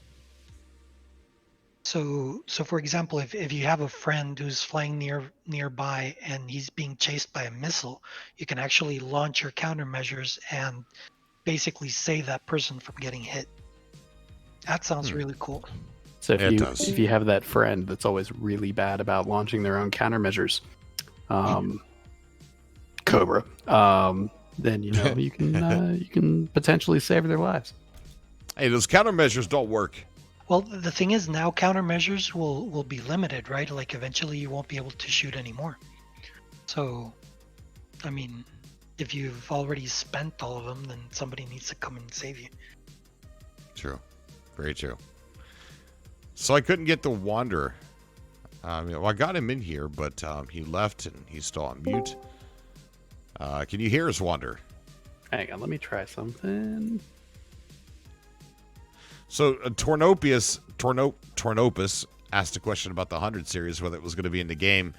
So for example, if you have a friend who's flying nearby and he's being chased by a missile, you can actually launch your countermeasures and basically save that person from getting hit. That sounds really cool. So It does. if you have that friend that's always really bad about launching their own countermeasures, Cobra, then you can potentially save their lives. Hey, those countermeasures don't work. Well, the thing is now countermeasures will be limited, right? Like eventually you won't be able to shoot anymore. So, I mean, if you've already spent all of them, then somebody needs to come and save you. True. Very true. So I couldn't get the Wanderer. Well, I got him in here, but he left and he's still on mute. Can you hear us, Wanderer? Hang on, let me try something. So Tornopus asked a question about the 100 series, whether it was going to be in the game,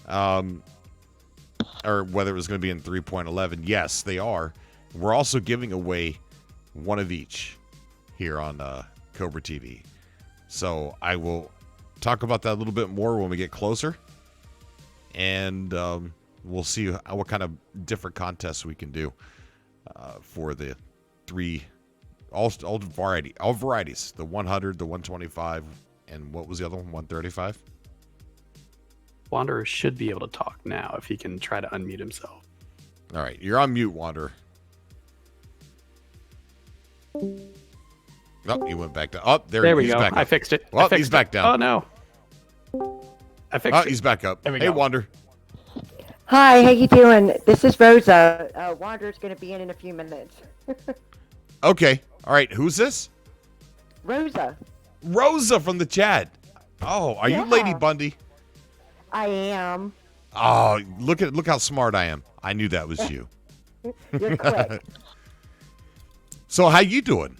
or whether it was going to be in 3.11. Yes, they are. We're also giving away one of each here on Cobra TV. So I will talk about that a little bit more when we get closer, and we'll see what kind of different contests we can do for the three. All varieties. The 100, the 125, and what was the other one? 135? Wanderer should be able to talk now if he can try to unmute himself. All right, you're on mute, Wanderer. Oh, he went back down. Oh, there we he's go. Back up. I fixed it. Well, he's back down. Oh, no. I fixed it. He's back up. There we hey, go. Wander. Hi, how you doing? This is Rosa. Wanderer's going to be in a few minutes. Okay. All right. Who's this? Rosa. Rosa from the chat. Oh, are you Lady Bundy? I am. Oh, look how smart I am. I knew that was you. You're quick. So how you doing?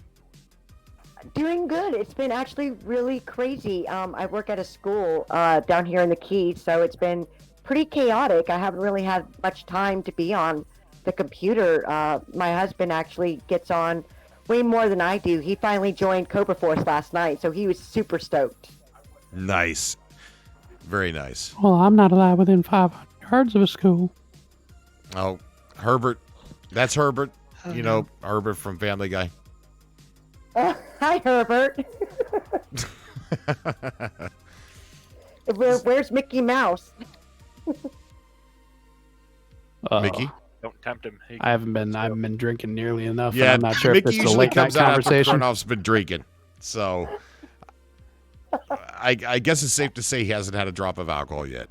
Doing good. It's been actually really crazy. I work at a school down here in the Keys, so it's been pretty chaotic. I haven't really had much time to be on the computer. My husband actually gets on way more than I do. He finally joined Cobra Force last night, so he was super stoked. Nice. Very nice. Well, I'm not allowed within 500 yards of a school. Oh, Herbert. That's Herbert. You know, Herbert from Family Guy. Hi, Herbert. Where's Mickey Mouse? Mickey? Don't tempt him. I haven't been drinking nearly enough. Yeah, and I'm not sure Mickey if this is a usually late night comes out after conversation. Kurnoff's been drinking. So I guess it's safe to say he hasn't had a drop of alcohol yet.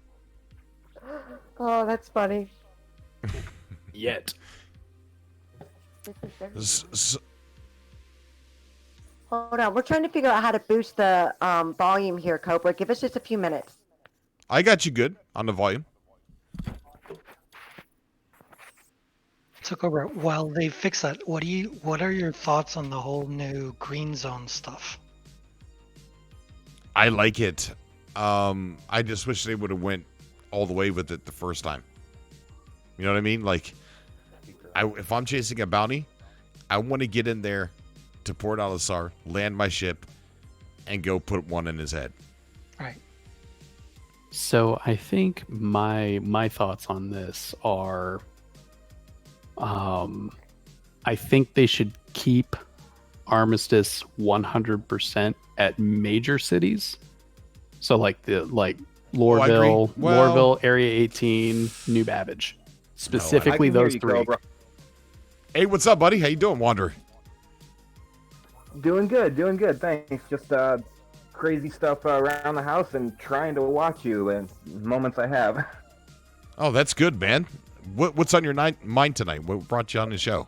Oh, that's funny. Yet. Hold on, we're trying to figure out how to boost the volume here, Cobra. Give us just a few minutes. I got you good on the volume. So Cobra, while they fix that, what are your thoughts on the whole new green zone stuff? I like it. I just wish they would have went all the way with it the first time. You know what I mean? Like, if I'm chasing a bounty, I want to get in there to Port Alisar, land my ship, and go put one in his head. Right. So I think my thoughts on this are, I think they should keep Armistice 100% at major cities. So like Lorville, Lorville, Area 18, New Babbage, specifically those three. Hey, what's up, buddy? How you doing, Wanderer? Doing good, thanks. Just crazy stuff around the house and trying to watch you in moments I have. Oh, that's good, man. What's on your mind tonight? What brought you on the show?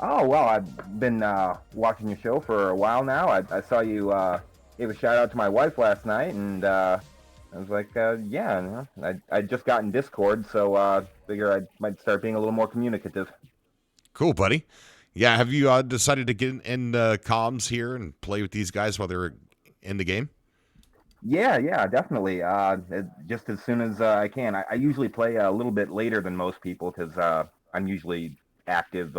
Oh, well, I've been watching your show for a while now. I saw you gave a shout out to my wife last night, and I was like, yeah, I just got in Discord, so figure I might start being a little more communicative. Cool, buddy. Yeah, have you decided to get in comms here and play with these guys while they're in the game? Yeah, definitely. Just as soon as I can. I usually play a little bit later than most people because I'm usually active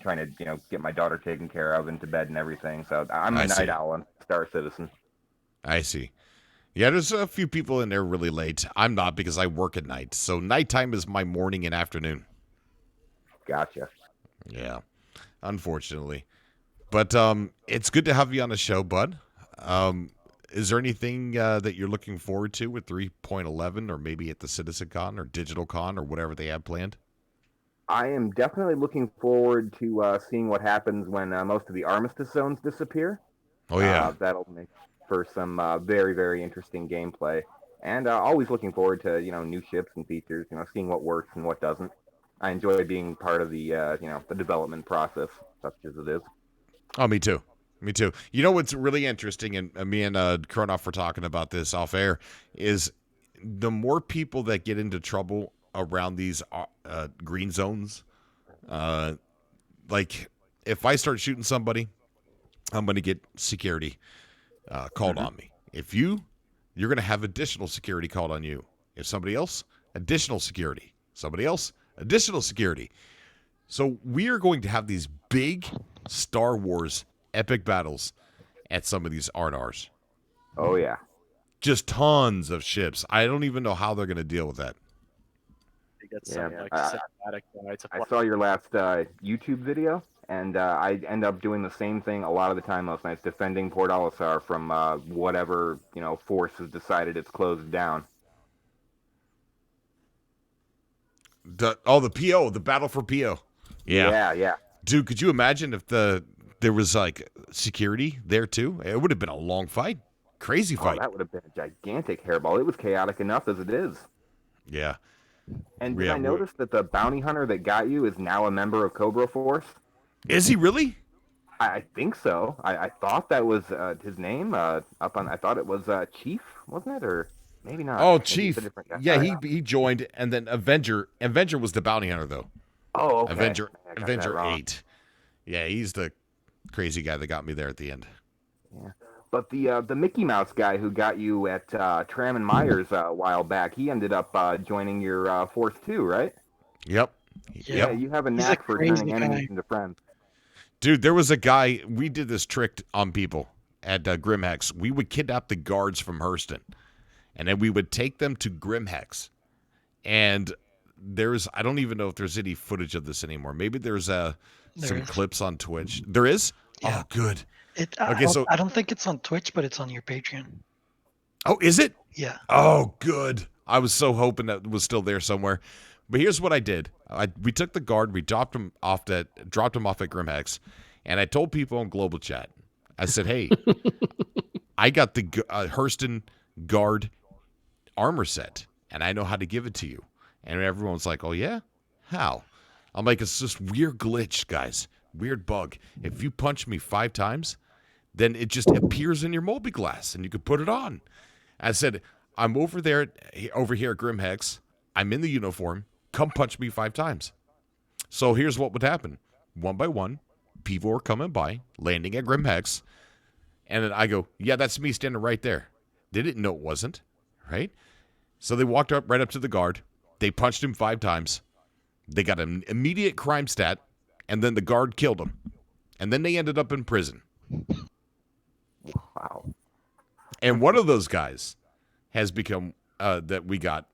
trying to get my daughter taken care of and to bed and everything. So I'm a night owl and Star Citizen. I see. Yeah, there's a few people in there really late. I'm not because I work at night. So nighttime is my morning and afternoon. Gotcha. Yeah, unfortunately. But it's good to have you on the show, bud. Is there anything that you're looking forward to with 3.11 or maybe at the CitizenCon or DigitalCon or whatever they have planned? I am definitely looking forward to seeing what happens when most of the armistice zones disappear. Oh, yeah. That'll make for some very, very interesting gameplay. And always looking forward to, new ships and features, seeing what works and what doesn't. I enjoy being part of the, the development process, such as it is. Oh, me too. Me too. You know what's really interesting, and me and Kronoff were talking about this off air, is the more people that get into trouble around these green zones, like if I start shooting somebody, I'm going to get security called on me. If you're going to have additional security called on you. If somebody else, additional security. Somebody else, additional security. So we are going to have these big Star Wars epic battles at some of these R&Rs. Oh, yeah. Just tons of ships. I don't even know how they're going to deal with that. You get some cinematic to I saw your last YouTube video, and I end up doing the same thing a lot of the time most nights, defending Port Olisar from whatever force has decided it's closed down. The PO, the battle for PO. Yeah. Dude, could you imagine if there was like security there too? It would have been a long fight. Crazy fight. That would have been a gigantic hairball. It was chaotic enough as it is. Yeah. And did I notice that the bounty hunter that got you is now a member of Cobra Force? Is he really? I think so. I thought that was his name. I thought it was Chief, wasn't it? Or maybe not. Oh, maybe Chief. Yeah, he joined, and then Avenger was the bounty hunter, though. Oh, okay. Avenger 8. Yeah, he's the crazy guy that got me there at the end. Yeah. But the Mickey Mouse guy who got you at Tram and Myers a while back, he ended up joining your force too, right? Yep. Yeah, you have a knack for turning enemies into friends. Dude, there was a guy, we did this trick on people at Grimhex. We would kidnap the guards from Hurston, and then we would take them to Grimhex. And I don't even know if there's any footage of this anymore. Maybe there's some clips on Twitch. There is? Yeah. Oh, good. I don't think it's on Twitch, but it's on your Patreon. Oh, is it? Yeah. Oh, good. I was so hoping that it was still there somewhere. But here's what I did. We took the guard, we dropped him off at Grimhex, and I told people on Global Chat, I said, hey, I got the Hurston guard armor set, and I know how to give it to you. And everyone's like, oh, yeah? How? I'm like, it's this weird glitch, guys. Weird bug. If you punch me 5 times, then it just appears in your mobi-glass, and you can put it on. I said, I'm over here at Grimhex. I'm in the uniform. Come punch me 5 times. So here's what would happen. One by one, people were coming by, landing at Grimhex, and then I go, yeah, that's me standing right there. They didn't know it wasn't, right? So they walked right up to the guard. They punched him 5 times. They got an immediate crime stat, and then the guard killed him. And then they ended up in prison. Wow. And one of those guys has become, that we got,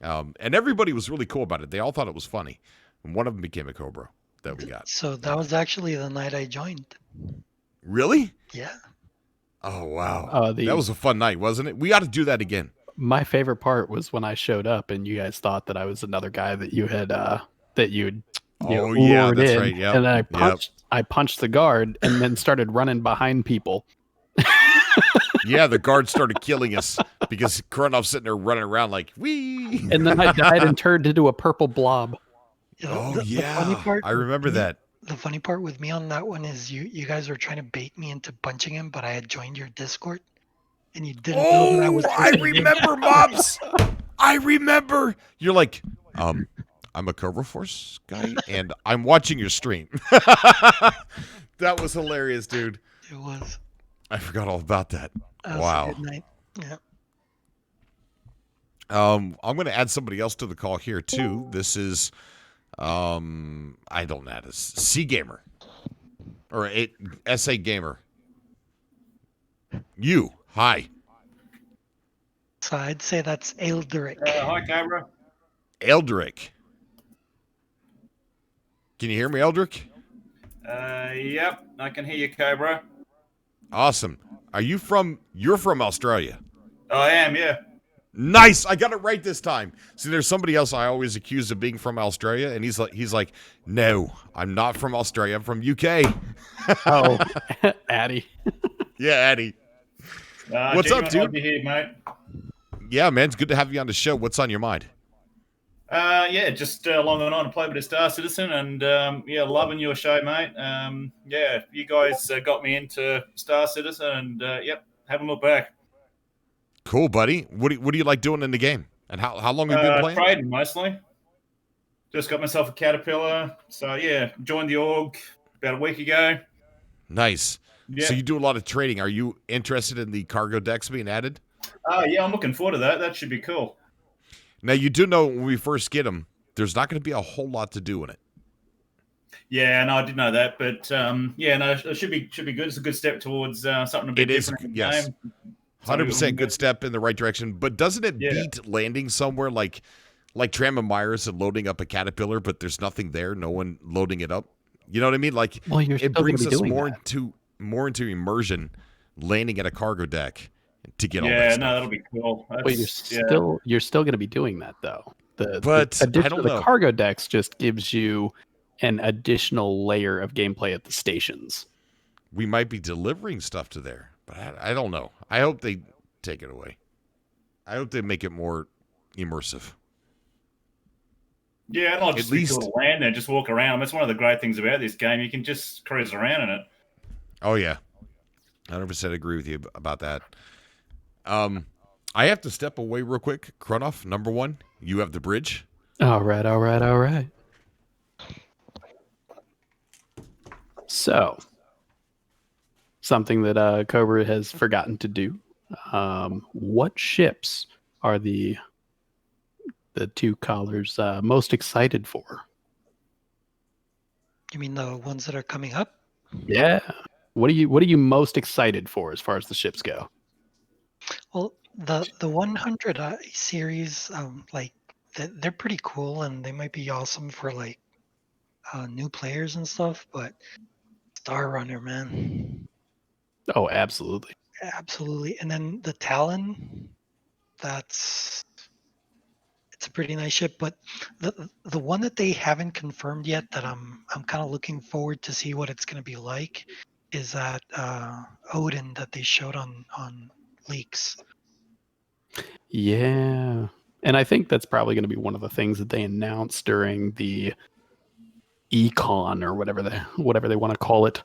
and everybody was really cool about it. They all thought it was funny. And one of them became a Cobra that we got. So that was actually the night I joined. Really? Yeah. Oh, wow. That was a fun night, wasn't it? We ought to do that again. My favorite part was when I showed up and you guys thought that I was another guy that you had lured that's in. right. Yep. And then I punched the guard and then started running behind people. Yeah, the guard started killing us because Kronoff's sitting there running around like, wee. And then I died and turned into a purple blob. I remember that. The funny part with me on that one is you guys were trying to bait me into punching him, but I had joined your Discord, and you didn't know that I was. I remember, Mobs. I remember. You're like, I'm a Cobra Force guy, and I'm watching your stream. That was hilarious, dude. It was. I forgot all about that. Wow. Good night. Yeah. I'm going to add somebody else to the call here too. This is, I don't know how to C Gamer or SA Gamer. You, hi. So I'd say that's Eldrick. Hi, Cobra. Eldrick. Can you hear me, Eldrick? Yep, I can hear you, Cobra. Awesome. You're from Australia? I am, yeah. Nice. I got it right this time. See, there's somebody else I always accuse of being from Australia, and he's like, no, I'm not from Australia. I'm from UK. Oh, Addy. Yeah, Addy. What's up, dude? Be here, mate. Yeah, man, it's good to have you on the show. What's on your mind? Yeah, just logging on to play a bit of Star Citizen, and yeah, loving your show, mate. Yeah, you guys got me into Star Citizen, and yep, haven't looked back. Cool, buddy. What do you like doing in the game? And how long have you been playing? Trading mostly. Just got myself a Caterpillar, so yeah, joined the org about a week ago. Nice. Yeah. So you do a lot of trading. Are you interested in the cargo decks being added? Yeah, I'm looking forward to that. That should be cool. Now, you do know when we first get them, there's not going to be a whole lot to do in it. Yeah, no, I did know that, but yeah, no, it should be good. It's a good step towards something a bit different. It is, yes. 100% good step in the right direction, but doesn't it beat landing somewhere like Tram Myers and loading up a Caterpillar, but there's nothing there, no one loading it up? You know what I mean? Like, it brings us more into immersion, landing at a cargo deck to get all that stuff. Yeah, no, that'll be cool. Wait, you're still going to be doing that though. But the addition I don't of the know. cargo decks just gives you an additional layer of gameplay at the stations. We might be delivering stuff to there, but I don't know. I hope they take it away. I hope they make it more immersive. Yeah, not just be cool to land there, just walk around. That's one of the great things about this game. You can just cruise around in it. Oh yeah, 100% agree with you about that. I have to step away real quick. Krunoff, number one, you have the bridge. All right. So, something that Cobra has forgotten to do. What ships are the two callers most excited for? You mean the ones that are coming up? Yeah. What are you most excited for as far as the ships go? Well, the 100 series, like they're pretty cool, and they might be awesome for like new players and stuff. But Star Runner, man. Oh, absolutely. Absolutely. And then the Talon, it's a pretty nice ship, but the one that they haven't confirmed yet that I'm kind of looking forward to see what it's going to be like is that Odin that they showed on leaks. Yeah. And I think that's probably going to be one of the things that they announced during the Econ or whatever they want to call it.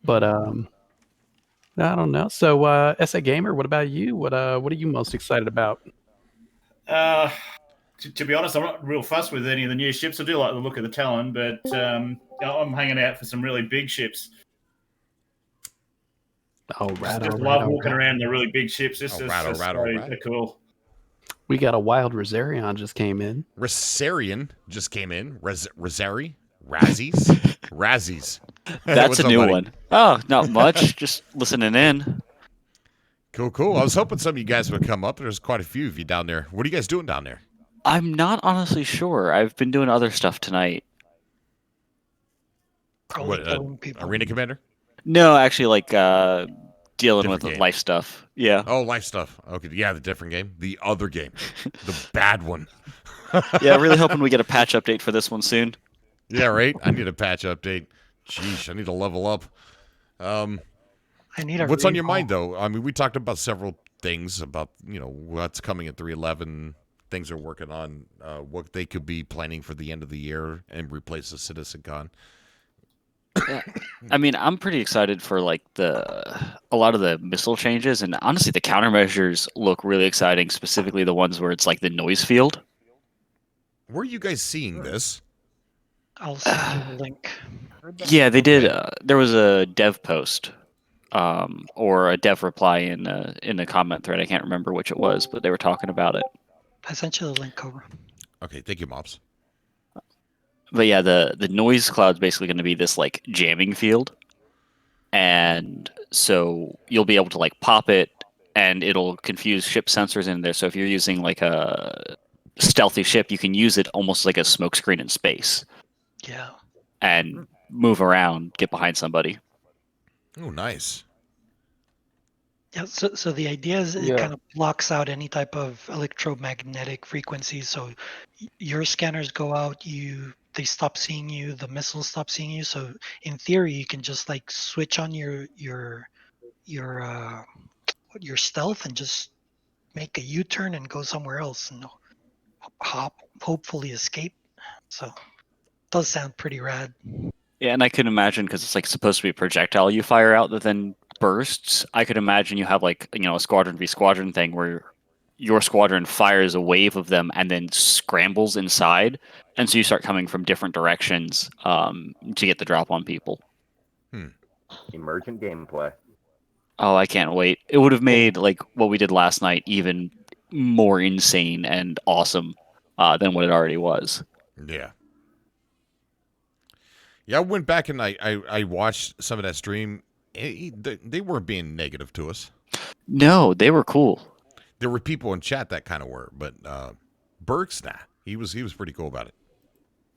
But I don't know. So SA Gamer, what about you? What are you most excited about? To be honest, I'm not real fussed with any of the new ships. I do like the look of the Talon, but I'm hanging out for some really big ships. Oh, right. Just love walking around the really big ships. This is so cool. We got a wild Rosarion just came in. Rosarion just came in. Rosari? Razzies. That's a new one. Oh, not much. Just listening in. Cool. I was hoping some of you guys would come up. There's quite a few of you down there. What are you guys doing down there? I'm not honestly sure. I've been doing other stuff tonight. What, Arena Commander? No, actually, like dealing with life stuff. Yeah. Oh, life stuff. Okay. Yeah, the different game. The other game. The bad one. Yeah, really hoping we get a patch update for this one soon. Yeah, right? I need a patch update. Jeez, I need to level up. I need a What's on your mind, though? I mean, we talked about several things about, what's coming at 311, things they're working on, what they could be planning for the end of the year and replace the CitizenCon. Yeah. I mean, I'm pretty excited for like a lot of the missile changes, and honestly, the countermeasures look really exciting. Specifically, the ones where it's like the noise field. Where are you guys seeing this? I'll send you a link. Yeah, they did. There was a dev post, or a dev reply in the comment thread. I can't remember which it was, but they were talking about it. I sent you the link over. Okay, thank you, Mops. But yeah, the noise cloud's basically going to be this like jamming field, and so you'll be able to like pop it and it'll confuse ship sensors in there. So if you're using like a stealthy ship, you can use it almost like a smokescreen in space. Yeah. And move around, get behind somebody. Oh, nice. Yeah, so the idea is it kind of blocks out any type of electromagnetic frequencies. So your scanners go out, they stop seeing you, the missiles stop seeing you. So in theory, you can just like switch on your stealth and just make a U-turn and go somewhere else and hopefully escape. So it does sound pretty rad. Yeah, and I can imagine, because it's like supposed to be a projectile you fire out that then bursts. I could imagine you have like, a squadron v squadron thing where your squadron fires a wave of them and then scrambles inside, and so you start coming from different directions to get the drop on people. Emergent gameplay. Oh, I can't wait. It would have made like what we did last night even more insane and awesome than what it already was. Yeah. Yeah, I went back and I watched some of that stream. They weren't being negative to us. No, they were cool. There were people in chat that kind of were, but Burks, nah, he was pretty cool about it.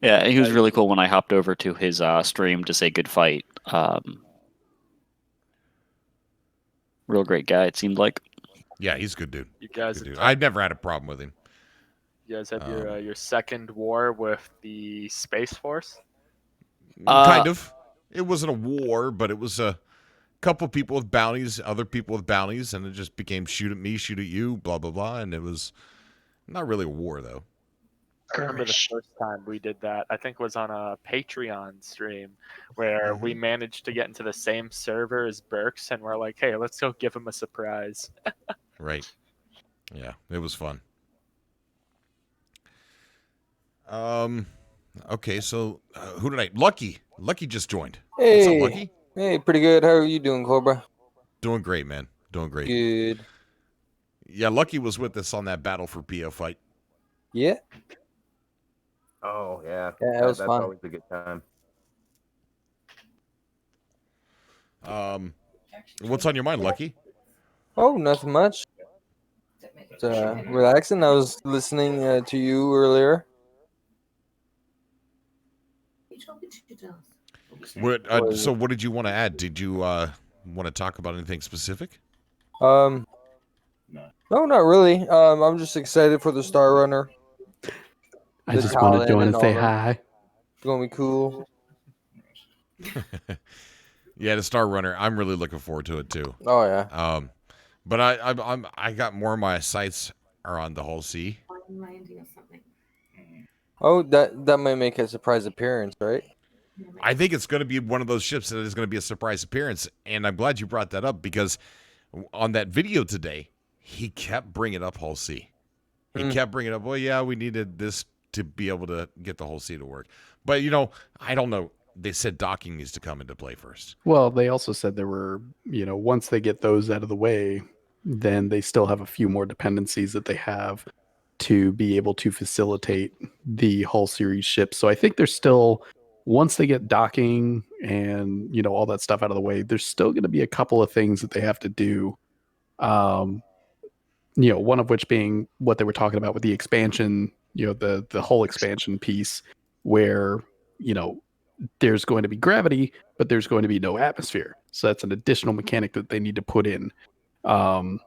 Yeah, he was really cool when I hopped over to his stream to say good fight. Real great guy, it seemed like. Yeah, he's a good dude. You guys, I've never had a problem with him. You guys have your second war with the Space Force. Kind of. It wasn't a war, but it was a couple people with bounties, other people with bounties, and it just became shoot at me, shoot at you, blah, blah, blah. And it was not really a war, though. I remember the first time we did that. I think it was on a Patreon stream where we managed to get into the same server as Burks, and we're like, hey, let's go give him a surprise. Right. Yeah, it was fun. Okay, so who did I... Lucky just joined. Hey. What's up, Lucky? Hey, pretty good. How are you doing, Cobra? Doing great, man. Doing great. Good. Yeah, Lucky was with us on that Battle for PO fight. Yeah. Oh, yeah. Yeah, that was that's fun. always a good time. What's on your mind, Lucky? Oh, nothing much. It's, relaxing. I was listening to you earlier. So what did you want to add? Did you want to talk about anything specific? No, not really. I'm just excited for the Star Runner. I just want to join and say hi. It's gonna be cool. Yeah, the Star Runner. I'm really looking forward to it too. Oh yeah. But I got more of my sights are on the Hull C. Oh, that might make a surprise appearance, right? I think it's going to be one of those ships that is going to be a surprise appearance, and I'm glad you brought that up because on that video today, he kept bringing up Hull C. He kept bringing up, well, yeah, we needed this to be able to get the Hull C to work. But, I don't know. They said docking needs to come into play first. Well, they also said there were, once they get those out of the way, then they still have a few more dependencies that they have to be able to facilitate the Hull series ships. So I think there's still, once they get docking and, all that stuff out of the way, there's still going to be a couple of things that they have to do. One of which being what they were talking about with the expansion, the whole expansion piece where, there's going to be gravity, but there's going to be no atmosphere. So that's an additional mechanic that they need to put in. But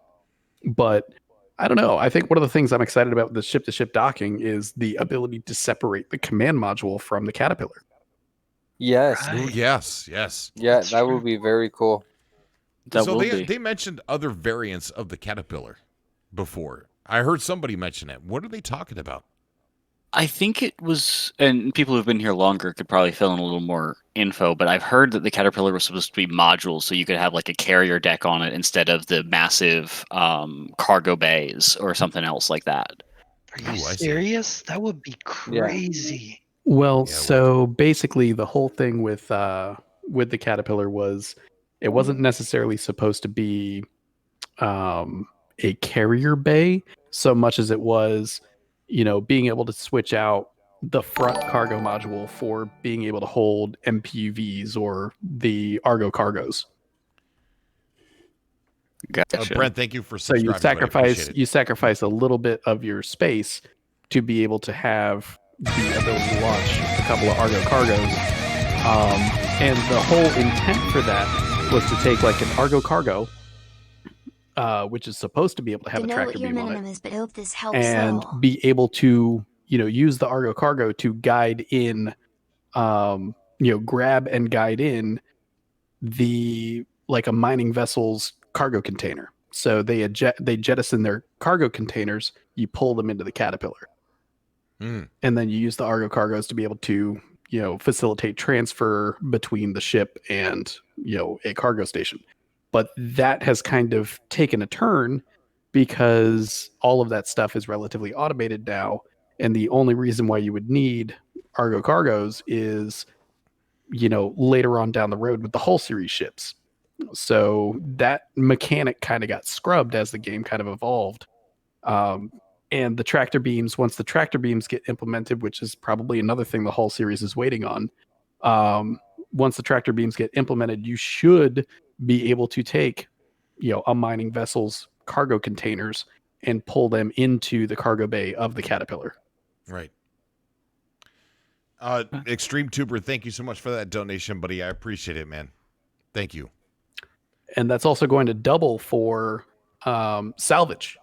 I don't know. I think one of the things I'm excited about with the ship-to-ship docking is the ability to separate the command module from the Caterpillar. Yes. Ooh, yes. Yeah, that would be very cool. They mentioned other variants of the Caterpillar before. I heard somebody mention it. What are they talking about? I think it was, and people who've been here longer could probably fill in a little more info, but I've heard that the Caterpillar was supposed to be modules, so you could have like a carrier deck on it instead of the massive cargo bays or something else like that. Are you serious? That would be crazy. Well, so basically the whole thing with the Caterpillar was it wasn't necessarily supposed to be a carrier bay so much as it was being able to switch out the front cargo module for being able to hold MPUVs or the Argo cargos. Gotcha. Brent, thank you for So subscribing. you buddy. sacrifice Appreciate it. you sacrifice a little bit of your space to be able to have the ability to launch a couple of Argo cargos. And the whole intent for that was to take like an Argo cargo, which is supposed to be able to have To a know tractor what your beam on minimum it, is, but I hope this helps. and though. be able to use the Argo cargo to guide in, grab and guide in the like a mining vessel's cargo container. So they jettison their cargo containers. You pull them into the caterpillar, and then you use the Argo cargos to be able to facilitate transfer between the ship and a cargo station. But that has kind of taken a turn because all of that stuff is relatively automated now, and the only reason why you would need Argo cargos is later on down the road with the Hull series ships. So that mechanic kind of got scrubbed as the game kind of evolved. And the tractor beams, once the tractor beams get implemented, which is probably another thing the Hull series is waiting on, once the tractor beams get implemented, you should be able to take a mining vessel's cargo containers and pull them into the cargo bay of the Caterpillar. Right. Extreme Tuber, thank you so much for that donation, buddy. I appreciate it, man. Thank you. And that's also going to double for salvage.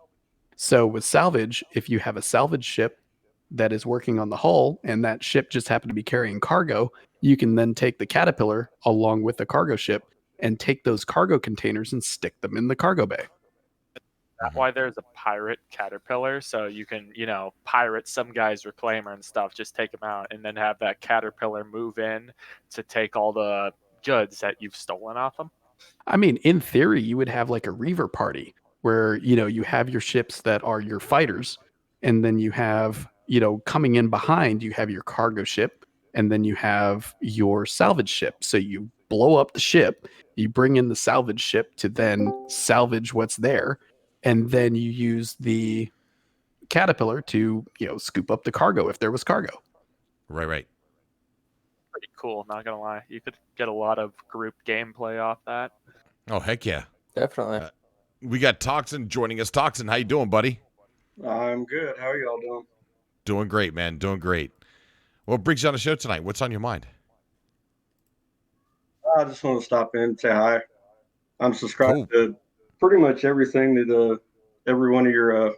So with salvage, if you have a salvage ship that is working on the hull and that ship just happened to be carrying cargo, you can then take the Caterpillar along with the cargo ship and take those cargo containers and stick them in the cargo bay. That's why there's a pirate Caterpillar, so you can, pirate some guy's reclaimer and stuff, just take them out, and then have that Caterpillar move in to take all the goods that you've stolen off them. I mean, in theory, you would have like a Reaver party where, you have your ships that are your fighters, and then you have, coming in behind, you have your cargo ship, and then you have your salvage ship. So you blow up the ship, you bring in the salvage ship to then salvage what's there, and then you use the Caterpillar to, scoop up the cargo if there was cargo. Right. Pretty cool, not gonna lie. You could get a lot of group gameplay off that. Oh, heck yeah. Definitely. We got Toxin joining us. Toxin, how you doing, buddy? I'm good. How are y'all doing? Doing great, man. Doing great. What brings you on the show tonight? What's on your mind? I just want to stop in and say hi. I'm subscribed to pretty much everything that every one of your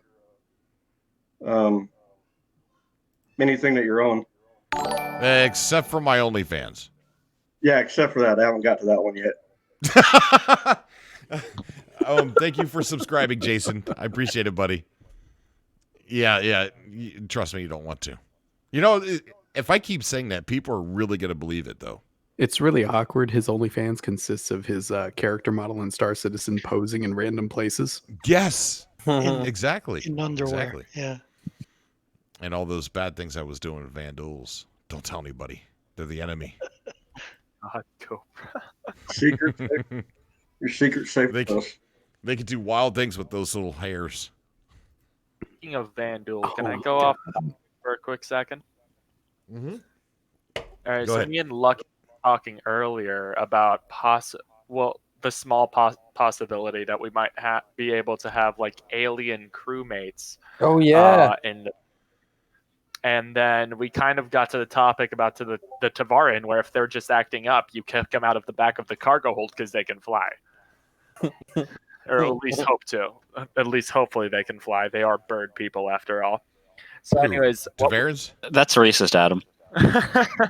anything that you're on. Except for my OnlyFans. Yeah, except for that. I haven't got to that one yet. Thank you for subscribing, Jason. I appreciate it, buddy. Yeah. Trust me, you don't want to. If I keep saying that, people are really going to believe it, though. It's really awkward. His OnlyFans consists of his character model in Star Citizen posing in random places. Yes, exactly. In underwear, exactly. yeah. And all those bad things I was doing with Vandals. Don't tell anybody. They're the enemy. Secret safe. Your secret safe. They can do wild things with those little hairs. Speaking of Vandal, can I go off for a quick second? Mm-hmm. All right, Go so ahead. me and Lucky were talking earlier about the small possibility that we might be able to have like alien crewmates. Oh yeah. And then we kind of got to the topic about the Tavarin, where if they're just acting up, you kick them out of the back of the cargo hold because they can fly. Or at least hope to. At least hopefully they can fly. They are bird people after all. So anyways. Tavarins? That's racist, Adam.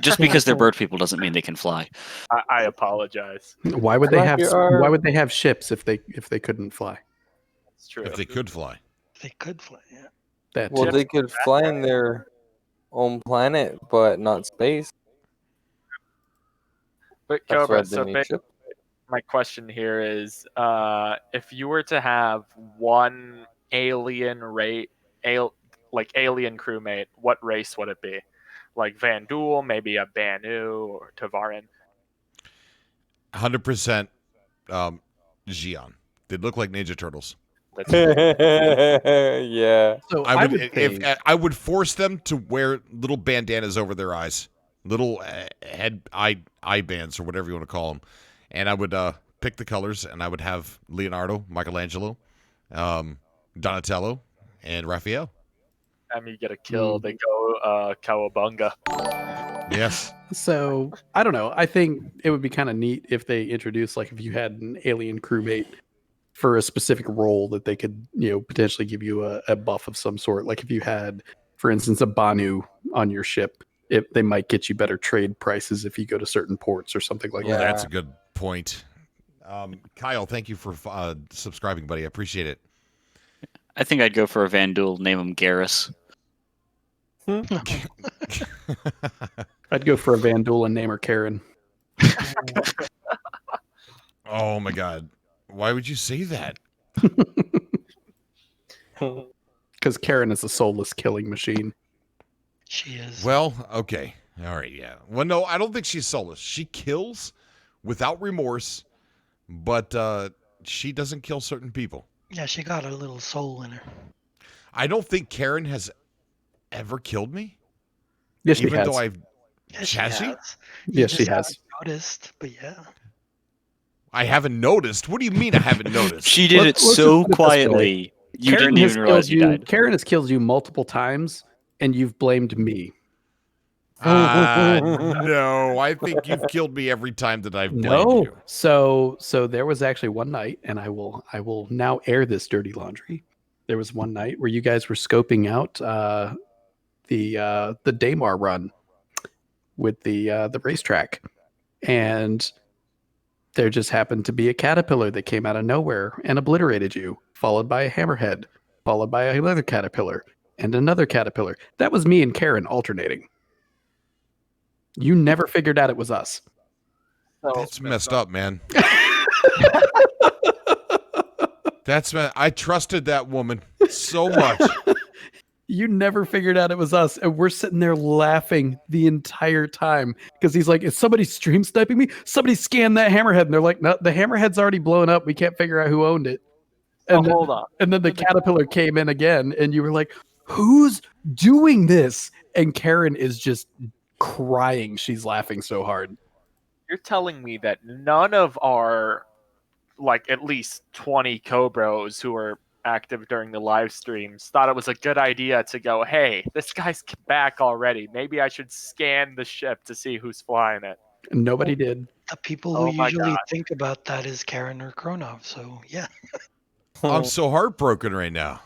Just because they're bird people doesn't mean they can fly. I apologize. Why would they have ships if they couldn't fly? That's true. If they could fly. They could fly, yeah. They could fly in their own planet, but not space. But That's Cobra, why they so need basically, my question here is, if you were to have one alien like alien crewmate, what race would it be? Like Vandal, maybe a Banu or Tavarin? 100% Xion. They look like Ninja Turtles. Yeah. So I would force them to wear little bandanas over their eyes, little eye bands or whatever you want to call them, and I would pick the colors, and I would have Leonardo, Michelangelo, Donatello, and Raphael. Time you get a kill, they go Cowabunga. Yes. So I don't know. I think it would be kind of neat if they introduced, like, if you had an alien crewmate for a specific role that they could, potentially give you a buff of some sort. Like if you had, for instance, a Banu on your ship, they might get you better trade prices if you go to certain ports or something like that. That's a good point. Kyle, thank you for subscribing, buddy. I appreciate it. I think I'd go for a Vandul, name him Garrus. I'd go for a Vandul and name her Karen. Oh my God. Why would you say that? Because Karen is a soulless killing machine. She is. Well, okay. All right, yeah. Well, no, I don't think she's soulless. She kills without remorse, but she doesn't kill certain people. Yeah, she got a little soul in her. I don't think Karen has ever killed me. Yes, she even has. though I've Yes, she has she? has. Yes, she just has. haven't noticed, but yeah. I haven't noticed. What do you mean I haven't noticed? She did it so quietly. You didn't even realize you died. Karen has killed you multiple times, and you've blamed me. No, I think you've killed me every time that I've blamed you. So there was actually one night, and I will now air this dirty laundry. There was one night where you guys were scoping out the Daymar run with the racetrack, and there just happened to be a caterpillar that came out of nowhere and obliterated you, followed by a hammerhead, followed by another caterpillar and another caterpillar. That was me and Karen alternating. You never figured out it was us. That's messed up, man. I trusted that woman so much. You never figured out it was us, and we're sitting there laughing the entire time because he's like, "Is somebody stream sniping me? Somebody scan that hammerhead." And they're like, "No, the hammerhead's already blown up. We can't figure out who owned it." And hold on. And then the caterpillar came in again, and you were like, "Who's doing this?" And Karen is just crying. She's laughing so hard. You're telling me that none of our, like, at least 20 Cobros who were active during the live streams thought it was a good idea to go, hey, this guy's back already. Maybe I should scan the ship to see who's flying it. Nobody did. The people who usually think about that is Karen or Kronov, so yeah. I'm so heartbroken right now.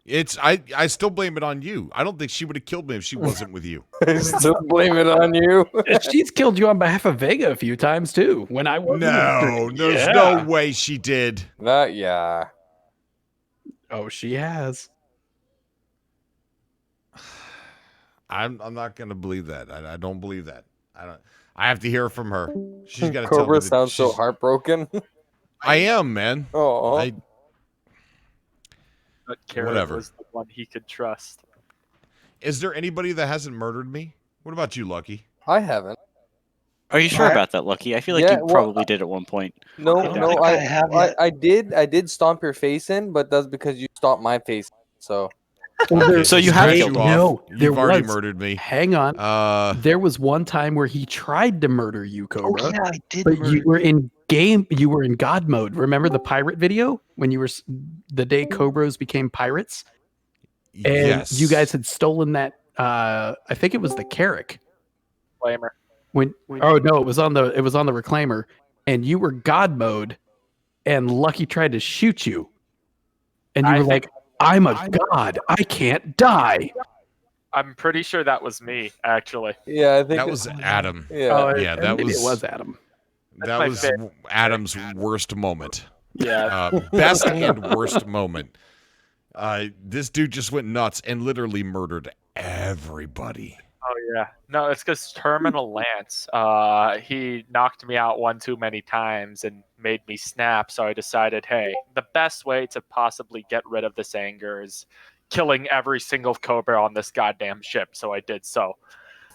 I still blame it on you. I don't think she would have killed me if she wasn't with you. I still blame it on you. She's killed you on behalf of Vega a few times too. When I was No, there's no way she did. Yeah. Oh, she has. I'm not gonna believe that. I don't believe that. I have to hear from her. She's got to tell me. Cobra that sounds so heartbroken. I am, man. Oh. But Karen Whatever. was the one he could trust. Is there anybody that hasn't murdered me? What about you, Lucky? I haven't. Are you sure about that, Lucky? I feel like you probably did at one point. No, Yeah. I did stomp your face in, but that's because you stomped my face. So. So you have killed me. No, You've already murdered me. Hang on. There was one time where he tried to murder you, Cobra. Oh, yeah, I did. But you were in game. You were in God mode. Remember the pirate video when you were the day Cobras became pirates, and Yes. you guys had stolen that. I think it was the Carrack. Flamer. Oh no, it was on the reclaimer, and you were God mode, and Lucky tried to shoot you, and you were like, "I'm a god. I can't die." I'm pretty sure that was me, actually. Yeah, I think that was Adam. Yeah, that maybe was. it was Adam. That my was favorite. Adam's worst moment. Yeah. Best and worst moment. This dude just went nuts and literally murdered everybody. Oh yeah, no, it's because Terminal Lance. He knocked me out one too many times and made me snap. So I decided, hey, the best way to possibly get rid of this anger is killing every single Cobra on this goddamn ship. So I did so.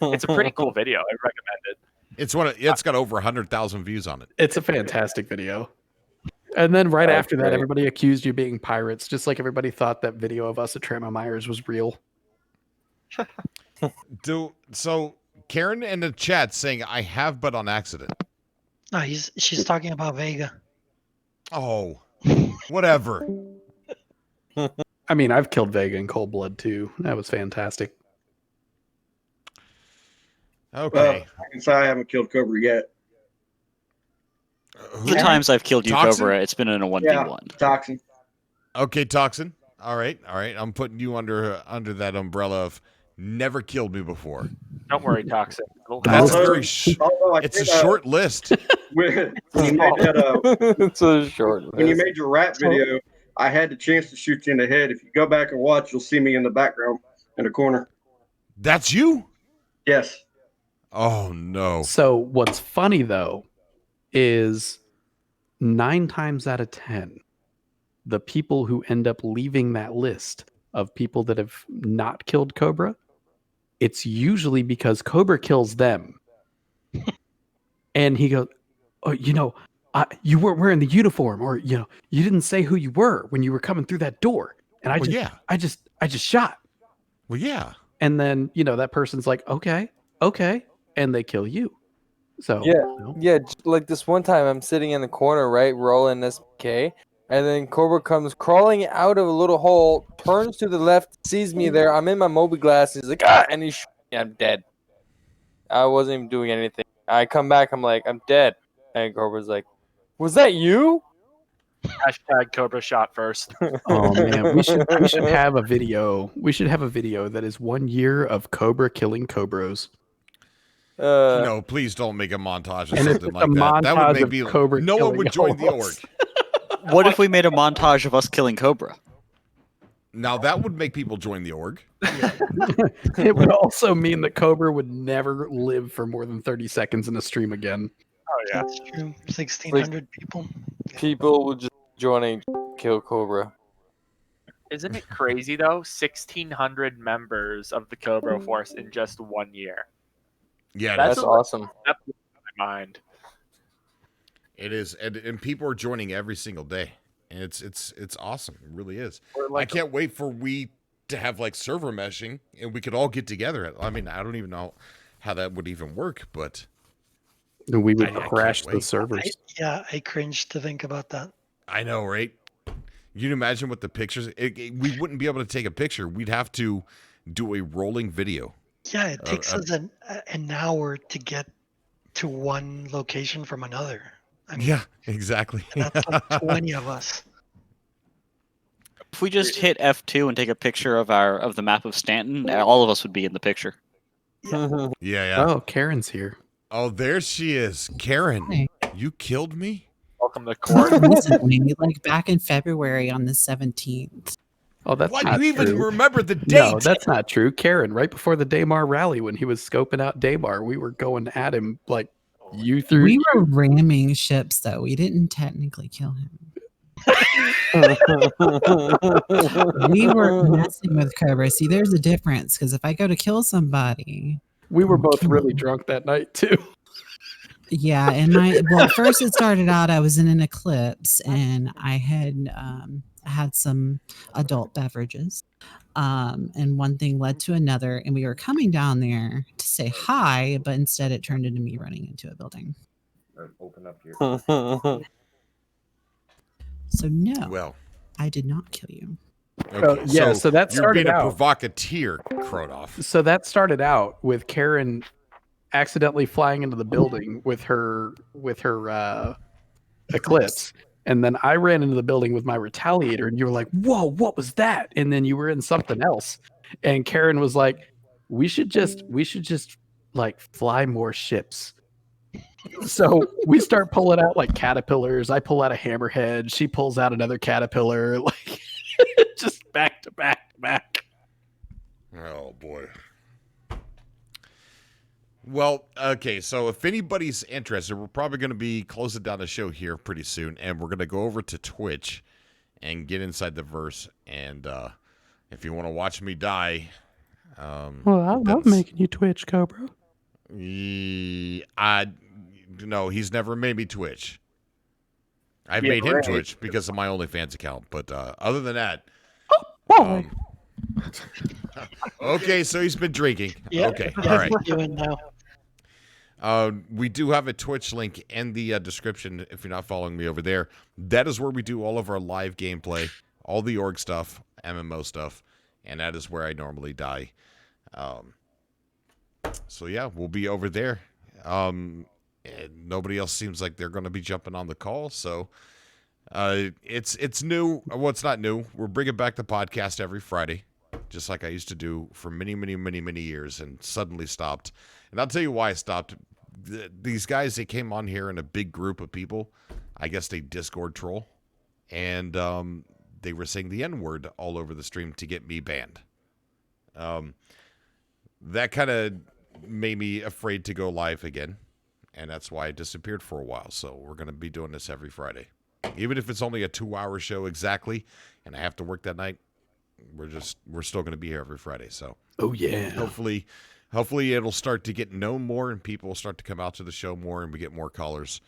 It's a pretty cool video. I recommend it. It's got over 100,000 views on it. It's a fantastic video. And then right That's after that, great. everybody accused you of being pirates, just like everybody thought that video of us at Trama Myers was real. So Karen in the chat saying I have, but on accident. No, she's talking about Vega. Oh, whatever. I mean, I've killed Vega in cold blood too. That was fantastic. Okay. I can say I haven't killed Cobra yet. The times I've killed you, Toxin? Cobra, it's been in a 1v1. Yeah, Toxin. Okay, Toxin. All right. I'm putting you under that umbrella of never killed me before. Don't worry, Toxic. That's it's a short list. When you made that, It's a short when you list. made your rap video, I had the chance to shoot you in the head. If you go back and watch, you'll see me in the background in the corner. That's you? Yes. Oh no. So what's funny though is 9 times out of 10, the people who end up leaving that list of people that have not killed Cobra, it's usually because Cobra kills them. And he goes, "Oh, you weren't wearing the uniform, or you didn't say who you were when you were coming through that door." And I just shot. Well, yeah. And then, that person's like, okay. And they kill you. So Yeah, like this one time I'm sitting in the corner, right, rolling SPK, and then Cobra comes crawling out of a little hole, turns to the left, sees me there. I'm in my Moby glass. He's like, and he's I'm dead. I wasn't even doing anything. I come back, I'm like, I'm dead. And Cobra's like, was that you? Hashtag Cobra shot first. Oh man, we should have a video. We should have a video that is 1 year of Cobra killing Cobras. No, please don't make a montage of And something it's like a that. That would montage make of me. Cobra No one killing would join the org. elves. What if we made a montage of us killing Cobra? Now that would make people join the org. It would also mean that Cobra would never live for more than 30 seconds in a stream again. Oh yeah, That's true. 1,600 people. People will just join kill Cobra. Isn't it crazy though? 1,600 members of the Cobra Force in just 1 year. Yeah, that's awesome. That blew my mind. It is, and people are joining every single day, and it's awesome. It really is. I can't wait for we to have like server meshing, and we could all get together. I mean, I don't even know how that would even work, but we would I crash can't the wait. servers. I cringe to think about that. I know, right? You'd imagine what the pictures. We wouldn't be able to take a picture. We'd have to do a rolling video. Yeah, it takes us an hour to get to one location from another. I mean, Yeah, exactly. that's like 20 of us. If we just hit F2 and take a picture of the map of Stanton, all of us would be in the picture. Yeah. Oh, Karen's here. Oh, there she is. Karen, Hi. you killed me? Welcome to court. Recently, like back in February on the 17th. Oh, that's What? not You even true. remember the date? No, that's not true. Karen, right before the Daymar rally, when he was scoping out Daymar, we were going at him like you threw. We were ramming ships, though. We didn't technically kill him. We were messing with Cobra. See, there's a difference because if I go to kill somebody, We were both really drunk that night too. yeah, and first it started out I was in an eclipse and I had some adult beverages. And one thing led to another, and we were coming down there to say hi, but instead it turned into me running into a building. Open up here. So no, Well, I did not kill you. okay, so that you're started being a out. provocateur, Kronoff. So that started out with Karen accidentally flying into the building with her eclipse, and then I ran into the building with my retaliator, and you were like, "Whoa, what was that?" And then you were in something else, and Karen was like, "We should just like fly more ships." So we start pulling out like caterpillars. I pull out a hammerhead. She pulls out another caterpillar. Like just back to back to back. Oh boy. Well, okay, so if anybody's interested, we're probably going to be closing down the show here pretty soon, and we're going to go over to Twitch and get inside the verse. And if you want to watch me die, Well, I love making you Twitch, Cobra. No, he's never made me Twitch. I've made him Twitch because of my OnlyFans account, but other than that, okay, so he's been drinking. Yeah, Okay, all right. doing now. We do have a Twitch link in the description if you're not following me over there. That is where we do all of our live gameplay, all the org stuff, MMO stuff, and that is where I normally die. So yeah, we'll be over there. And nobody else seems like they're going to be jumping on the call, so it's new. Well, it's not new. We're bringing back the podcast every Friday, just like I used to do for many years, and suddenly stopped. And I'll tell you why I stopped. These guys, they came on here in a big group of people. I guess they Discord troll, and they were saying the N-word all over the stream to get me banned. That kind of made me afraid to go live again, and that's why I disappeared for a while. So we're going to be doing this every Friday. Even if it's only a 2-hour show exactly, and I have to work that night, we're still going to be here every Friday. So oh yeah, hopefully it'll start to get known more, and people will start to come out to the show more, and we get more callers.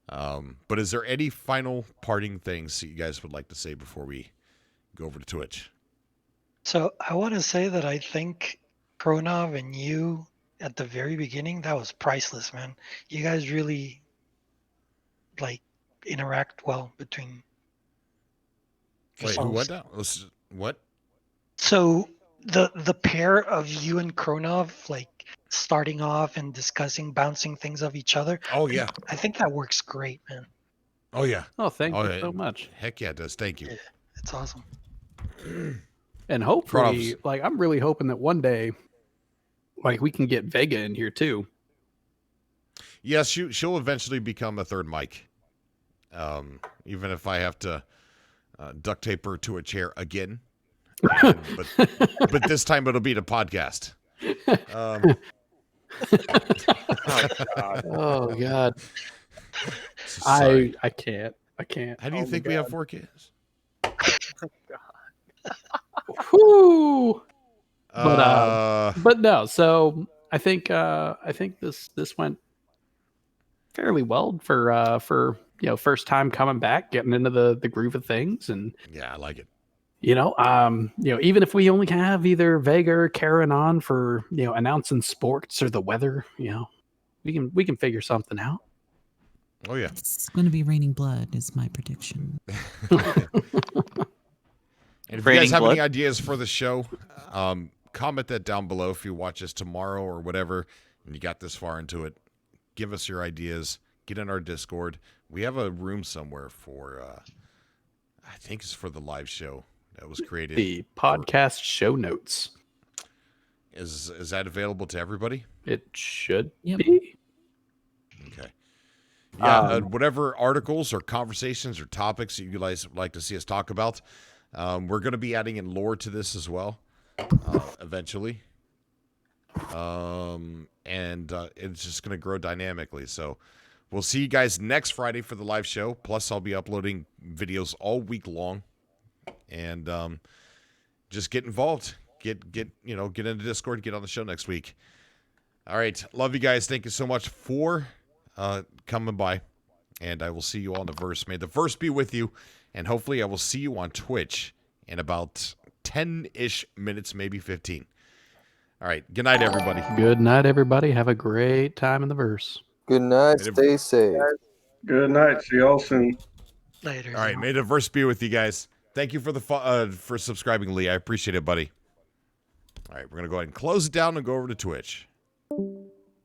But is there any final parting things that you guys would like to say before we go over to Twitch? So I want to say that I think Kronov and you at the very beginning, that was priceless, man. You guys really interact well between. Wait, who what now? What? So the pair of you and Kronov, starting off and discussing, bouncing things off each other. Oh yeah, I think that works great, man. Oh yeah. Oh, thank you so much. Heck yeah, it does. Thank you. It's awesome. And hopefully, I'm really hoping that one day, we can get Vega in here too. Yes, she'll eventually become a third mic. Even if I have to duct tape her to a chair again. But this time it'll be the podcast. Oh God. Sorry. I can't. How do you think we have 4 kids? Whew. But no. So I think this went fairly well for first time coming back, getting into the groove of things, and yeah, I like it. Even if we only have either Vega or Karen on for announcing sports or the weather, we can figure something out. Oh yeah, it's going to be raining blood is my prediction. And if you guys have any ideas for the show, comment that down below. If you watch us tomorrow or whatever, and you got this far into it, give us your ideas. Get in our Discord. We have a room somewhere for, I think it's for the live show that was created. The podcast show notes. Is that available to everybody? It should be. Okay. Yeah, whatever articles or conversations or topics that you guys would like to see us talk about, we're going to be adding in lore to this as well, eventually. And it's just going to grow dynamically. So we'll see you guys next Friday for the live show. Plus, I'll be uploading videos all week long. And just get involved. Get into Discord. Get on the show next week. All right. Love you guys. Thank you so much for coming by. And I will see you all in the verse. May the verse be with you. And hopefully I will see you on Twitch in about 10-ish minutes, maybe 15. All right. Good night, everybody. Good night, everybody. Have a great time in the verse. Good night. Stay safe. Good night. See y'all soon. Later. All right. May the verse be with you guys. Thank you for subscribing, Lee. I appreciate it, buddy. All right. We're going to go ahead and close it down and go over to Twitch.